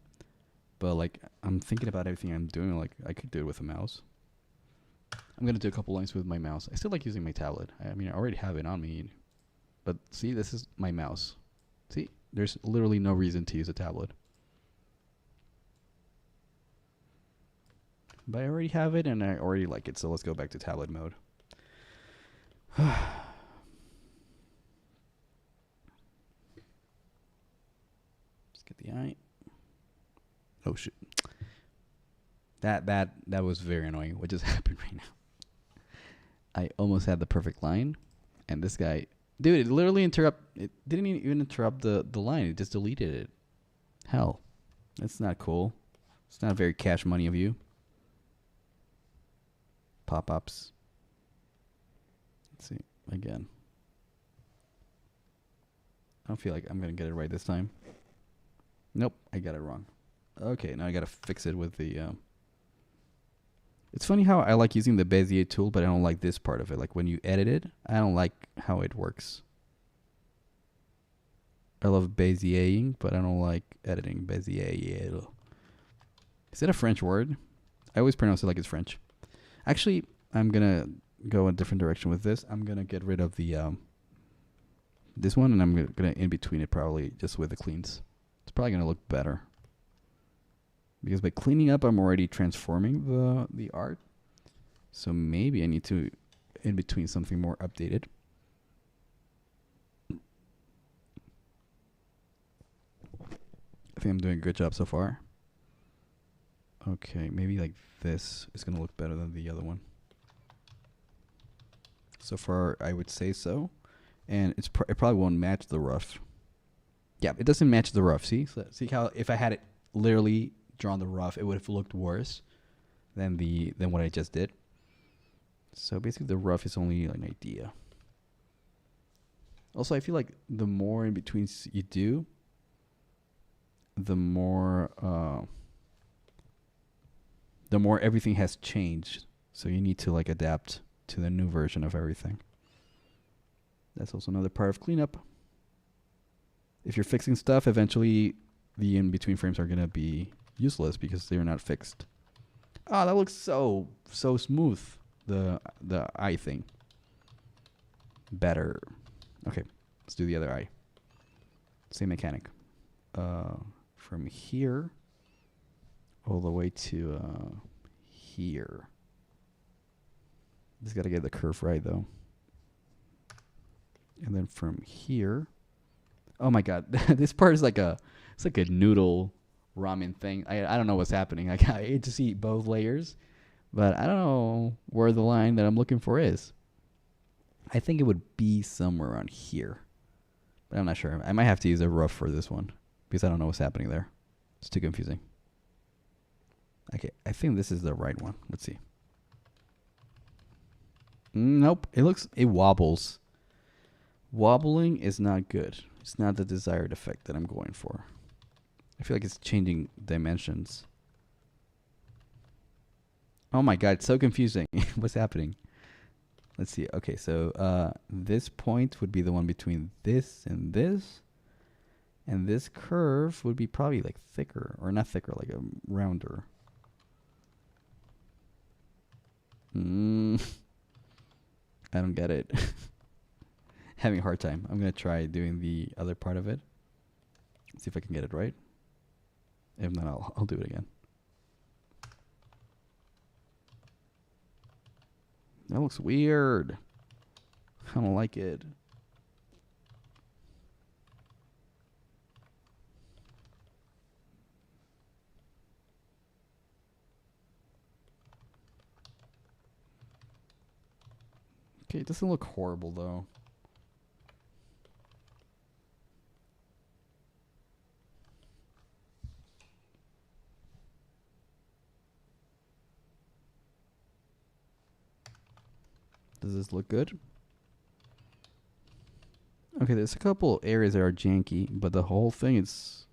But like I'm thinking about everything I'm doing, like I could do it with a mouse. I'm gonna do a couple lines with my mouse. I still like using my tablet. I mean, I already have it on me. But see, this is my mouse. See, there's literally no reason to use a tablet. But I already have it and I already like it, so let's go back to tablet mode. Let's get the eye. Oh shit. That was very annoying. What just happened right now? I almost had the perfect line, and this guy, dude, it literally it didn't even interrupt the line. It just deleted it. Hell, that's not cool. It's not very cash money of you. Pop-ups. Let's see again. I don't feel like I'm gonna get it right this time. Nope, I got it wrong. Okay, now I gotta fix it with the. It's funny how I like using the Bezier tool, but I don't like this part of it. Like when you edit it, I don't like how it works. I love Beziering, but I don't like editing. Bezier. Is it a French word? I always pronounce it like it's French. Actually, I'm gonna go a different direction with this. I'm gonna get rid of the this one, and I'm gonna in between it probably just with the cleans. It's probably gonna look better. Because by cleaning up, I'm already transforming the art. So maybe I need to, in between, something more updated. I think I'm doing a good job so far. Okay, maybe like this is going to look better than the other one. So far, I would say so. And it probably won't match the rough. Yeah, it doesn't match the rough. See? So, see how if I had it literally drawn the rough, it would have looked worse than what I just did. So basically the rough is only an idea. Also, I feel like the more in between you do, the more everything has changed. So you need to like adapt to the new version of everything. That's also another part of cleanup. If you're fixing stuff, eventually the in-between frames are gonna be useless because they're not fixed. Oh, that looks so smooth. The eye thing. Better. Okay, let's do the other eye. Same mechanic. From here all the way to here. Just gotta get the curve right though. And then from here. Oh my god, this part is it's like a noodle ramen thing. I don't know what's happening. I hate to see both layers, but I don't know where the line that I'm looking for is. I think it would be somewhere around here. But I'm not sure. I might have to use a rough for this one because I don't know what's happening there. It's too confusing. Okay, I think this is the right one. Let's see. Nope. It wobbles. Wobbling is not good. It's not the desired effect that I'm going for. I feel like it's changing dimensions. Oh my god, it's so confusing. What's happening? Let's see. Okay, so this point would be the one between this and this. And this curve would be probably like thicker. Or not thicker, like a rounder. I don't get it. Having a hard time. I'm going to try doing the other part of it. See if I can get it right. If not, I'll do it again. That looks weird. I don't like it. Okay, it doesn't look horrible though. Does this look good? Okay, there's a couple areas that are janky, but the whole thing is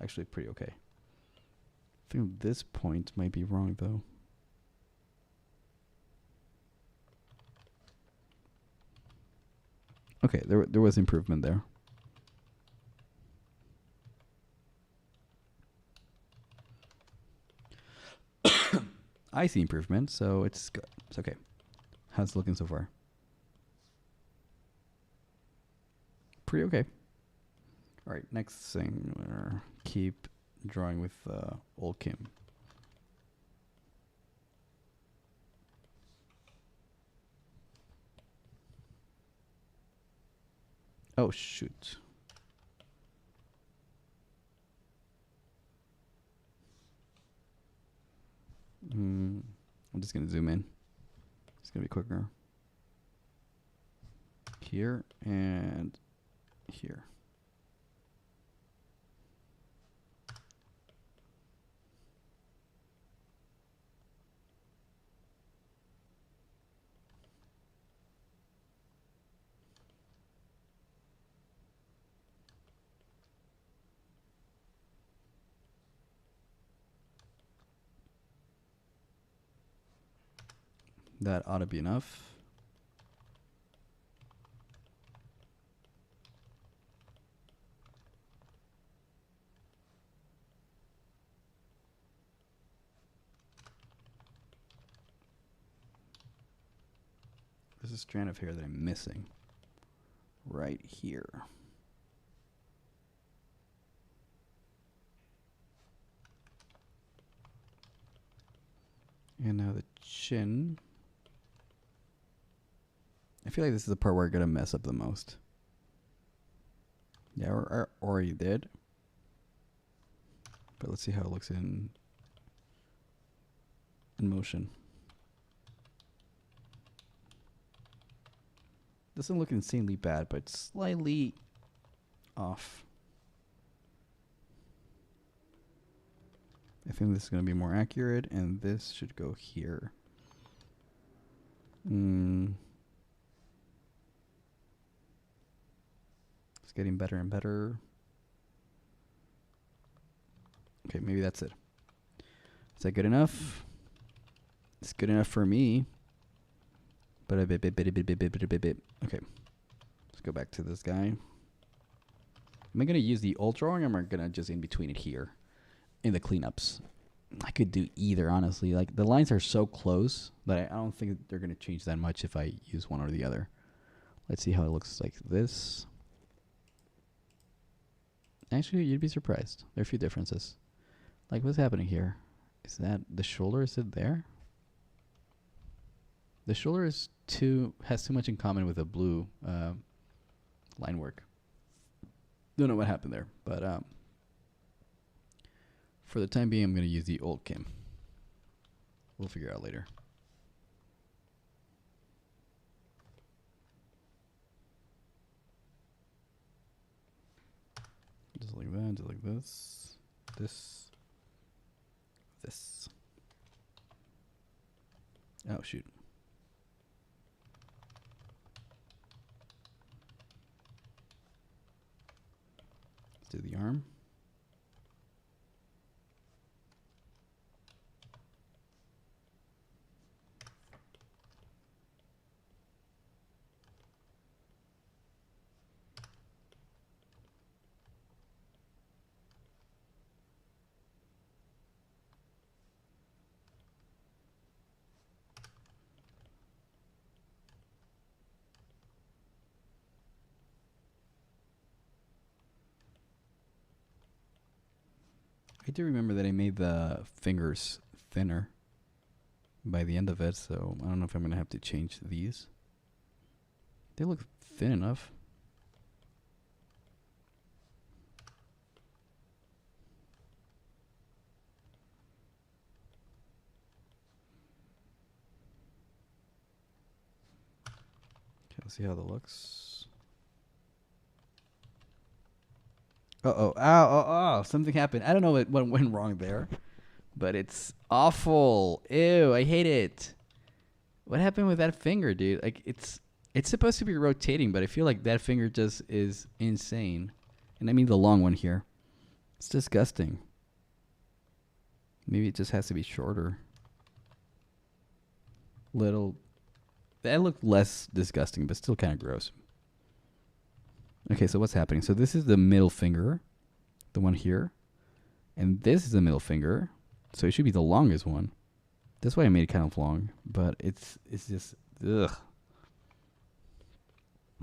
actually pretty okay. I think this point might be wrong though. Okay, there was improvement there. I see improvement, so it's good. It's okay. How's it looking so far? Pretty okay. All right, next thing, we're gonna keep drawing with old Kim. Oh shoot. I'm just gonna zoom in. It's gonna be quicker. Here and here. That ought to be enough. There's a strand of hair that I'm missing. Right here. And now the chin. I feel like this is the part where I'm going to mess up the most. Yeah, I already did. But let's see how it looks in motion. Doesn't look insanely bad, but slightly off. I think this is going to be more accurate, and this should go here. It's getting better and better. Okay, maybe that's it. Is that good enough? It's good enough for me. But a bit. Okay. Let's go back to this guy. Am I going to use the old drawing, or am I going to just in between it here in the cleanups? I could do either, honestly. Like, the lines are so close that I don't think they're going to change that much if I use one or the other. Let's see how it looks like this. Actually, you'd be surprised. There are a few differences. Like, what's happening here? Is that the shoulder? Is it there? The shoulder has too much in common with the blue line work. Don't know what happened there, but for the time being, I'm going to use the old Kim. We'll figure it out later. ones are like this, this, this. Oh, shoot. Let's do the arm. I do remember that I made the fingers thinner by the end of it, so I don't know if I'm going to have to change these. They look thin enough. Okay, let's see how that looks. Uh-oh. Ow, oh, something happened. I don't know what went wrong there, but it's awful. Ew, I hate it. What happened with that finger, dude? Like, it's supposed to be rotating, but I feel like that finger just is insane. And I mean the long one here. It's disgusting. Maybe it just has to be shorter. That looked less disgusting, but still kind of gross. Okay, so what's happening? So this is the middle finger, the one here. And this is the middle finger. So it should be the longest one. That's why I made it kind of long. But it's just, ugh.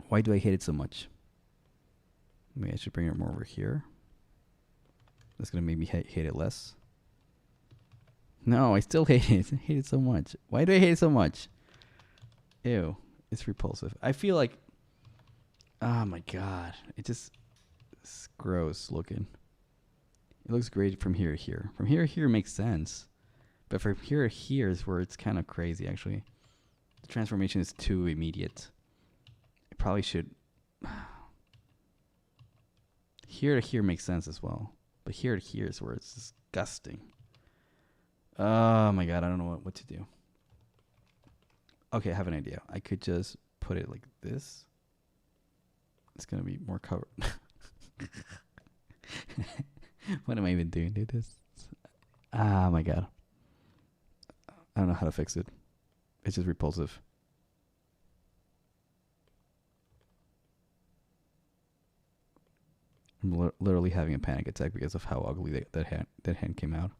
Why do I hate it so much? Maybe I should bring it more over here. That's going to make me hate it less. No, I still hate it. I hate it so much. Why do I hate it so much? Ew, it's repulsive. I feel like, oh my god, it's gross looking. It looks great from here to here. From here to here makes sense, but from here to here is where it's kind of crazy. Actually, the transformation is too immediate. I probably should. Here to here makes sense as well, but here to here is where it's disgusting. Oh my god, I don't know what to do. Okay, I have an idea. I could just put it like this. It's gonna be more covered. What am I even doing, dude? Ah, my god. I don't know how to fix it. It's just repulsive. I'm literally having a panic attack because of how ugly that hand came out.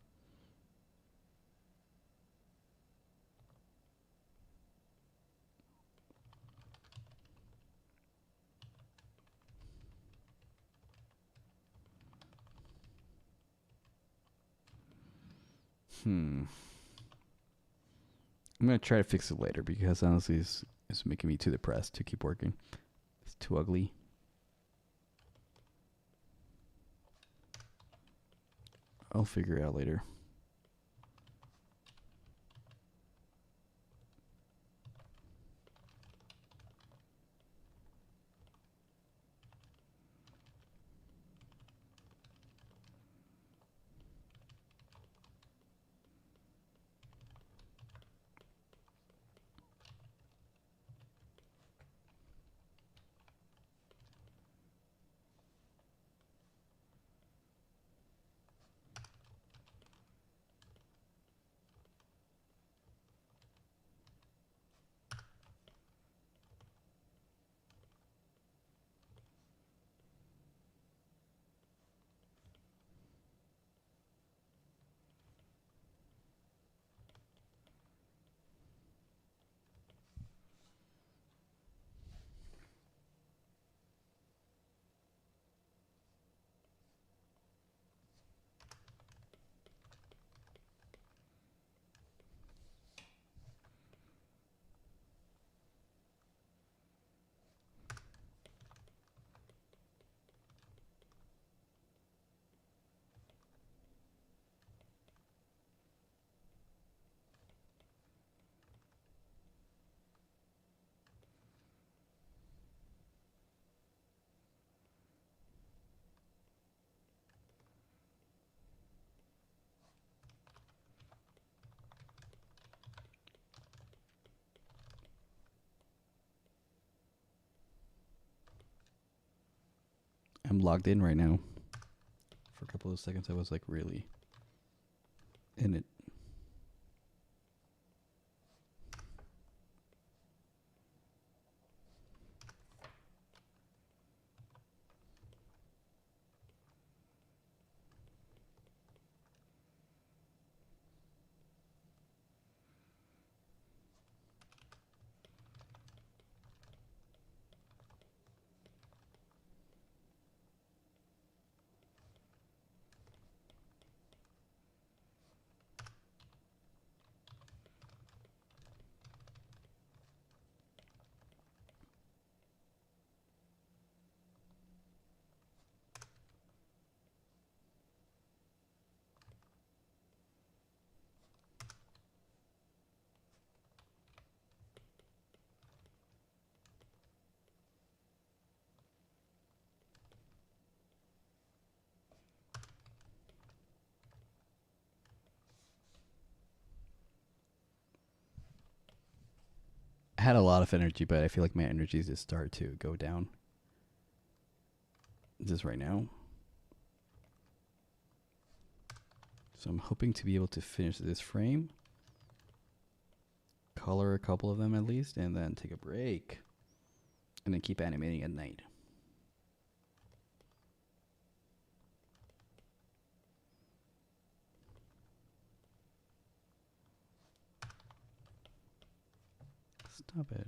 I'm going to try to fix it later because honestly it's making me too depressed to keep working. It's too ugly. I'll figure it out later. I'm logged in right now. For a couple of seconds, I was like really in it. I had a lot of energy, but I feel like my energies just start to go down. Just right now. So I'm hoping to be able to finish this frame. Color a couple of them at least, and then take a break. And then keep animating at night. Stop it.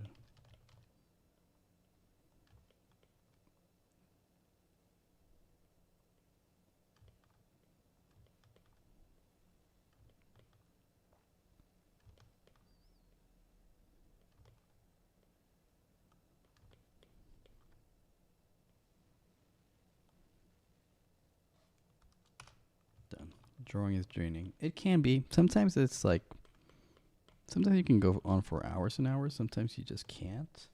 Done. Drawing is draining. It can be. Sometimes it's like, sometimes you can go on for hours and hours. Sometimes you just can't.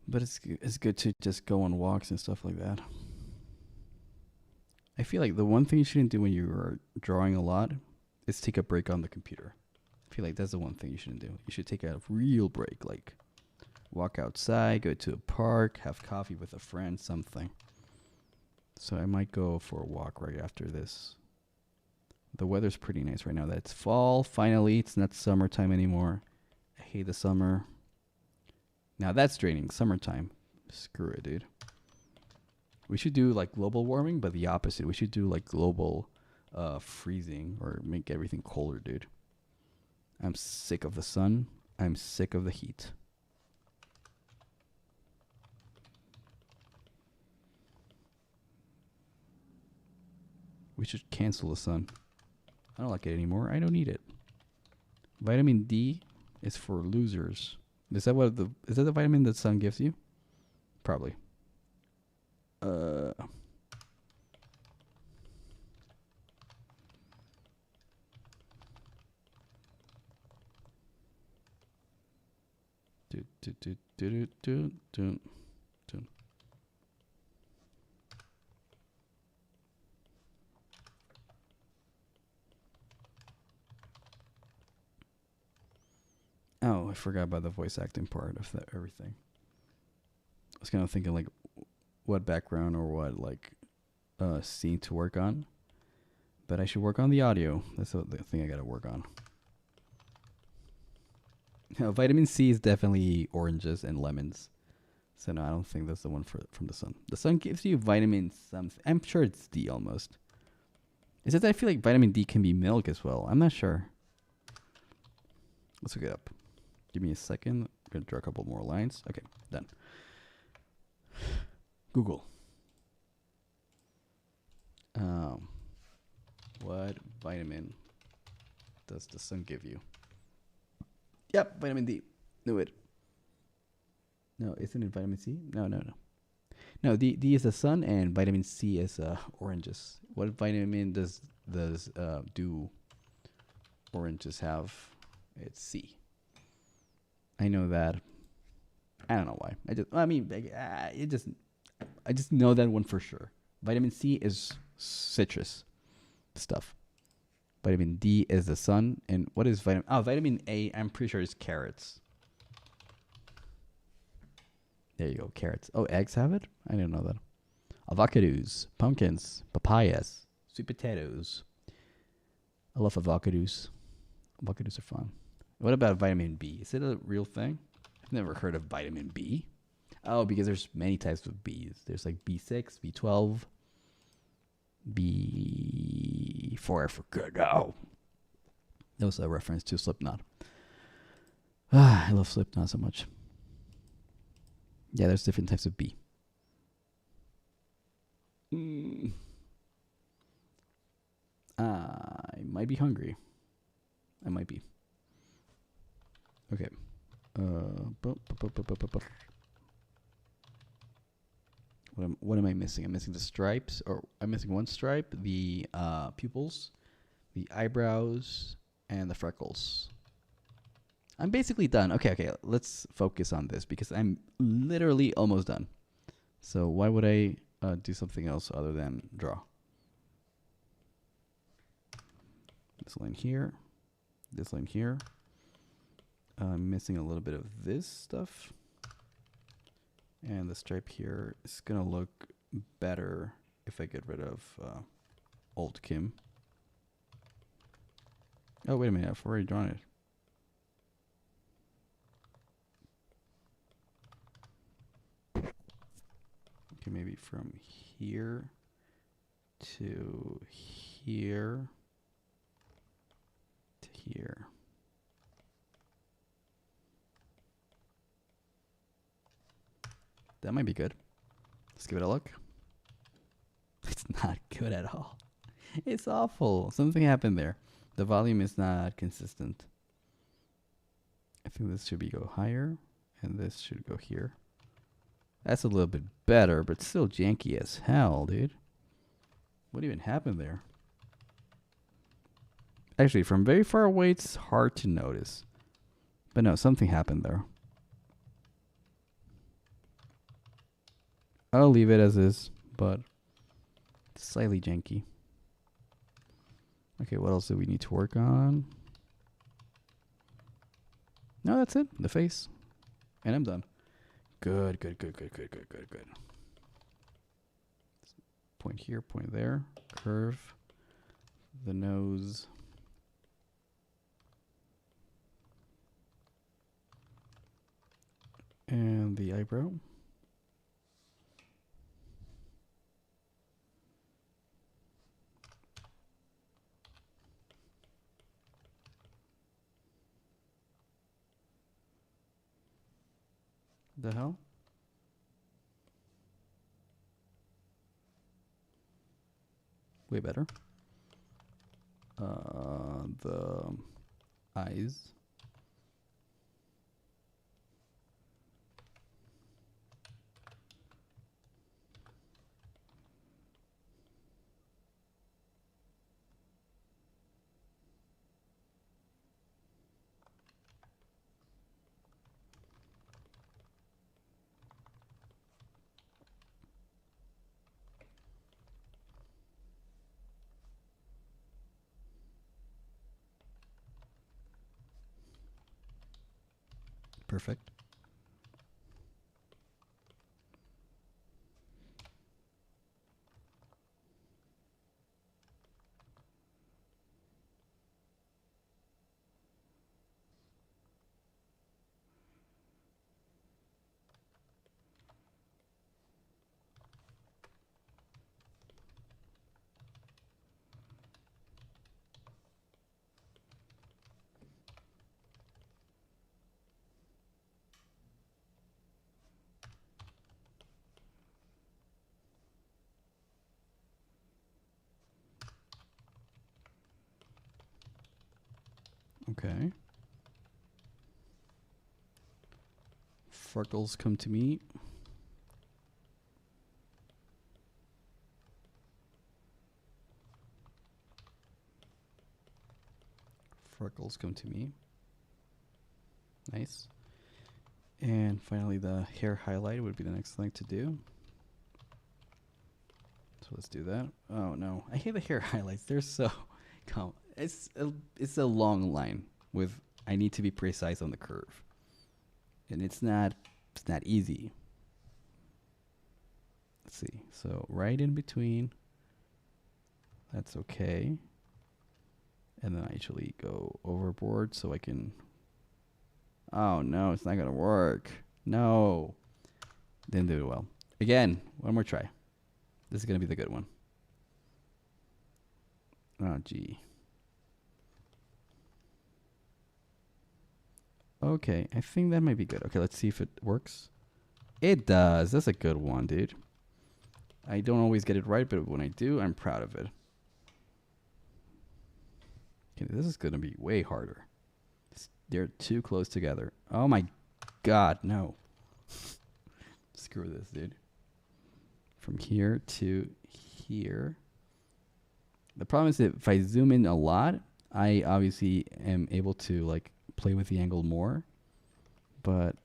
But it's good to just go on walks and stuff like that. I feel like the one thing you shouldn't do when you are drawing a lot is take a break on the computer. I feel like that's the one thing you shouldn't do. You should take a real break, like walk outside, go to a park, have coffee with a friend, something. So I might go for a walk right after this. The weather's pretty nice right now. That's fall, finally. It's not summertime anymore. I hate the summer. Now that's draining. Summertime. Screw it, dude. We should do like global warming, but the opposite. We should do like global freezing or make everything colder, dude. I'm sick of the sun. I'm sick of the heat. We should cancel the sun. I don't like it anymore. I don't need it. Vitamin D is for losers. Is that the vitamin that sun gives you? Probably. Oh, I forgot about the voice acting part of that everything. I was kind of thinking like what background or what like scene to work on. But I should work on the audio. That's the thing I gotta work on. No, vitamin C is definitely oranges and lemons. So no, I don't think that's the one from the sun. The sun gives you vitamin something. I'm sure it's D almost. It's just I feel like vitamin D can be milk as well. I'm not sure. Let's look it up. Give me a second. I'm going to draw a couple more lines. Okay, done. Google. What vitamin does the sun give you? Yep, vitamin D. Knew it. No, isn't it vitamin C? No. No, D is the sun and vitamin C is oranges. What vitamin does do oranges have? It's C. I know that. I don't know why. I just know that one for sure. Vitamin C is citrus stuff. Vitamin D is the sun. And what is vitamin A? I'm pretty sure it's carrots. There you go, carrots. Oh, eggs have it? I didn't know that. Avocados, pumpkins, papayas, sweet potatoes. I love avocados. Avocados are fun. What about vitamin B? Is it a real thing? I've never heard of vitamin B. Oh, because there's many types of Bs. There's like B6, B12, B4. I forget now. That was a reference to Slipknot. I love Slipknot so much. Yeah, there's different types of B. I might be hungry. I might be. Okay. What am I missing? I'm missing the stripes, or I'm missing one stripe, the pupils, the eyebrows, and the freckles. I'm basically done. Okay. Let's focus on this because I'm literally almost done. So why would I do something else other than draw? This line here. This line here. I'm missing a little bit of this stuff. And the stripe here is going to look better if I get rid of old Kim. Oh, wait a minute. I've already drawn it. Okay, maybe from here to here to here. That might be good. Let's give it a look. It's not good at all. It's awful. Something happened there. The volume is not consistent. I think this should go higher, and this should go here. That's a little bit better, but still janky as hell, dude. What even happened there? Actually, from very far away, it's hard to notice. But no, something happened there. I'll leave it as is, but it's slightly janky. Okay, what else do we need to work on? No, that's it. The face. And I'm done. Good. Point here, point there. Curve. The nose. And the eyebrow. The hell? Way better. The eyes. Perfect. Okay. Freckles come to me. Freckles come to me. Nice. And finally, the hair highlight would be the next thing to do. So let's do that. Oh no, I hate the hair highlights. They're so it's a long line with I need to be precise on the curve, and it's not easy. Let's see. So right in between. That's okay. And then I actually go overboard so I can... Oh, no, it's not going to work. No. Didn't do it well. Again, one more try. This is going to be the good one. Oh, gee. Okay, I think that might be good. Okay, let's see if it works. It does. That's a good one, dude. I don't always get it right, but when I do, I'm proud of it. Okay, this is going to be way harder. They're too close together. Oh my god, no. Screw this, dude. From here to here. The problem is that if I zoom in a lot, I obviously am able to like play with the angle more. But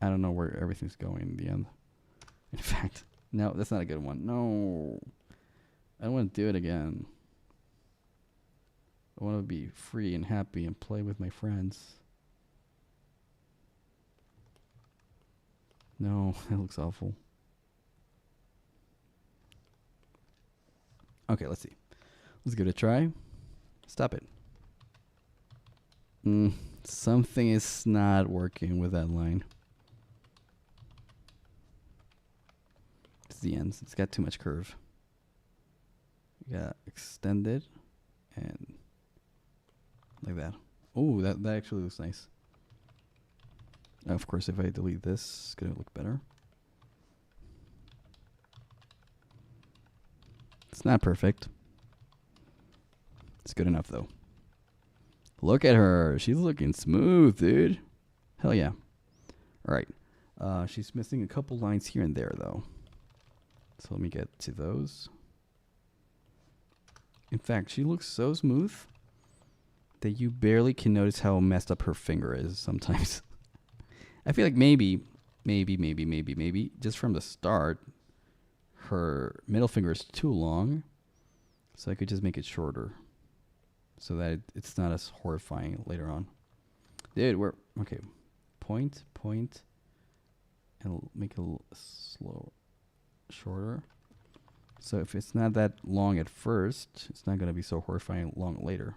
I don't know where everything's going in the end. In fact, no, that's not a good one. No. I don't want to do it again. I want to be free and happy and play with my friends. No, that looks awful. Okay, let's see. Let's give it a try. Stop it. Something is not working with that line. It's the ends. It's got too much curve. You gotta extend it and like that. Oh, that actually looks nice. Of course, if I delete this, it's going to look better. It's not perfect. It's good enough, though. Look at her. She's looking smooth, dude. Hell yeah. All right. She's missing a couple lines here and there, though. So let me get to those. In fact, she looks so smooth that you barely can notice how messed up her finger is sometimes. I feel like maybe, just from the start, her middle finger is too long. So I could just make it shorter. So that it's not as horrifying later on. Dude, we're... Okay. Point. And make it a little slow. Shorter. So if it's not that long at first, it's not going to be so horrifying long later.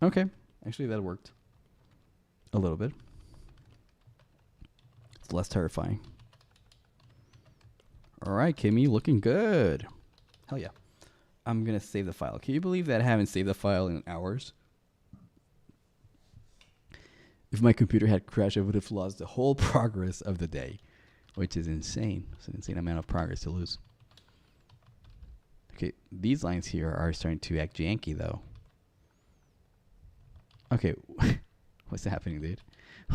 Okay. Actually, that worked. A little bit. It's less terrifying. All right, Kimmy, looking good. Hell yeah. I'm going to save the file. Can you believe that I haven't saved the file in hours? If my computer had crashed, I would have lost the whole progress of the day, which is insane. It's an insane amount of progress to lose. Okay, these lines here are starting to act janky, though. Okay, what's happening, dude?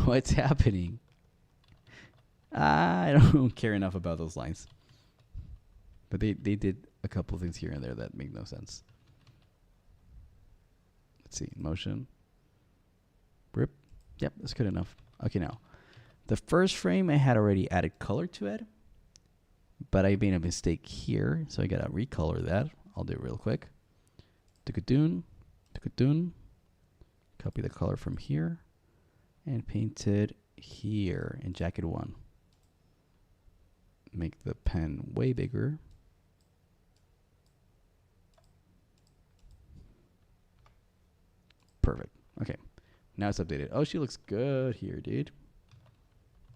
What's happening? I don't care enough about those lines. But they did a couple of things here and there that make no sense. Let's see, motion. Rip. Yep, that's good enough. Okay, now. The first frame, I had already added color to it. But I made a mistake here, so I gotta recolor that. I'll do it real quick. Tuk-a-doon. Copy the color from here and paint it here in jacket 1. Make the pen way bigger. Perfect. Okay. Now it's updated. Oh, she looks good here, dude.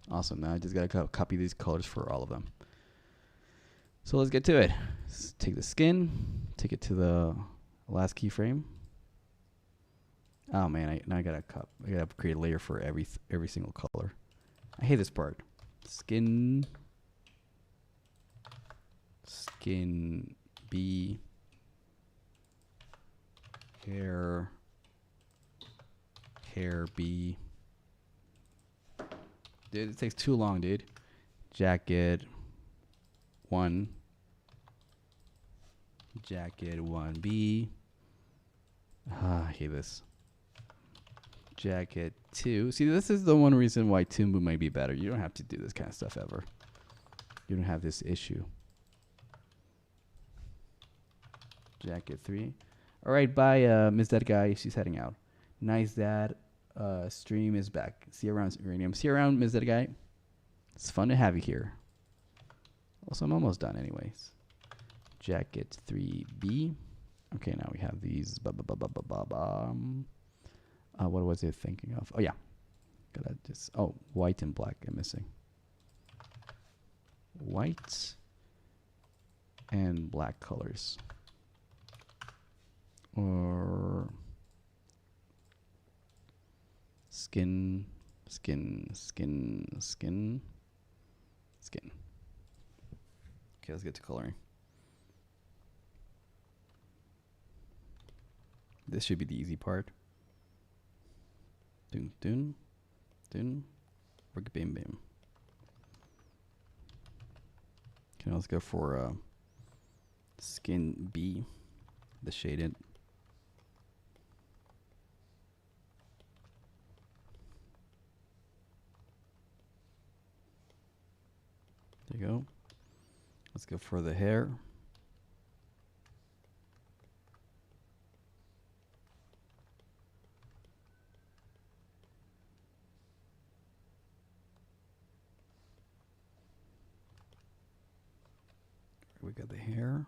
Awesome. Now I just got to copy these colors for all of them. So let's get to it. Let's take the skin, take it to the last keyframe. Oh man, now I gotta create a layer for every single color. I hate this part. Skin B, hair B. Dude, it takes too long, dude. Jacket 1. Jacket 1B. I hate this. Jacket 2. See, this is the one reason why Toon Boom might be better. You don't have to do this kind of stuff ever. You don't have this issue. Jacket 3. All right, bye, Miss That Guy. She's heading out. Nice that stream is back. See you around, Uranium. See you around, Ms. That guy. It's fun to have you here. Also, I'm almost done anyways. Jacket 3B. Okay, now we have these. What was I thinking of? Oh, yeah. Gotta just. Oh, white and black I'm missing. White and black colors. Or skin. Okay, let's get to coloring. This should be the easy part. Dun dun dun. Bam bam. Okay, let's go for skin B, the shaded. There you go. Let's go for the hair. We got the hair.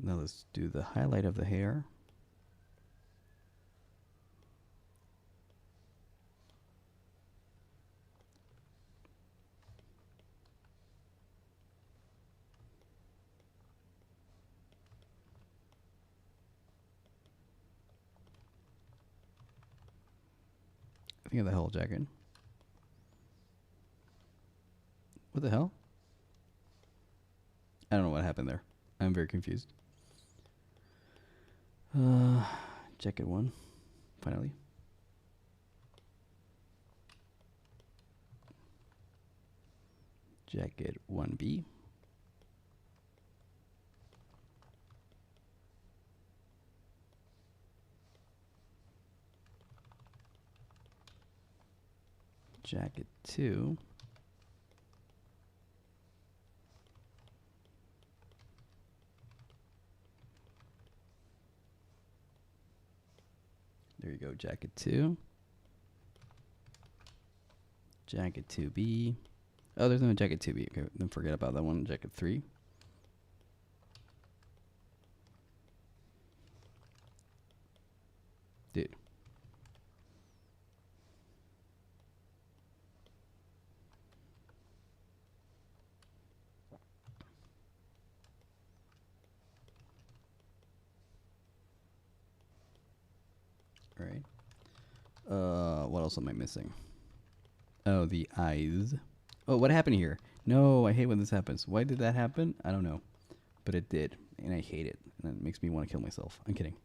Now let's do the highlight of the hair. Think of the hell jacket. What the hell? I don't know what happened there. I'm very confused. Jacket 1, finally. Jacket 1B. Jacket 2. There you go, jacket 2. Jacket 2B. Oh, there's no jacket 2B. Okay, then forget about that one. Jacket 3. Dude. All right. What else am I missing? Oh, the eyes. Oh, what happened here? No, I hate when this happens. Why did that happen? I don't know. But it did. And I hate it. And it makes me want to kill myself. I'm kidding.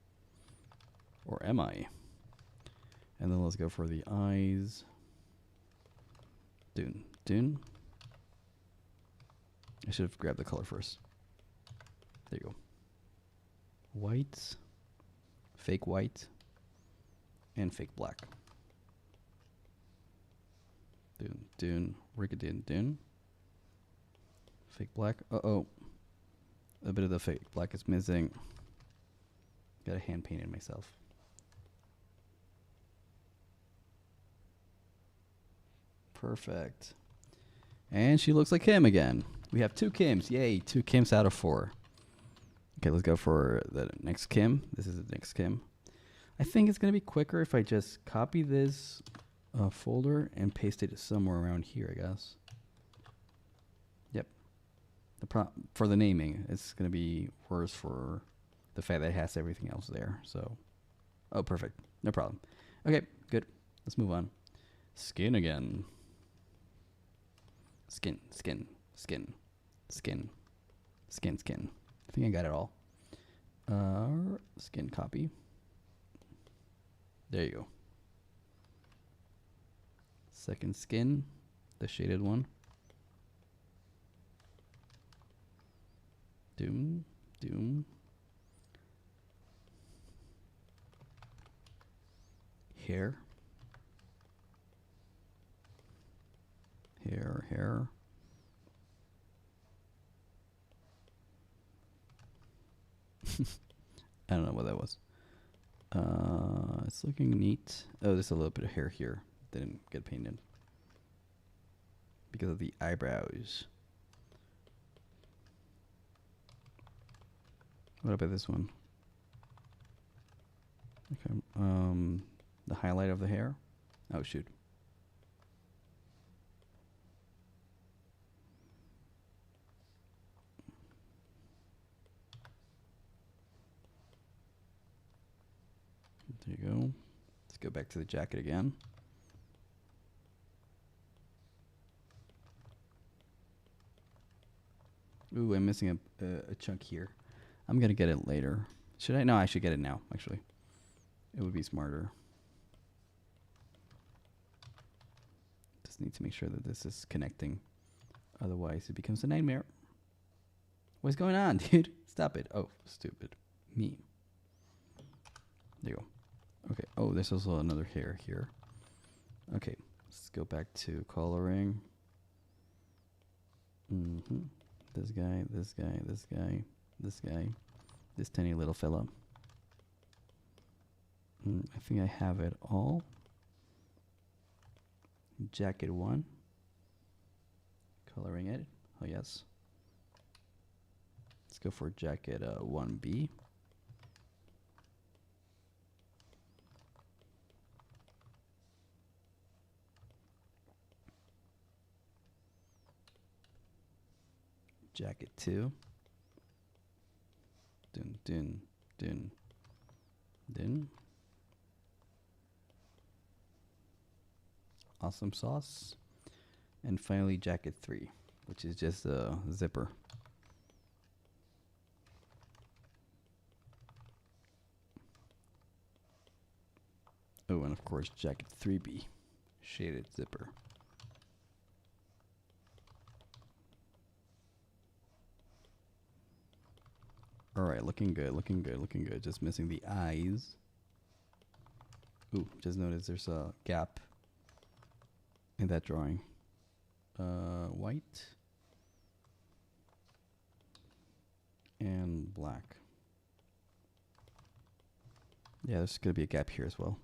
Or am I? And then let's go for the eyes. Dune. Dune. I should have grabbed the color first. There you go. White. Fake white. And fake black. Dune, dune, rigadin, dune. Fake black. Uh-oh. A bit of the fake black is missing. Got a hand painted myself. Perfect. And she looks like Kim again. We have 2 Kims. Yay, 2 Kims out of 4. Okay, let's go for the next Kim. This is the next Kim. I think it's going to be quicker if I just copy this folder and paste it somewhere around here, I guess. Yep. For the naming, it's going to be worse for the fact that it has everything else there. So, oh, perfect. No problem. Okay, good. Let's move on. Skin again. Skin, skin, skin, skin, skin, skin. I think I got it all. Skin copy. There you go. Second skin, the shaded one. Doom, doom. Hair. Hair, hair. I don't know what that was. It's looking neat. Oh, there's a little bit of hair here. Didn't get painted because of the eyebrows. What about this one? Okay. The highlight of the hair. Oh shoot. There you go. Let's go back to the jacket again. Ooh, I'm missing a chunk here. I'm gonna get it later. Should I? No, I should get it now, actually. It would be smarter. Just need to make sure that this is connecting. Otherwise, it becomes a nightmare. What's going on, dude? Stop it. Oh, stupid. Me. There you go. Okay. Oh, there's also another hair here. Okay. Let's go back to coloring. This guy, this guy, this guy, this guy, this tiny little fella. I think I have it all. Jacket 1. Coloring it. Oh, yes. Let's go for jacket 1B. Jacket 2. Dun, dun, dun, dun. Awesome sauce. And finally, jacket 3, which is just a zipper. Oh, and of course, jacket 3B, shaded zipper. All right, looking good, looking good, looking good. Just missing the eyes. Ooh, just noticed there's a gap in that drawing. White and black. Yeah, there's gonna be a gap here as well.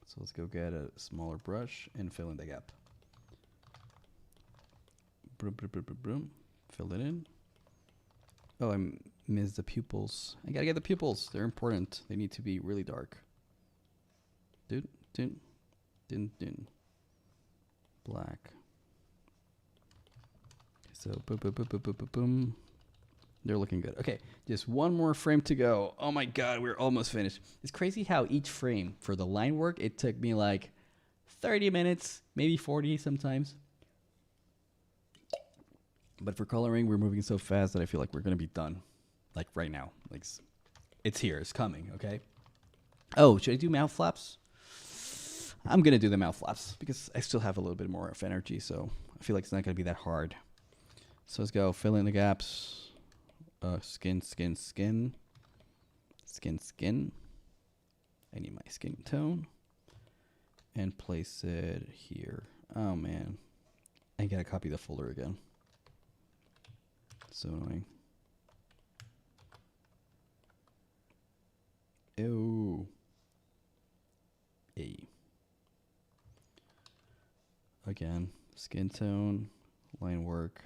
So let's go get a smaller brush and fill in the gap. Broom, broom, broom, broom, broom. Fill it in. Oh, I missed the pupils. I gotta get the pupils. They're important. They need to be really dark. Dun, dun, dun, dun. Black. So boom, boom, boom, boom, boom, boom, boom. They're looking good. Okay, just one more frame to go. Oh my god, we're almost finished. It's crazy how each frame for the line work, it took me like 30 minutes, maybe 40 sometimes. But for coloring, we're moving so fast that I feel like we're gonna be done, like right now. Like it's here, it's coming. Okay. Oh, should I do mouth flaps? I'm gonna do the mouth flaps because I still have a little bit more of energy, so I feel like it's not gonna be that hard. So let's go fill in the gaps. Skin, skin, skin, skin, skin. I need my skin tone and place it here. Oh man, I gotta copy the folder again. So annoying. Ew. A. Again, skin tone, line work.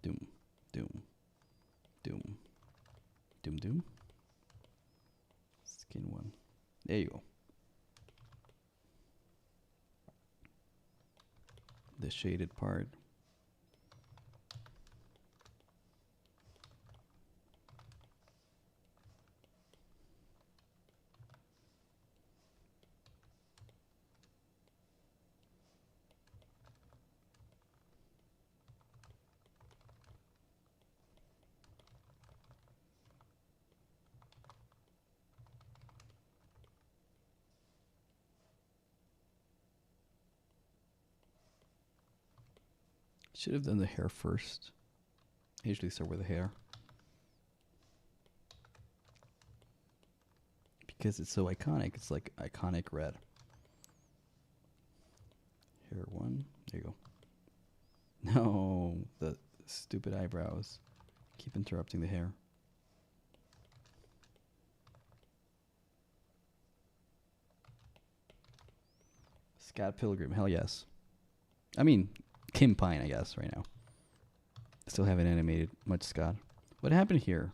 Doom, doom, doom, doom, doom. Skin 1. There you go. The shaded part. Should have done the hair first. I usually start with the hair. Because it's so iconic. It's like iconic red. Hair 1. There you go. No, the stupid eyebrows. Keep interrupting the hair. Scott Pilgrim, hell yes. I mean, Kim Pine, I guess, right now. Still haven't animated much Scott. What happened here?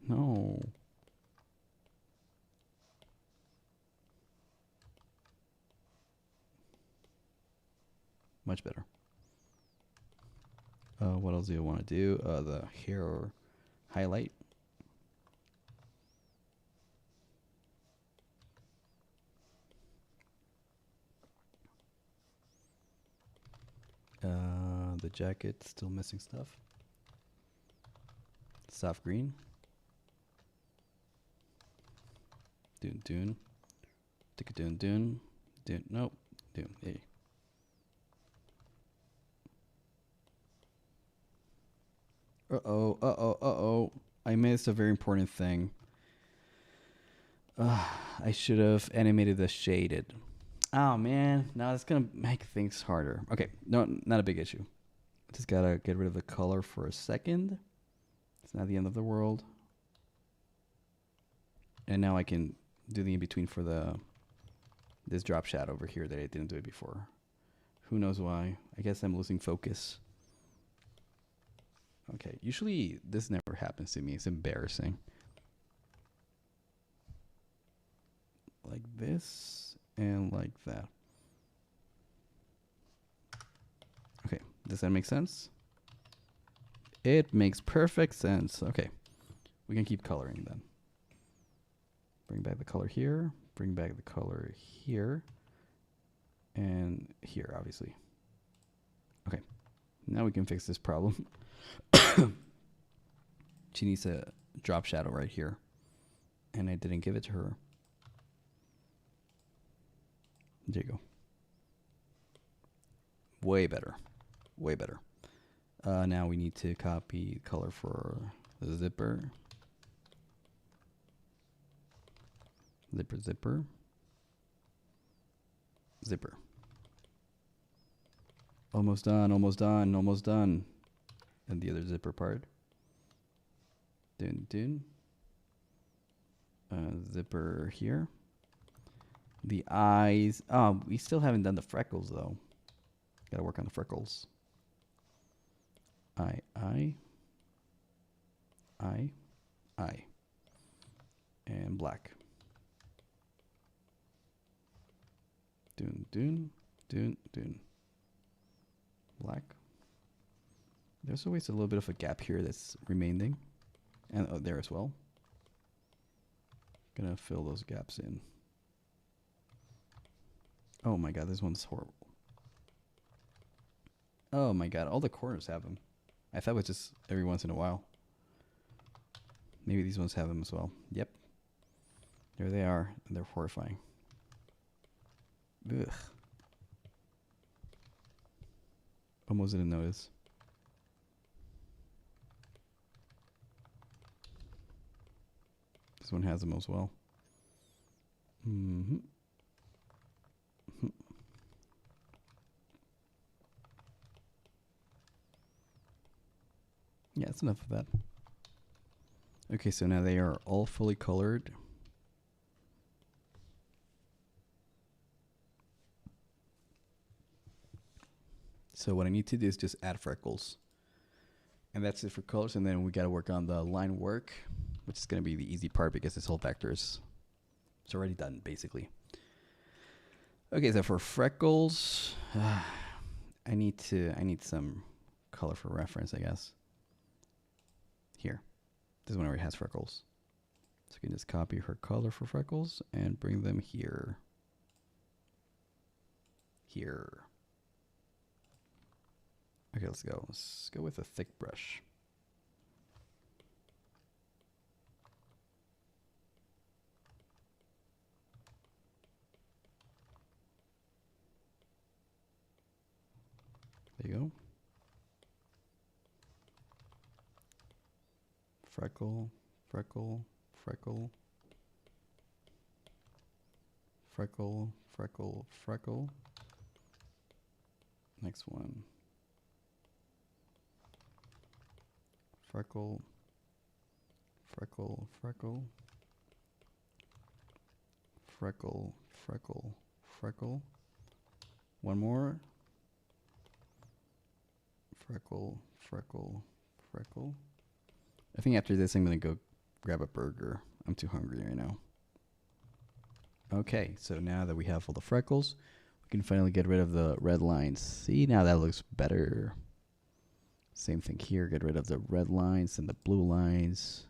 No. Much better. What else do you want to do? The hair highlight. The jacket, still missing stuff. Soft green. Dune. Take a Dune. Nope. Dune. Hey. Uh-oh. I missed a very important thing. I should have animated the shaded. Oh, man. Now it's going to make things harder. Okay. No, not a big issue. Just got to get rid of the color for a second. It's not the end of the world. And now I can do the in-between for this drop shadow over here that I didn't do it before. Who knows why? I guess I'm losing focus. Okay, usually this never happens to me. It's embarrassing. Like this and like that. Okay, does that make sense? It makes perfect sense. Okay, we can keep coloring then. Bring back the color here. Bring back the color here. And here, obviously. Okay, now we can fix this problem. She needs a drop shadow right here. And I didn't give it to her. There you go. Way better. Way better. Now we need to copy color for the zipper. Zipper. Almost done. And the other zipper part. Dune. Zipper here. The eyes. Oh, we still haven't done the freckles though. Gotta work on the freckles. Eye. And black. Dune. Black. There's always a little bit of a gap here that's remaining. And there as well. Gonna fill those gaps in. Oh my god, this one's horrible. Oh my god, all the corners have them. I thought it was just every once in a while. Maybe these ones have them as well. Yep. There they are, and they're horrifying. Ugh. Almost didn't notice. This one has them as well. Yeah, that's enough of that. Okay, so now they are all fully colored. So what I need to do is just add freckles. And that's it for colors. And then we got to work on the line work, which is going to be the easy part because this whole vector is it's already done, basically. Okay, so for freckles, I need some color for reference, I guess. Here. This one already has freckles. So you can just copy her color for freckles and bring them here. Here. Okay, let's go. Let's go with a thick brush. There you go. Freckle. Next one. Freckle. One more. Freckle. I think after this, I'm going to go grab a burger. I'm too hungry right now. Okay, so now that we have all the freckles, we can finally get rid of the red lines. See, now that looks better. Same thing here. Get rid of the red lines and the blue lines.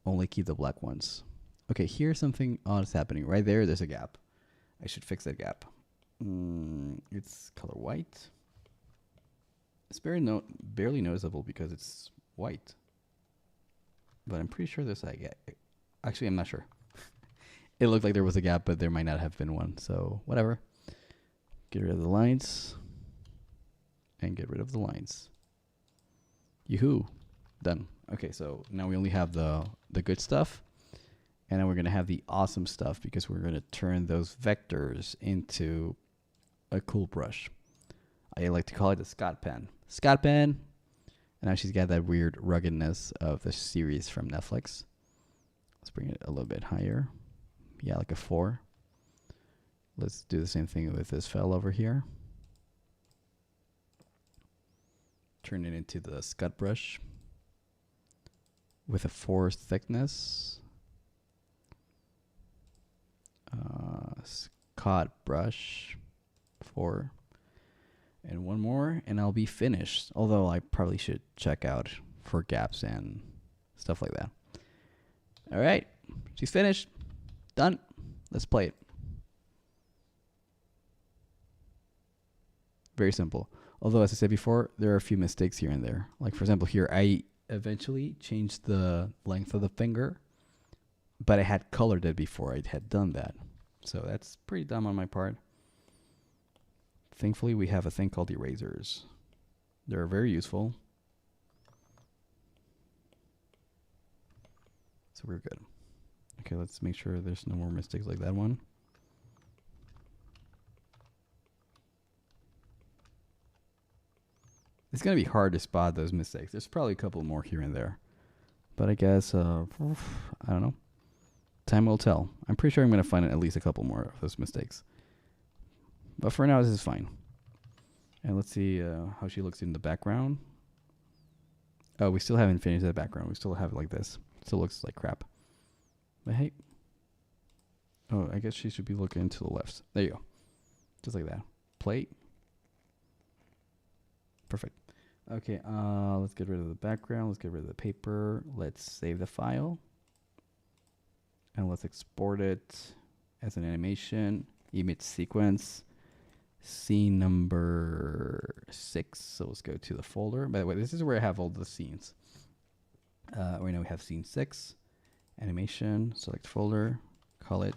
Only keep the black ones. Okay, here's something odd is happening. Right there, there's a gap. I should fix that gap. It's color white. It's barely noticeable because it's white. But I'm pretty sure there's a gap. Actually, I'm not sure. It looked like there was a gap, but there might not have been one. So, whatever. Get rid of the lines. And get rid of the lines. Yoo-hoo. Done. Okay, so now we only have the good stuff. And then we're going to have the awesome stuff because we're going to turn those vectors into a cool brush. I like to call it the Scott pen. Scott pen. And now she's got that weird ruggedness of the series from Netflix. Let's bring it a little bit higher. Yeah, like a 4. Let's do the same thing with this fell over here. Turn it into the Scott brush with a 4 thickness. Scott brush 4. And one more, and I'll be finished. Although I probably should check out for gaps and stuff like that. All right, she's finished. Done. Let's play it. Very simple. Although, as I said before, there are a few mistakes here and there. Like, for example, here, I eventually changed the length of the finger, but I had colored it before I had done that. So that's pretty dumb on my part. Thankfully, we have a thing called erasers. They're very useful. So we're good. Okay, let's make sure there's no more mistakes like that one. It's going to be hard to spot those mistakes. There's probably a couple more here and there. But I guess, I don't know. Time will tell. I'm pretty sure I'm going to find at least a couple more of those mistakes. But for now, this is fine. And let's see how she looks in the background. Oh, we still haven't finished that background. We still have it like this. Still looks like crap. But hey. Oh, I guess she should be looking to the left. There you go. Just like that. Plate. Perfect. Okay, let's get rid of the background. Let's get rid of the paper. Let's save the file. And let's export it as an animation. Image sequence. Scene number 6. So let's go to the folder. By the way, this is where I have all the scenes. Right now we have scene 6. Animation. Select folder. Call it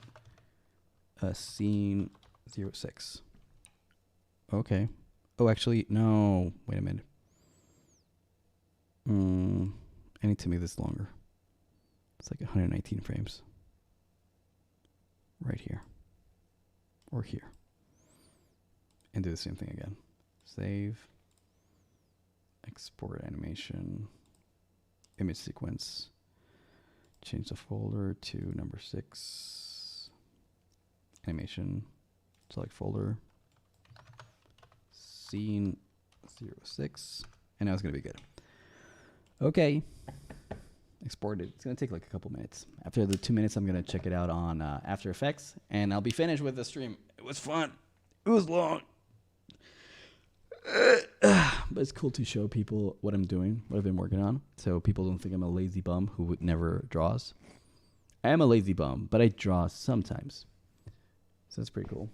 scene 06. Okay. Oh, actually, no. Wait a minute. I need to make this longer. It's like 119 frames. Right here. Or here. And do the same thing again. Save. Export animation. Image sequence. Change the folder to number 6. Animation. Select folder. Scene 06. And now it's going to be good. Okay. Exported. It's going to take like a couple minutes. After the 2 minutes, I'm going to check it out on After Effects. And I'll be finished with the stream. It was fun. It was long. But it's cool to show people what I'm doing, what I've been working on. So people don't think I'm a lazy bum who never draws. I am a lazy bum, but I draw sometimes. So that's pretty cool.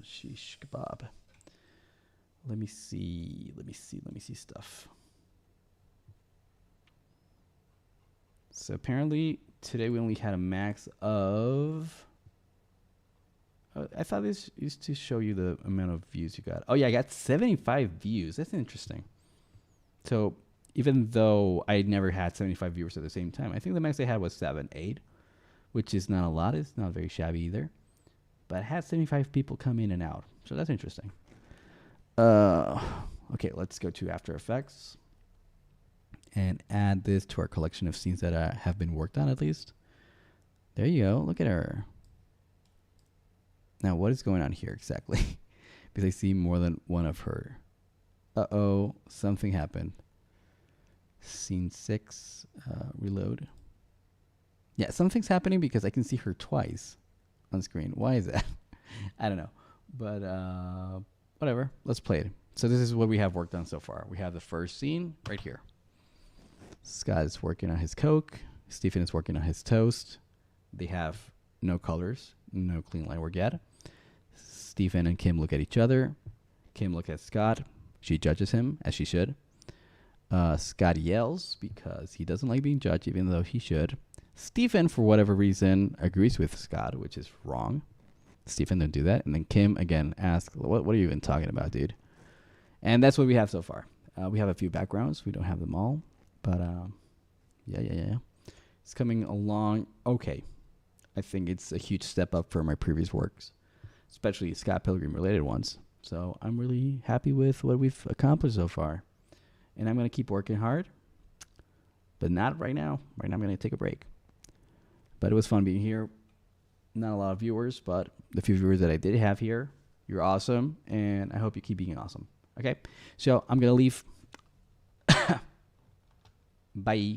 Shish kebab. Let me see stuff. So apparently today we only had a max of... I thought this used to show you the amount of views you got. Oh yeah, I got 75 views. That's interesting. So even though I never had 75 viewers at the same time, I think the max I had was 7, 8, which is not a lot. It's not very shabby either. But I had 75 people come in and out. So that's interesting. Okay, let's go to After Effects and add this to our collection of scenes that have been worked on at least. There you go. Look at her. Now, what is going on here exactly? because I see more than one of her. Uh-oh, something happened. Scene 6, reload. Yeah, something's happening because I can see her twice on screen. Why is that? I don't know. But whatever. Let's play it. So this is what we have worked on so far. We have the first scene right here. Scott is working on his Coke. Stephen is working on his toast. They have no colors, no clean line work yet. Stephen and Kim look at each other. Kim looks at Scott. She judges him, as she should. Scott yells because he doesn't like being judged, even though he should. Stephen, for whatever reason, agrees with Scott, which is wrong. Stephen, don't do that. And then Kim, again, asks, what are you even talking about, dude? And that's what we have so far. We have a few backgrounds. We don't have them all. But, yeah. It's coming along okay. I think it's a huge step up from my previous works, especially Scott Pilgrim related ones. So I'm really happy with what we've accomplished so far. And I'm going to keep working hard, but not right now. Right now I'm going to take a break. But it was fun being here. Not a lot of viewers, but the few viewers that I did have here, you're awesome. And I hope you keep being awesome. Okay? So I'm going to leave. Bye.